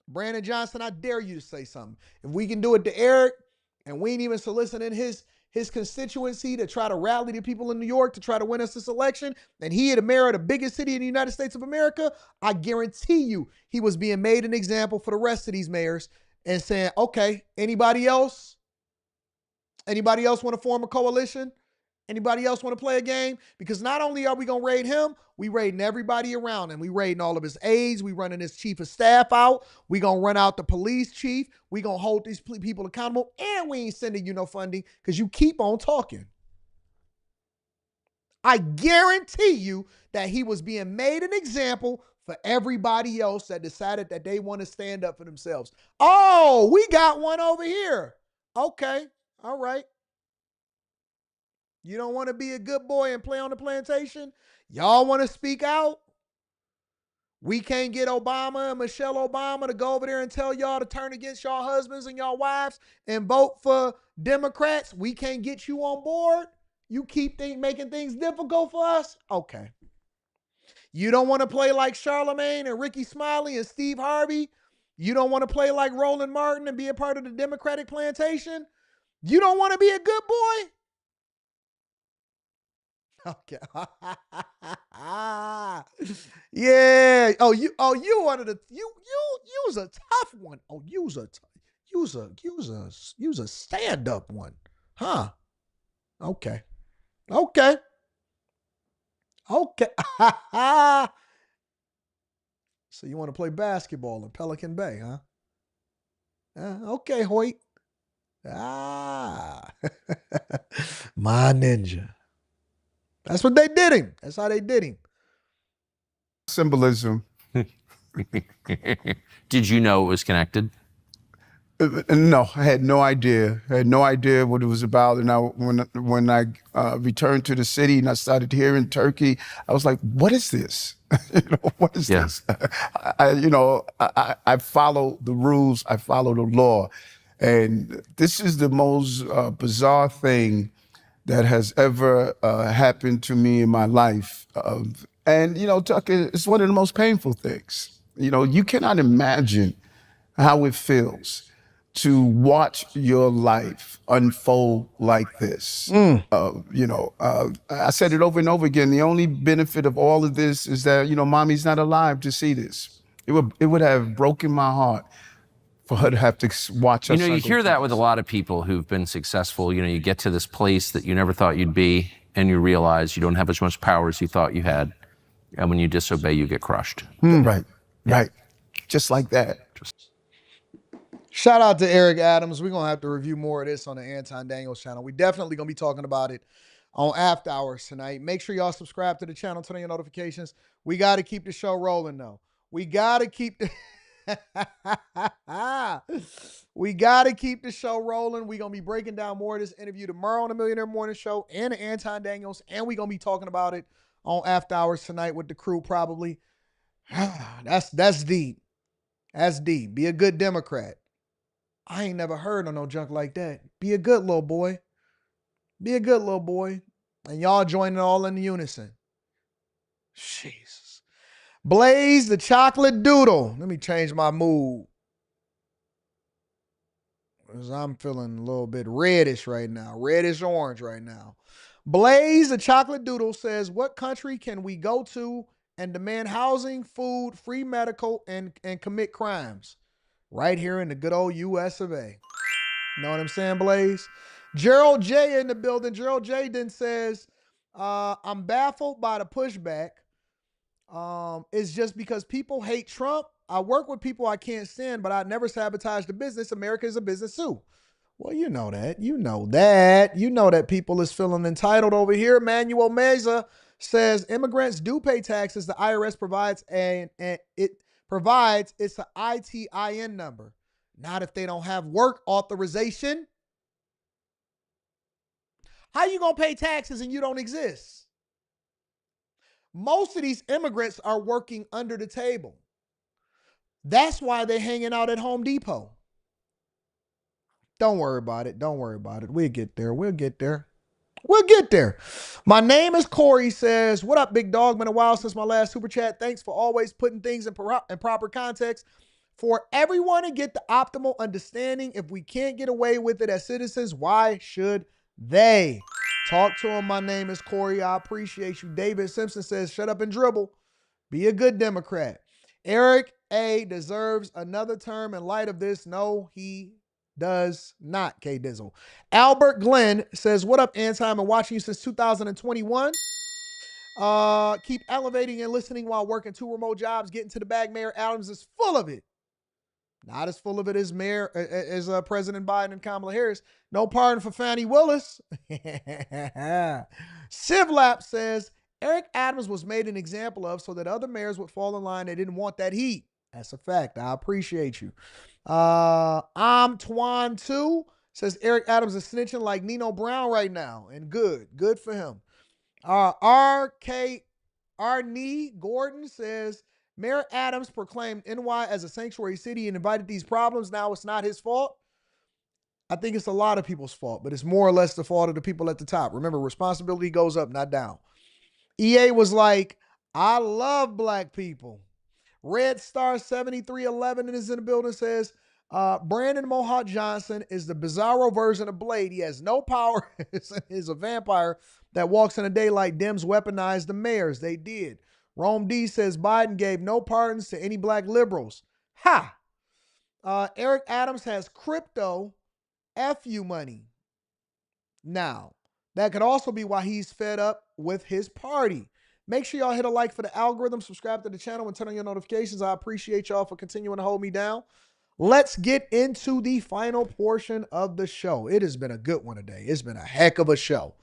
Brandon Johnson, I dare you to say something. If we can do it to Eric and we ain't even soliciting his his constituency to try to rally the people in New York to try to win us this election, and he had the mayor of the biggest city in the United States of America, I guarantee you he was being made an example for the rest of these mayors and saying, okay, anybody else? Anybody else want to form a coalition? Anybody else want to play a game? Because not only are we going to raid him, we raiding everybody around him. We raiding all of his aides. We running his chief of staff out. We going to run out the police chief. We going to hold these people accountable. And we ain't sending you no funding because you keep on talking. I guarantee you that he was being made an example for everybody else that decided that they want to stand up for themselves. Oh, we got one over here. Okay. All right. You don't want to be a good boy and play on the plantation? Y'all want to speak out? We can't get Obama and Michelle Obama to go over there and tell y'all to turn against y'all husbands and y'all wives and vote for Democrats. We can't get you on board. You keep making things difficult for us? Okay. You don't want to play like Charlemagne and Ricky Smiley and Steve Harvey? You don't want to play like Roland Martin and be a part of the Democratic plantation? You don't want to be a good boy? Okay. Yeah. You wanted to you was a tough one. Oh, you was a stand-up one. Huh. Okay. Okay. Okay. So you want to play basketball in Pelican Bay, huh? Okay, Hoyt. My ninja. That's what they did him. That's how they did him.
Symbolism.
Did you know it was connected?
No, I had no idea. I had no idea what it was about. And when I returned to the city and I started hearing Turkey, I was like, "What is this? What is this?" I follow the rules. I follow the law, and this is the most bizarre thing that has ever happened to me in my life. And Tucker, it's one of the most painful things. You cannot imagine how it feels to watch your life unfold like this. I said it over and over again. The only benefit of all of this is that, mommy's not alive to see this. It would have broken my heart for her to have to watch us.
You hear that with a lot of people who've been successful. You get to this place that you never thought you'd be, and you realize you don't have as much power as you thought you had. And when you disobey, you get crushed.
Right. Just like that.
Shout out to Eric Adams. We're going to have to review more of this on the Anton Daniels channel. We definitely going to be talking about it on After Hours tonight. Make sure y'all subscribe to the channel, turn on your notifications. We got to keep the show rolling, though. We got to keep the show rolling. We're going to be breaking down more of this interview tomorrow on the Millionaire Morning Show and the Anton Daniels, and we're going to be talking about it on After Hours tonight with the crew probably. That's deep. That's deep. Be a good Democrat. I ain't never heard of no junk like that. Be a good little boy. Be a good little boy. And y'all joining all in unison. Jesus. Blaze the chocolate doodle. Let me change my mood. Because I'm feeling a little bit reddish right now. Reddish orange right now. Blaze the chocolate doodle says, what country can we go to and demand housing, food, free medical, and commit crimes? Right here in the good old US of A. Know what I'm saying, Blaze? Gerald J in the building. Gerald J then says, I'm baffled by the pushback. It's just because people hate Trump. I work with people I can't stand, but I never sabotage the business. America is a business too. Well, you know that. You know that people is feeling entitled over here. Manuel Meza says immigrants do pay taxes. The IRS provides and it provides it's an ITIN number. Not if they don't have work authorization. How you gonna pay taxes and you don't exist? Most of these immigrants are working under the table. That's why they're hanging out at Home Depot. Don't worry about it. Don't worry about it. We'll get there. We'll get there. We'll get there. My name is Corey says, what up, big dog? Been a while since my last super chat. Thanks for always putting things in proper context for everyone to get the optimal understanding. If we can't get away with it as citizens, why should They. Talk to him. My name is Corey. I appreciate you. David Simpson says, shut up and dribble. Be a good Democrat. Eric A. deserves another term in light of this. No, he does not, K Dizzle. Albert Glenn says, what up, Anti? I've been watching you since 2021. Keep elevating and listening while working 2 remote jobs. Getting to the bag. Mayor Adams is full of it. Not as full of it as President Biden and Kamala Harris. No pardon for Fannie Willis. Sivlap says, Eric Adams was made an example of so that other mayors would fall in line. They didn't want that heat. That's a fact. I appreciate you. I'm Twan 2 says Eric Adams is snitching like Nino Brown right now. And good for him. RK Arnie Gordon says, Mayor Adams proclaimed NY as a sanctuary city and invited these problems. Now it's not his fault. I think it's a lot of people's fault, but it's more or less the fault of the people at the top. Remember, responsibility goes up, not down. EA was like, I love black people. Red Star 7311 is in the building, says, Brandon Mohawk Johnson is the bizarro version of Blade. He has no power. He's a vampire that walks in the daylight. Dems weaponized the mayors. They did. Rome D says Biden gave no pardons to any black liberals. Ha! Eric Adams has crypto FU money. Now, that could also be why he's fed up with his party. Make sure y'all hit a like for the algorithm, subscribe to the channel, and turn on your notifications. I appreciate y'all for continuing to hold me down. Let's get into the final portion of the show. It has been a good one today. It's been a heck of a show.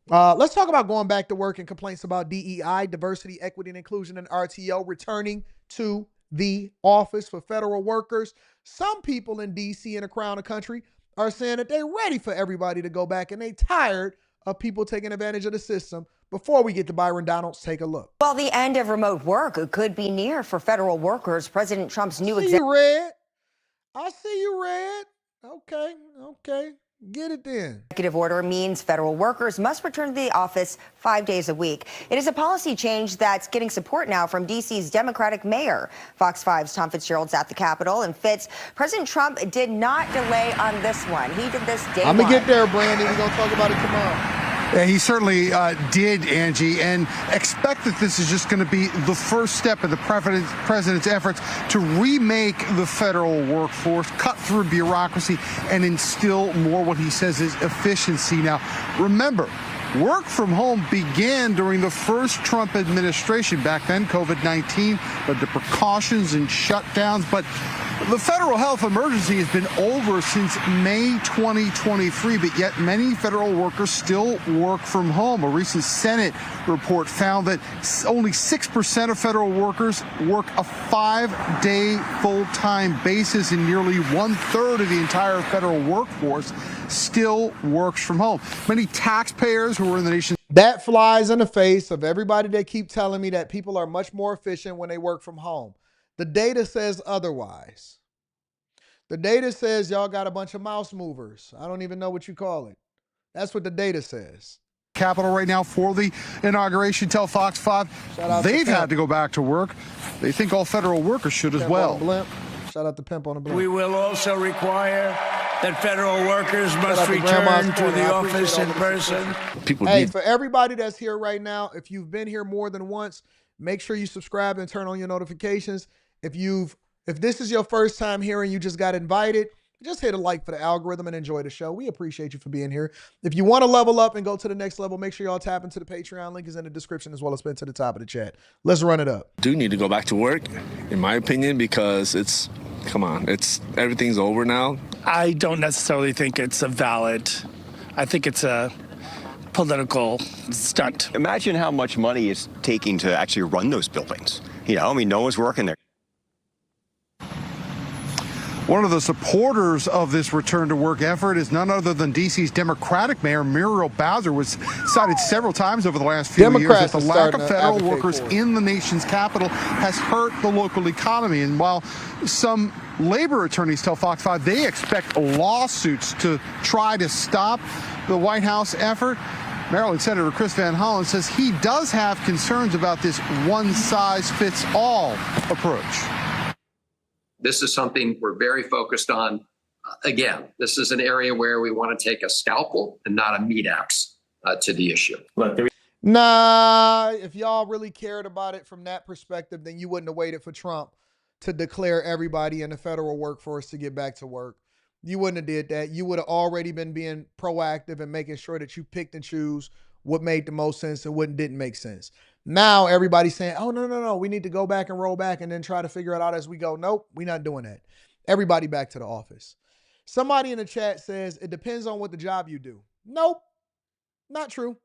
Let's talk about going back to work and complaints about DEI, diversity, equity, and inclusion, and RTO returning to the office for federal workers. Some people in D.C. and around the country are saying that they're ready for everybody to go back and they tired of people taking advantage of the system. Before we get to Byron Donalds, take a look.
Well, the end of remote work could be near for federal workers. President Trump's new
I see you, Red. Okay. Get it then.
Executive order means federal workers must return to the office 5 days a week. It is a policy change that's getting support now from D.C.'s Democratic mayor. Fox 5's Tom Fitzgerald's at the Capitol. And Fitz, President Trump did not delay on this one. He did this day one.
I'm going to get there, Brandon. We're going to talk about it tomorrow.
Yeah, he certainly did, Angie, and expect that this is just going to be the first step in the president's efforts to remake the federal workforce, cut through bureaucracy, and instill more what he says is efficiency. Now, remember, work from home began during the first Trump administration. Back then, COVID-19 led to precautions and shutdowns, but the federal health emergency has been over since May 2023, but yet many federal workers still work from home. A recent Senate report found that only 6% of federal workers work a 5-day full-time basis, and nearly 1/3 of the entire federal workforce still works from home. Many taxpayers who are in the nation.
That flies in the face of everybody that keep telling me that people are much more efficient when they work from home. The data says otherwise. The data says y'all got a bunch of mouse movers. I don't even know what you call it. That's what the data says.
Capitol right now for the inauguration. Tell Fox 5 they've had to go back to work. They think all federal workers should as well.
Shout out to Pimp on the Blimp.
We will also require that federal workers must return to the office in person.
For everybody that's here right now, if you've been here more than once, make sure you subscribe and turn on your notifications. If this is your first time here and you just got invited, just hit a like for the algorithm and enjoy the show. We appreciate you for being here. If you want to level up and go to the next level, make sure y'all tap into the Patreon. Link is in the description as well as pinned to the top of the chat. Let's run it up.
Do need to go back to work, in my opinion, because everything's over now.
I don't necessarily think it's I think it's a political stunt.
Imagine how much money it's taking to actually run those buildings. No one's working there.
One of the supporters of this return to work effort is none other than D.C.'s Democratic Mayor Muriel Bowser, was cited several times over the last few years that the lack of federal workers in the nation's capital has hurt the local economy. And while some labor attorneys tell Fox 5 they expect lawsuits to try to stop the White House effort, Maryland Senator Chris Van Hollen says he does have concerns about this one-size-fits-all approach.
This is something we're very focused on. Again, this is an area where we want to take a scalpel and not a meat axe to the issue.
Nah, if y'all really cared about it from that perspective, then you wouldn't have waited for Trump to declare everybody in the federal workforce to get back to work. You wouldn't have did that. You would have already been being proactive and making sure that you picked and choose what made the most sense and what didn't make sense. Now everybody's saying, oh, no, we need to go back and roll back and then try to figure it out as we go. Nope, we're not doing that. Everybody back to the office. Somebody in the chat says, it depends on what the job you do. Nope, not true.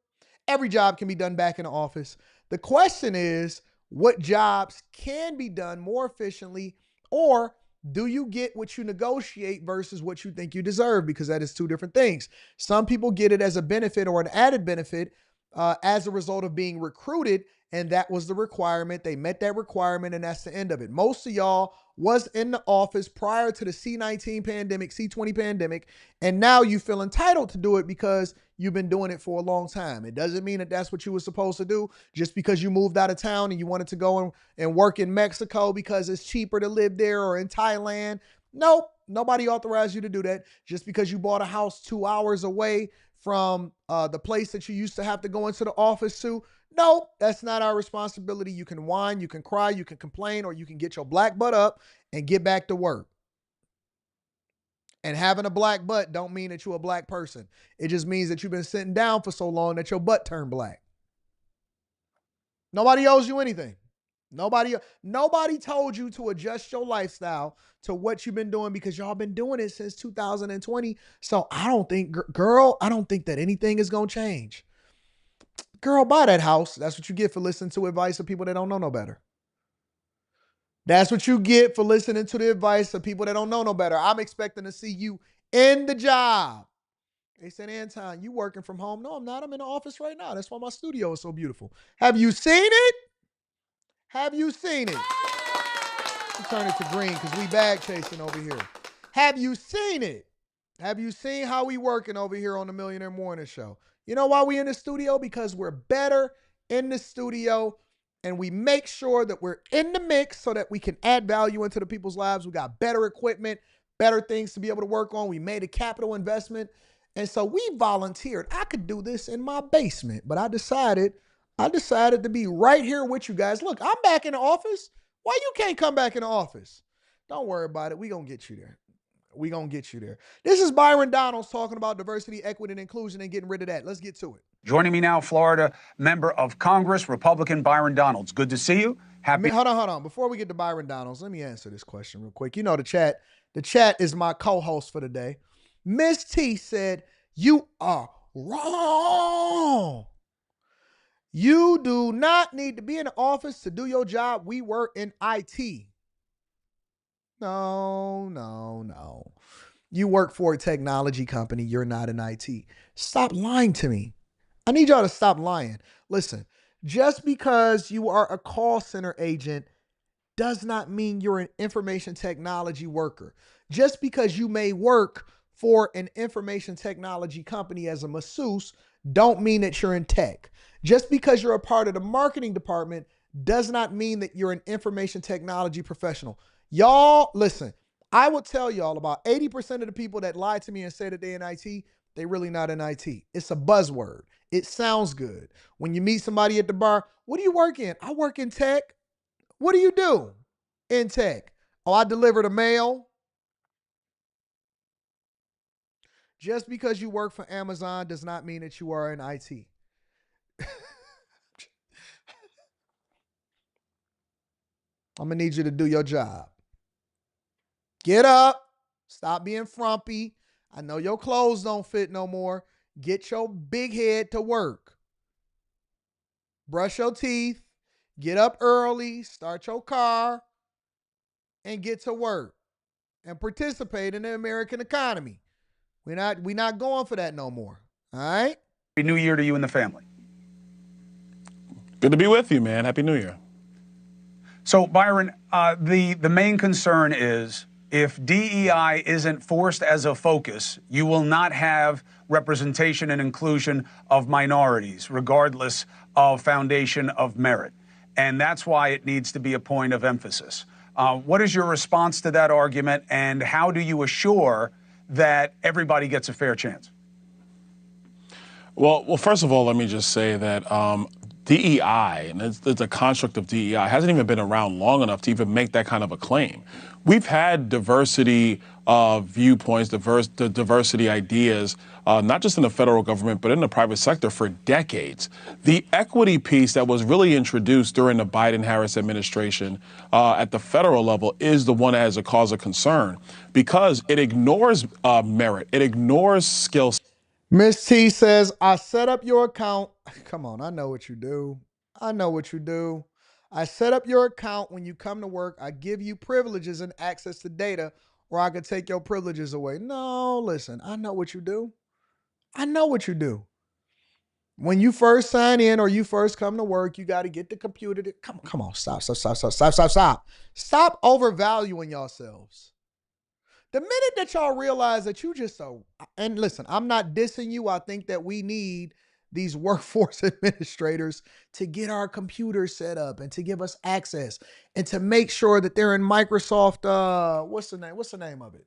Every job can be done back in the office. The question is, what jobs can be done more efficiently, or do you get what you negotiate versus what you think you deserve? Because that is two different things. Some people get it as a benefit or an added benefit as a result of being recruited, and that was the requirement. They met that requirement, and that's the end of it. Most of y'all was in the office prior to the C-19 pandemic, C-20 pandemic, and now you feel entitled to do it because you've been doing it for a long time. It doesn't mean that that's what you were supposed to do just because you moved out of town and you wanted to go and work in Mexico because it's cheaper to live there, or in Thailand. Nope, nobody authorized you to do that. Just because you bought a house 2 hours away from the place that you used to have to go into the office to. No, that's not our responsibility. You can whine, you can cry, you can complain, or you can get your black butt up and get back to work. And having a black butt don't mean that you're a black person. It just means that you've been sitting down for so long that your butt turned black. Nobody owes you anything. Nobody told you to adjust your lifestyle to what you've been doing, because y'all been doing it since 2020. So I don't think, girl, I don't think that anything is going to change. Girl, buy that house. That's what you get for listening to advice of people that don't know no better. That's what you get for listening to the advice of people that don't know no better. I'm expecting to see you in the job. They said, Anton, you working from home? No, I'm not. I'm in the office right now. That's why my studio is so beautiful. Have you seen it? Have you seen it? Let's turn it to green because we bag chasing over here. Have you seen it? Have you seen how we working over here on the Millionaire Morning Show? You know why we in the studio? Because we're better in the studio, and we make sure that we're in the mix so that we can add value into the people's lives. We got better equipment, better things to be able to work on. We made a capital investment. And so we volunteered. I could do this in my basement, but I decided to be right here with you guys. Look, I'm back in the office. Why you can't come back in the office? Don't worry about it. We gonna get you there. We gonna get you there. This is Byron Donalds talking about diversity, equity, and inclusion and getting rid of that. Let's get to it.
Joining me now, Florida member of Congress, Republican Byron Donalds. Good to see you.
Hold on. Before we get to Byron Donalds, let me answer this question real quick. You know, the chat is my co-host for the day. Miss T said, you are wrong. You do not need to be in the office to do your job. We work in IT. No. You work for a technology company. You're not in IT. Stop lying to me. I need y'all to stop lying. Listen, just because you are a call center agent does not mean you're an information technology worker. Just because you may work for an information technology company as a masseuse don't mean that you're in tech. Just because you're a part of the marketing department does not mean that you're an information technology professional. Y'all, listen, I will tell y'all about 80% of the people that lie to me and say that they're in IT, they really not in IT. It's a buzzword. It sounds good. When you meet somebody at the bar, what do you work in? I work in tech. What do you do in tech? Oh, I deliver the mail. Just because you work for Amazon does not mean that you are in IT. I'm going to need you to do your job. Get up. Stop being frumpy. I know your clothes don't fit no more. Get your big head to work. Brush your teeth. Get up early. Start your car. And get to work. And participate in the American economy. We're not going for that no more. All right?
Happy New Year to you and the family.
Good to be with you, man. Happy New Year.
So, Byron, the main concern is if DEI isn't forced as a focus, you will not have representation and inclusion of minorities, regardless of foundation of merit. And that's why it needs to be a point of emphasis. What is your response to that argument, and how do you assure that everybody gets a fair chance?
Well, first of all, let me just say that DEI, and it's the construct of DEI, hasn't even been around long enough to even make that kind of a claim. We've had diversity viewpoints, diversity ideas, not just in the federal government, but in the private sector for decades. The equity piece that was really introduced during the Biden-Harris administration at the federal level is the one that has a cause of concern because it ignores merit, it ignores skills.
Miss T says, I set up your account. Come on, I know what you do. I know what you do. I set up your account when you come to work. I give you privileges and access to data, or I could take your privileges away. No, listen, I know what you do. I know what you do. When you first sign in or you first come to work, you got to get the computer to come on, stop. Stop overvaluing yourselves. The minute that y'all realize that you just and listen, I'm not dissing you. I think that we need these workforce administrators to get our computers set up and to give us access and to make sure that they're in Microsoft. What's the name? What's the name of it?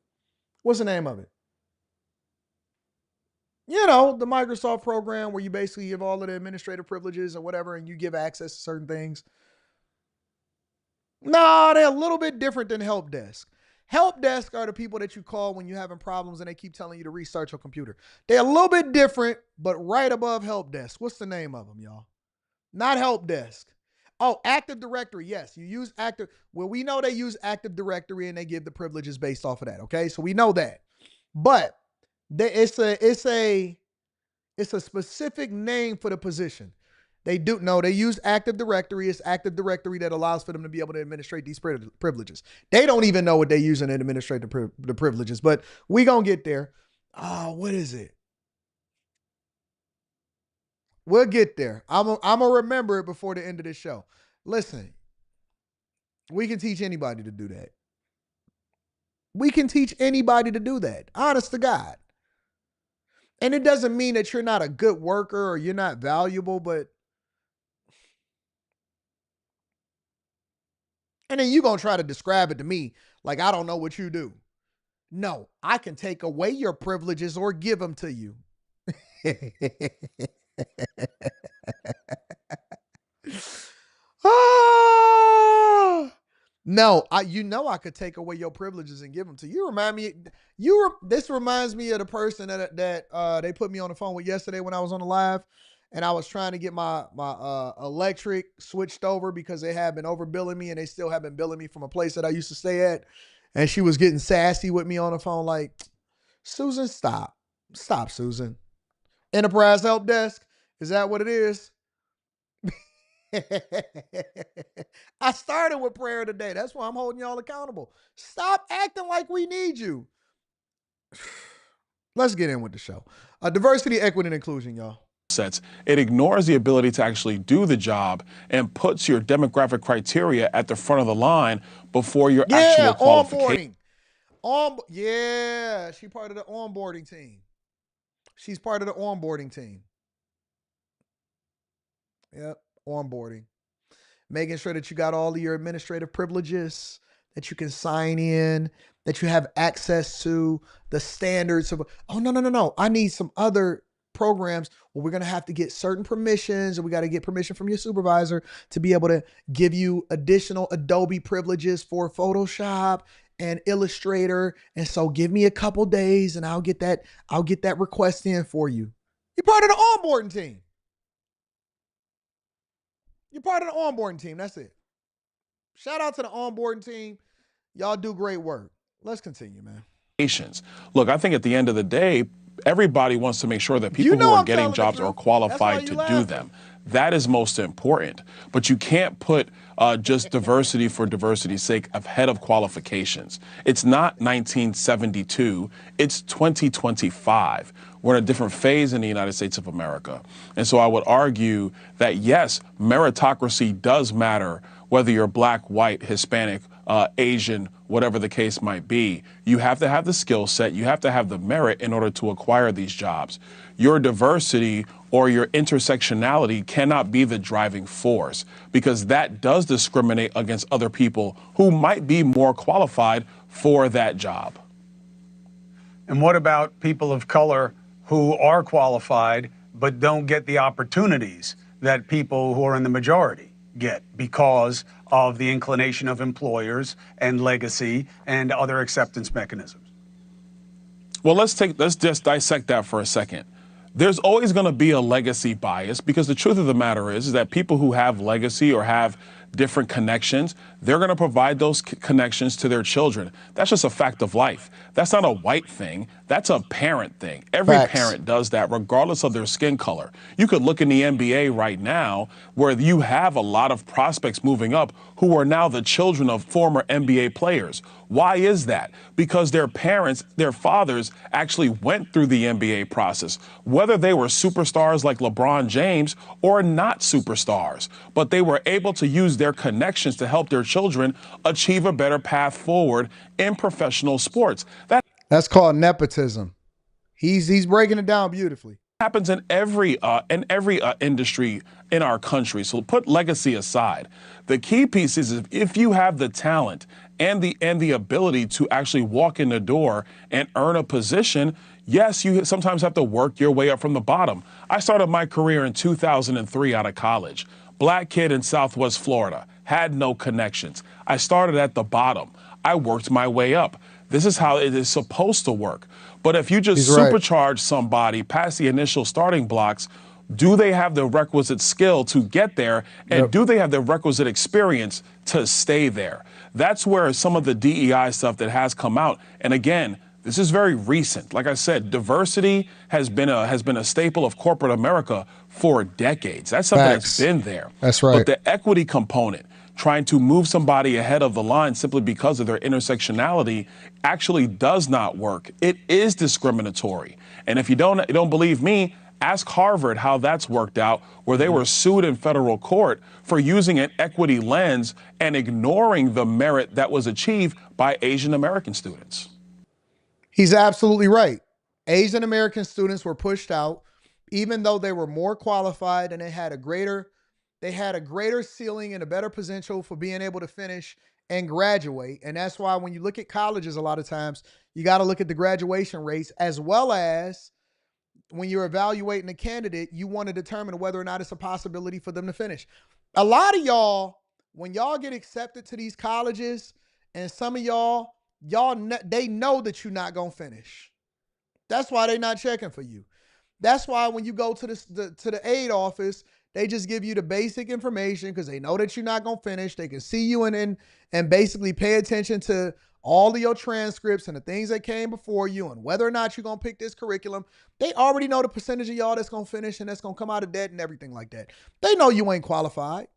What's the name of it? You know, the Microsoft program where you basically give all of the administrative privileges or whatever, and you give access to certain things. No, they're a little bit different than help desk. Help desk are the people that you call when you're having problems and they keep telling you to restart your computer. They're a little bit different, but right above help desk. What's the name of them, y'all? Not help desk. Oh, Active Directory. Yes, you use Active. Well, we know they use Active Directory and they give the privileges based off of that. Okay, so we know that. But it's a specific name for the position. They use Active Directory. It's Active Directory that allows for them to be able to administrate these privileges. They don't even know what they use in administrate the privileges, but we gonna get there. Oh, what is it? We'll get there. I'm gonna remember it before the end of this show. Listen, we can teach anybody to do that. We can teach anybody to do that. Honest to God. And it doesn't mean that you're not a good worker or you're not valuable, but and then you're going to try to describe it to me like I don't know what you do. No, I can take away your privileges or give them to you. No, I could take away your privileges and give them to you. Remind me, this reminds me of the person that they put me on the phone with yesterday when I was on the live. And I was trying to get my electric switched over because they had been overbilling me and they still have been billing me from a place that I used to stay at. And she was getting sassy with me on the phone like, Susan, stop. Stop, Susan. Enterprise Help Desk, is that what it is? I started with prayer today. That's why I'm holding y'all accountable. Stop acting like we need you. Let's get in with the show. Diversity, equity, and inclusion, y'all.
Sets. It ignores the ability to actually do the job and puts your demographic criteria at the front of the line before your actual qualification.
Yeah, she's part of the onboarding team. She's part of the onboarding team. Yep, onboarding. Making sure that you got all of your administrative privileges, that you can sign in, that you have access to the standards of, oh, no. I need some other programs where we're going to have to get certain permissions and we got to get permission from your supervisor to be able to give you additional Adobe privileges for Photoshop and Illustrator. And so give me a couple days and I'll get that request in for you. You're part of the onboarding team. You're part of the onboarding team. That's it. Shout out to the onboarding team. Y'all do great work. Let's continue, man.
Look, I think at the end of the day, everybody wants to make sure that people who are getting jobs are qualified to do them. That is most important. But you can't put just diversity for diversity's sake ahead of qualifications. It's not 1972. It's 2025. We're in a different phase in the United States of America. And so I would argue that, yes, meritocracy does matter, whether you're black, white, Hispanic, Asian, whatever the case might be. You have to have the skill set, you have to have the merit in order to acquire these jobs. Your diversity or your intersectionality cannot be the driving force because that does discriminate against other people who might be more qualified for that job.
And what about people of color who are qualified but don't get the opportunities that people who are in the majority get because of the inclination of employers and legacy and other acceptance mechanisms?
Well, let's just dissect that for a second. There's always going to be a legacy bias because the truth of the matter is that people who have legacy or have different connections, they're going to provide those connections to their children. That's just a fact of life. That's not a white thing. That's a parent thing. Every parent does that regardless of their skin color. You could look in the NBA right now where you have a lot of prospects moving up who are now the children of former NBA players. Why is that? Because their parents, their fathers actually went through the NBA process, whether they were superstars like LeBron James or not superstars, but they were able to use their connections to help their children achieve a better path forward in professional sports.
That's called nepotism. He's breaking it down beautifully.
Happens in every industry in our country. So put legacy aside. The key piece is if you have the talent and the ability to actually walk in the door and earn a position, yes, you sometimes have to work your way up from the bottom. I started my career in 2003 out of college. Black kid in Southwest Florida, had no connections. I started at the bottom. I worked my way up. This is how it is supposed to work. But if you just supercharge somebody past the initial starting blocks, do they have the requisite skill to get there? And do they have the requisite experience to stay there? That's where some of the DEI stuff that has come out. And again, this is very recent. Like I said, diversity has been a staple of corporate America for decades. That's something that's been there.
That's right.
But the equity component, trying to move somebody ahead of the line simply because of their intersectionality, actually does not work. It is discriminatory. And if you don't believe me, ask Harvard how that's worked out, where they were sued in federal court for using an equity lens and ignoring the merit that was achieved by Asian American students.
He's absolutely right. Asian American students were pushed out, even though they were more qualified and they had a greater ceiling and a better potential for being able to finish and graduate. And that's why when you look at colleges, a lot of times you got to look at the graduation rates, as well as when you're evaluating a candidate, you want to determine whether or not it's a possibility for them to finish. A lot of y'all, when y'all get accepted to these colleges, and some of y'all, they know that you're not going to finish. That's why they're not checking for you. That's why when you go to the aid office, they just give you the basic information because they know that you're not going to finish. They can see you and basically pay attention to all of your transcripts and the things that came before you and whether or not you're going to pick this curriculum. They already know the percentage of y'all that's going to finish and that's going to come out of debt and everything like that. They know you ain't qualified.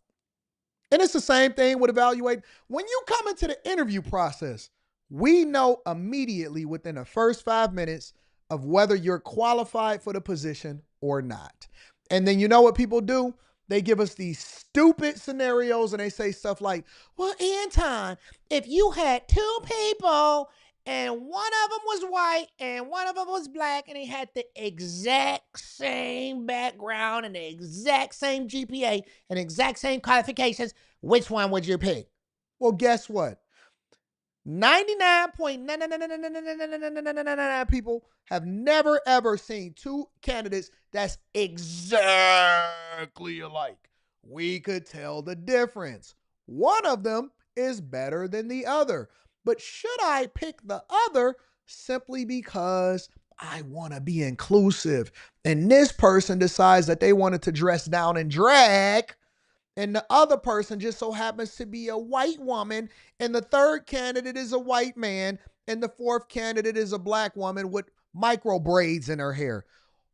And it's the same thing with evaluating. When you come into the interview process, we know immediately within the first 5 minutes of whether you're qualified for the position or not. And then you know what people do? They give us these stupid scenarios and they say stuff like, well, Anton, if you had two people and one of them was white and one of them was black and they had the exact same background and the exact same GPA and exact same qualifications, which one would you pick? Well, guess what? 99.9999999 people have never ever seen two candidates that's exactly alike. We could tell the difference. One of them is better than the other. But should I pick the other simply because I want to be inclusive? And this person decides that they wanted to dress down and drag, and the other person just so happens to be a white woman, and the third candidate is a white man, and the fourth candidate is a black woman with micro braids in her hair.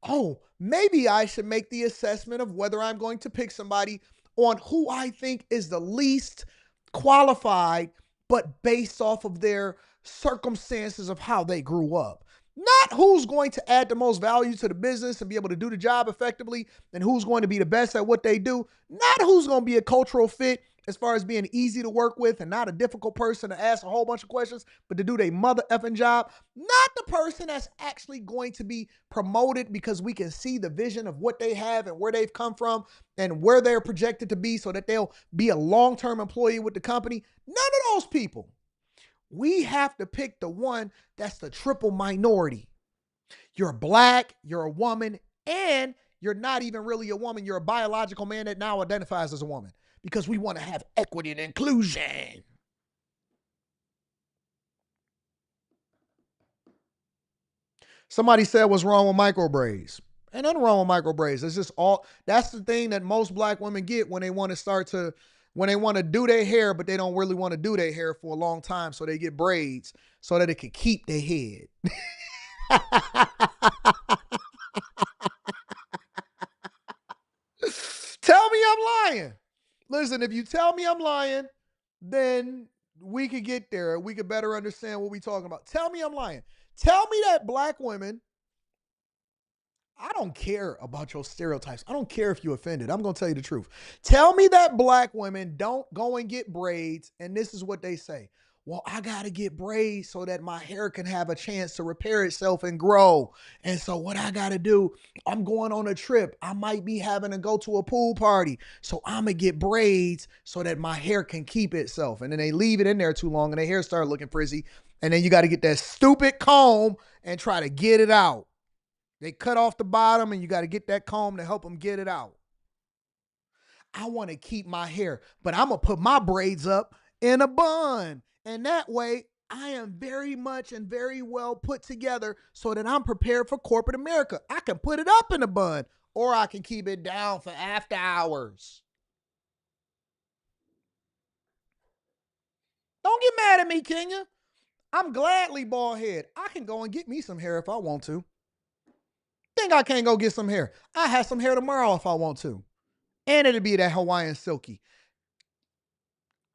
Oh, maybe I should make the assessment of whether I'm going to pick somebody on who I think is the least qualified, but based off of their circumstances of how they grew up. Not who's going to add the most value to the business and be able to do the job effectively and who's going to be the best at what they do. Not who's going to be a cultural fit as far as being easy to work with and not a difficult person to ask a whole bunch of questions, but to do their mother effing job. Not the person that's actually going to be promoted because we can see the vision of what they have and where they've come from and where they're projected to be so that they'll be a long-term employee with the company. None of those people. We have to pick the one that's the triple minority. You're black, you're a woman, and you're not even really a woman. You're a biological man that now identifies as a woman because we want to have equity and inclusion. Somebody said what's wrong with micro braids. Ain't nothing wrong with micro braids. It's just that's the thing that most black women get when they want to when they want to do their hair, but they don't really want to do their hair for a long time. So they get braids so that it can keep their head. Tell me I'm lying. Listen, if you tell me I'm lying, then we could get there. We could better understand what we're talking about. Tell me I'm lying. Tell me that black women, I don't care about your stereotypes. I don't care if you offended. I'm going to tell you the truth. Tell me that black women don't go and get braids, and this is what they say. Well, I got to get braids so that my hair can have a chance to repair itself and grow. And so what I got to do, I'm going on a trip. I might be having to go to a pool party. So I'm going to get braids so that my hair can keep itself. And then they leave it in there too long and their hair start looking frizzy. And then you got to get that stupid comb and try to get it out. They cut off the bottom and you got to get that comb to help them get it out. I want to keep my hair, but I'm going to put my braids up in a bun. And that way, I am very much and very well put together so that I'm prepared for corporate America. I can put it up in a bun, or I can keep it down for after hours. Don't get mad at me, Kenya. I'm gladly bald head. I can go and get me some hair if I want to. Think I can't go get some hair? I have some hair tomorrow if I want to. And it'll be that Hawaiian silky.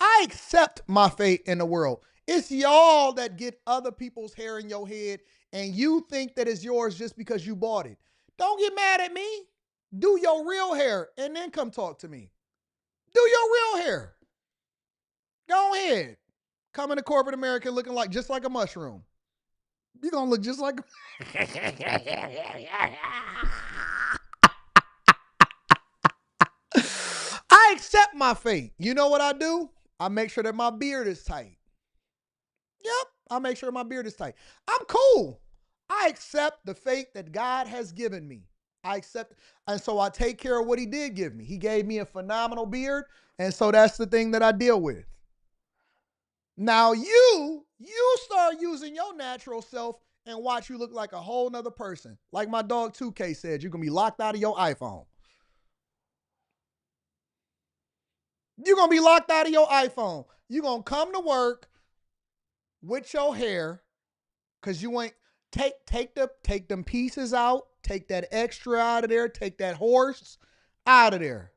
I accept my fate in the world. It's y'all that get other people's hair in your head and you think that it's yours just because you bought it. Don't get mad at me. Do your real hair and then come talk to me. Do your real hair. Go ahead. Come into corporate America looking like just like a mushroom. You're going to look just like I accept my fate. You know what I do? I make sure that my beard is tight. Yep, I make sure my beard is tight. I'm cool. I accept the fate that God has given me. I accept, and so I take care of what he did give me. He gave me a phenomenal beard, and so that's the thing that I deal with. Now you start using your natural self and watch you look like a whole nother person. Like my dog 2K said, you're going to be locked out of your iPhone. You're going to be locked out of your iPhone. You're going to come to work with your hair because you ain't take them pieces out, take that extra out of there, take that horse out of there.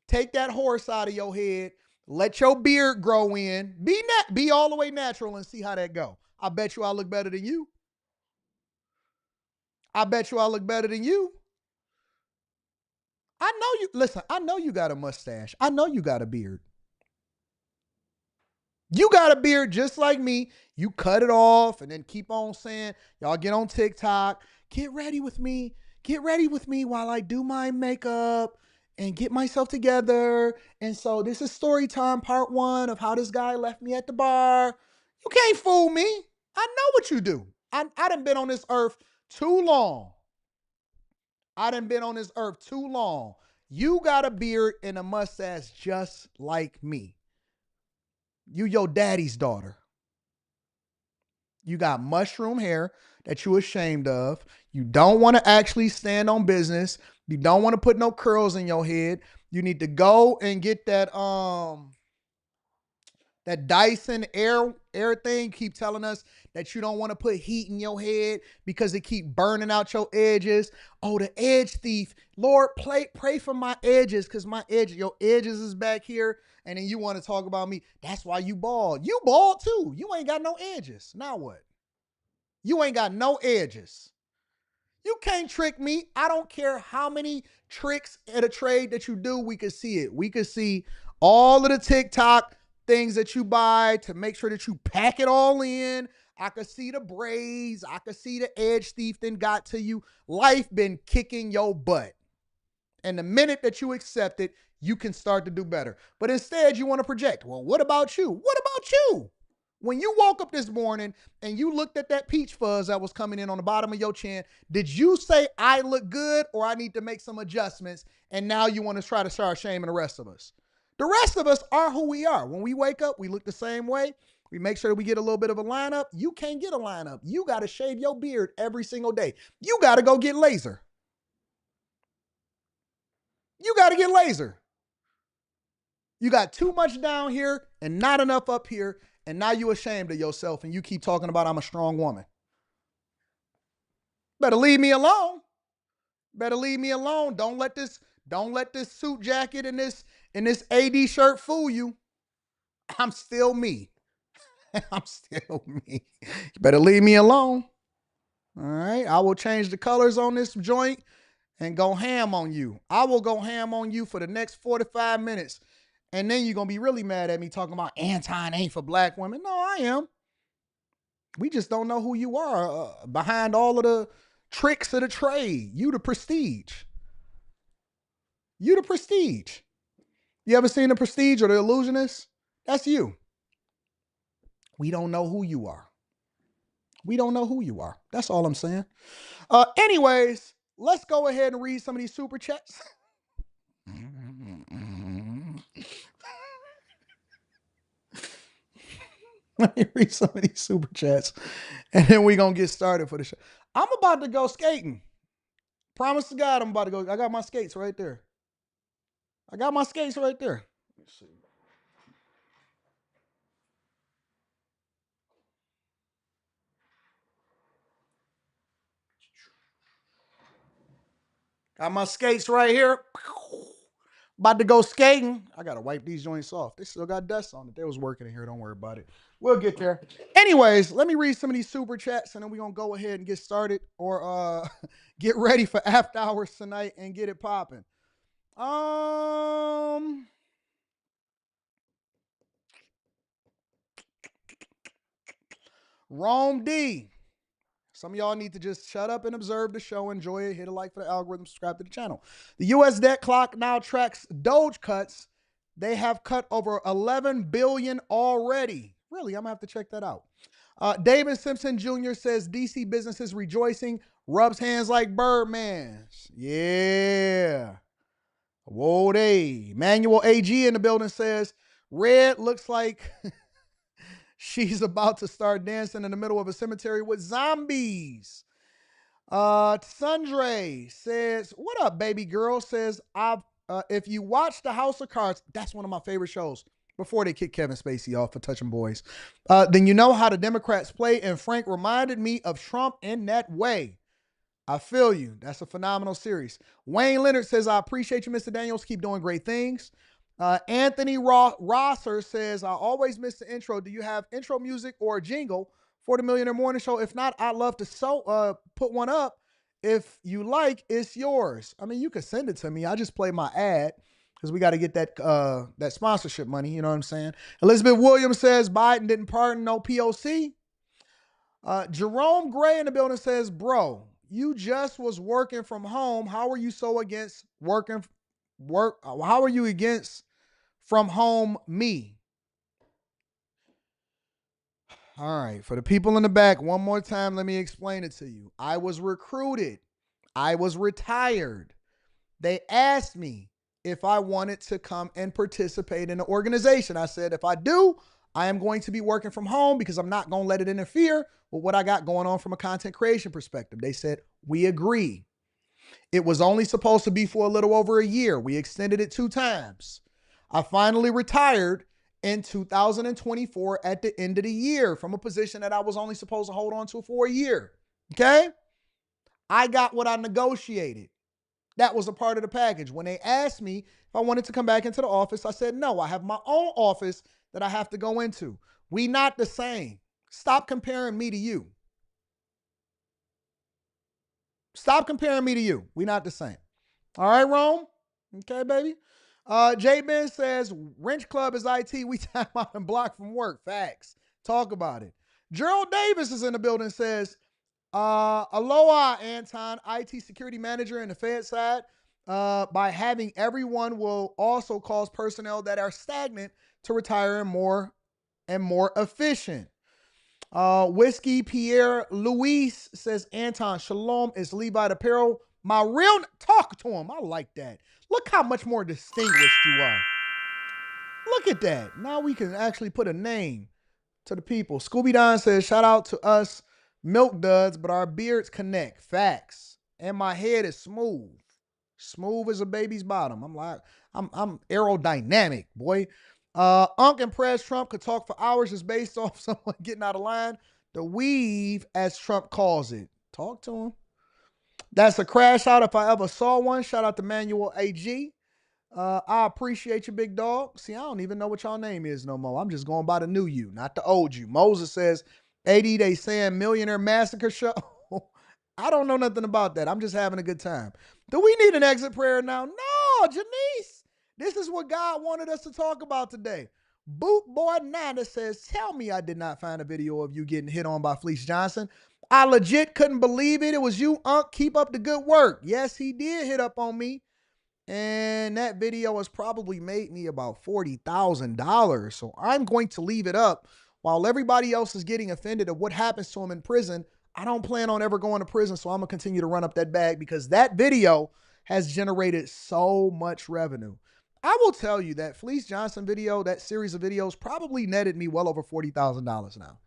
Take that horse out of your head. Let your beard grow in. Be all the way natural and see how that go. I bet you I look better than you. I bet you I look better than you. I know you. Listen, I know you got a mustache. I know you got a beard. You got a beard just like me. You cut it off and then keep on saying, y'all get on TikTok. Get ready with me. Get ready with me while I do my makeup and get myself together. And so this is story time, part 1 of how this guy left me at the bar. You can't fool me. I know what you do. I done been on this earth too long. You got a beard and a mustache just like me. You your daddy's daughter. You got mushroom hair that you ashamed of. You don't want to actually stand on business. You don't want to put no curls in your head. You need to go and get that Dyson air thing. Keep telling us that you don't want to put heat in your head because it keep burning out your edges. Oh, the edge thief. Lord, pray for my edges because your edges is back here. And then you want to talk about me. That's why you bald. You bald too. You ain't got no edges. Now what? You ain't got no edges. You can't trick me. I don't care how many tricks at a trade that you do. We could see it. We could see all of the TikTok things that you buy to make sure that you pack it all in. I could see the braids. I could see the edge thief then got to you. Life been kicking your butt. And the minute that you accept it, you can start to do better. But instead, you want to project. Well, what about you? What about you? When you woke up this morning and you looked at that peach fuzz that was coming in on the bottom of your chin, did you say, I look good, or I need to make some adjustments, and now you want to try to start shaming the rest of us? The rest of us are who we are. When we wake up, we look the same way. We make sure that we get a little bit of a lineup. You can't get a lineup. You got to shave your beard every single day. You got to go get laser. You got to get laser. You got too much down here and not enough up here, and now you ashamed of yourself and you keep talking about I'm a strong woman. Better leave me alone. Better leave me alone. Don't let this suit jacket and this AD shirt fool you. I'm still me. I'm still me. You better leave me alone. All right. I will change the colors on this joint and go ham on you. I will go ham on you for the next 45 minutes. And then you're going to be really mad at me talking about Anton ain't for black women. No, I am. We just don't know who you are behind all of the tricks of the trade. You the prestige. You the prestige. You ever seen the Prestige or the Illusionist? That's you. We don't know who you are. We don't know who you are. That's all I'm saying. Anyways, let's go ahead and read some of these super chats. Let me read some of these super chats, and then we're going to get started for the show. I'm about to go skating. Promise to God, I'm about to go. I got my skates right there. Let's see. Got my skates right here. About to go skating. I got to wipe these joints off. They still got dust on it. They was working in here. Don't worry about it. We'll get there. Anyways, let me read some of these super chats, and then we're going to go ahead and get started or get ready for after hours tonight and get it popping. Rome D. Some of y'all need to just shut up and observe the show, enjoy it, hit a like for the algorithm, subscribe to the channel. The U.S. debt clock now tracks Doge cuts. They have cut over 11 billion already. Really, I'm going to have to check that out. David Simpson Jr. says DC businesses rejoicing, rubs hands like Birdman. Yeah. Whoa, day. Manuel AG in the building says, Red looks like she's about to start dancing in the middle of a cemetery with zombies. Sundre says, what up, baby girl? Says, if you watch The House of Cards, that's one of my favorite shows before they kicked Kevin Spacey off for touching boys. Then you know how the Democrats play, and Frank reminded me of Trump in that way. I feel you. That's a phenomenal series. Wayne Leonard says, I appreciate you, Mr. Daniels. Keep doing great things. Anthony Rosser says, I always miss the intro. Do you have intro music or a jingle for the Millionaire Morning Show? If not, I'd love to put one up. If you like, it's yours. I mean, you can send it to me. I just play my ad because we got to get that sponsorship money. You know what I'm saying? Elizabeth Williams says, Biden didn't pardon no POC. Jerome Gray in the building says, bro, you just was working from home. How are you so against how are you against from home me? All right. For the people in the back, one more time, let me explain it to you. I was recruited. I was retired. They asked me if I wanted to come and participate in the organization. I said, if I do, I am going to be working from home because I'm not going to let it interfere with what I got going on from a content creation perspective. They said, we agree. It was only supposed to be for a little over a year. We extended it 2 times. I finally retired in 2024 at the end of the year from a position that I was only supposed to hold on to for a year. Okay? I got what I negotiated. That was a part of the package. When they asked me if I wanted to come back into the office, I said, no, I have my own office that I have to go into. We not the same. Stop comparing me to you. Stop comparing me to you. We not the same. All right, Rome? Okay, baby? J Ben says, Wrench Club is IT. We time out and block from work. Facts. Talk about it. Gerald Davis is in the building, says, aloha, Anton, IT security manager in the Fed side. By having everyone will also cause personnel that are stagnant to retire and more and more efficient. Whiskey Pierre Luis says, Anton, shalom, is Levite Apparel my real? Talk to him. I like that. Look how much more distinguished you are. Look at that. Now we can actually put a name to the people. Scooby Don says, shout out to us milk duds, but our beards connect. Facts. And my head is smooth. Smooth as a baby's bottom. I'm aerodynamic, boy. Unc and Prez Trump could talk for hours just based off someone getting out of line. The weave, as Trump calls it. Talk to him. That's a crash out if I ever saw one. Shout out to Manuel AG. I appreciate you, big dog. See, I don't even know what y'all name is no more. I'm just going by the new you, not the old you. Moses says, 80, they saying Millionaire Massacre show. I don't know nothing about that. I'm just having a good time. Do we need an exit prayer now? No, Janice. This is what God wanted us to talk about today. Boot Boy Nana says, tell me I did not find a video of you getting hit on by Fleece Johnson. I legit couldn't believe it. It was you, Unc. Keep up the good work. Yes, he did hit up on me. And that video has probably made me about $40,000. So I'm going to leave it up while everybody else is getting offended at what happens to him in prison. I don't plan on ever going to prison, so I'm going to continue to run up that bag because that video has generated so much revenue. I will tell you that Fleece Johnson video, that series of videos, probably netted me well over $40,000 now.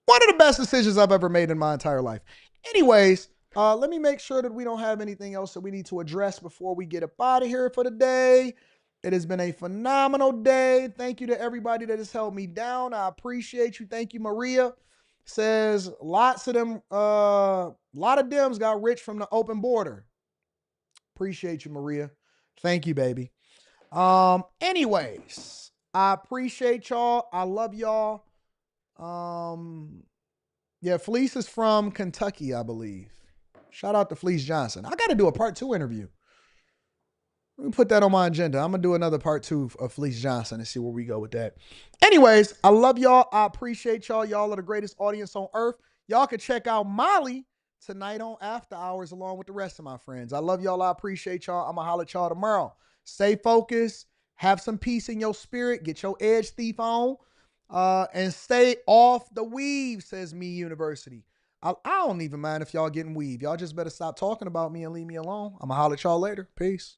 One of the best decisions I've ever made in my entire life. Anyways, let me make sure that we don't have anything else that we need to address before we get up out of here for the day. It has been a phenomenal day. Thank you to everybody that has held me down. I appreciate you. Thank you, Maria. Says lots of them, a lot of Dems got rich from the open border. Appreciate you, Maria. Thank you, baby. Anyways, I appreciate y'all. I love y'all. Yeah, Fleece is from Kentucky, I believe. Shout out to Fleece Johnson. I got to do a part 2 interview. Let me put that on my agenda. I'm going to do another part 2 of Fleece Johnson and see where we go with that. Anyways, I love y'all. I appreciate y'all. Y'all are the greatest audience on earth. Y'all can check out Molly tonight on After Hours along with the rest of my friends. I love y'all. I appreciate y'all. I'm going to holler at y'all tomorrow. Stay focused. Have some peace in your spirit. Get your edge thief on. And stay off the weave, says Me University. I don't even mind if y'all getting weave. Y'all just better stop talking about me and leave me alone. I'm going to holler at y'all later. Peace.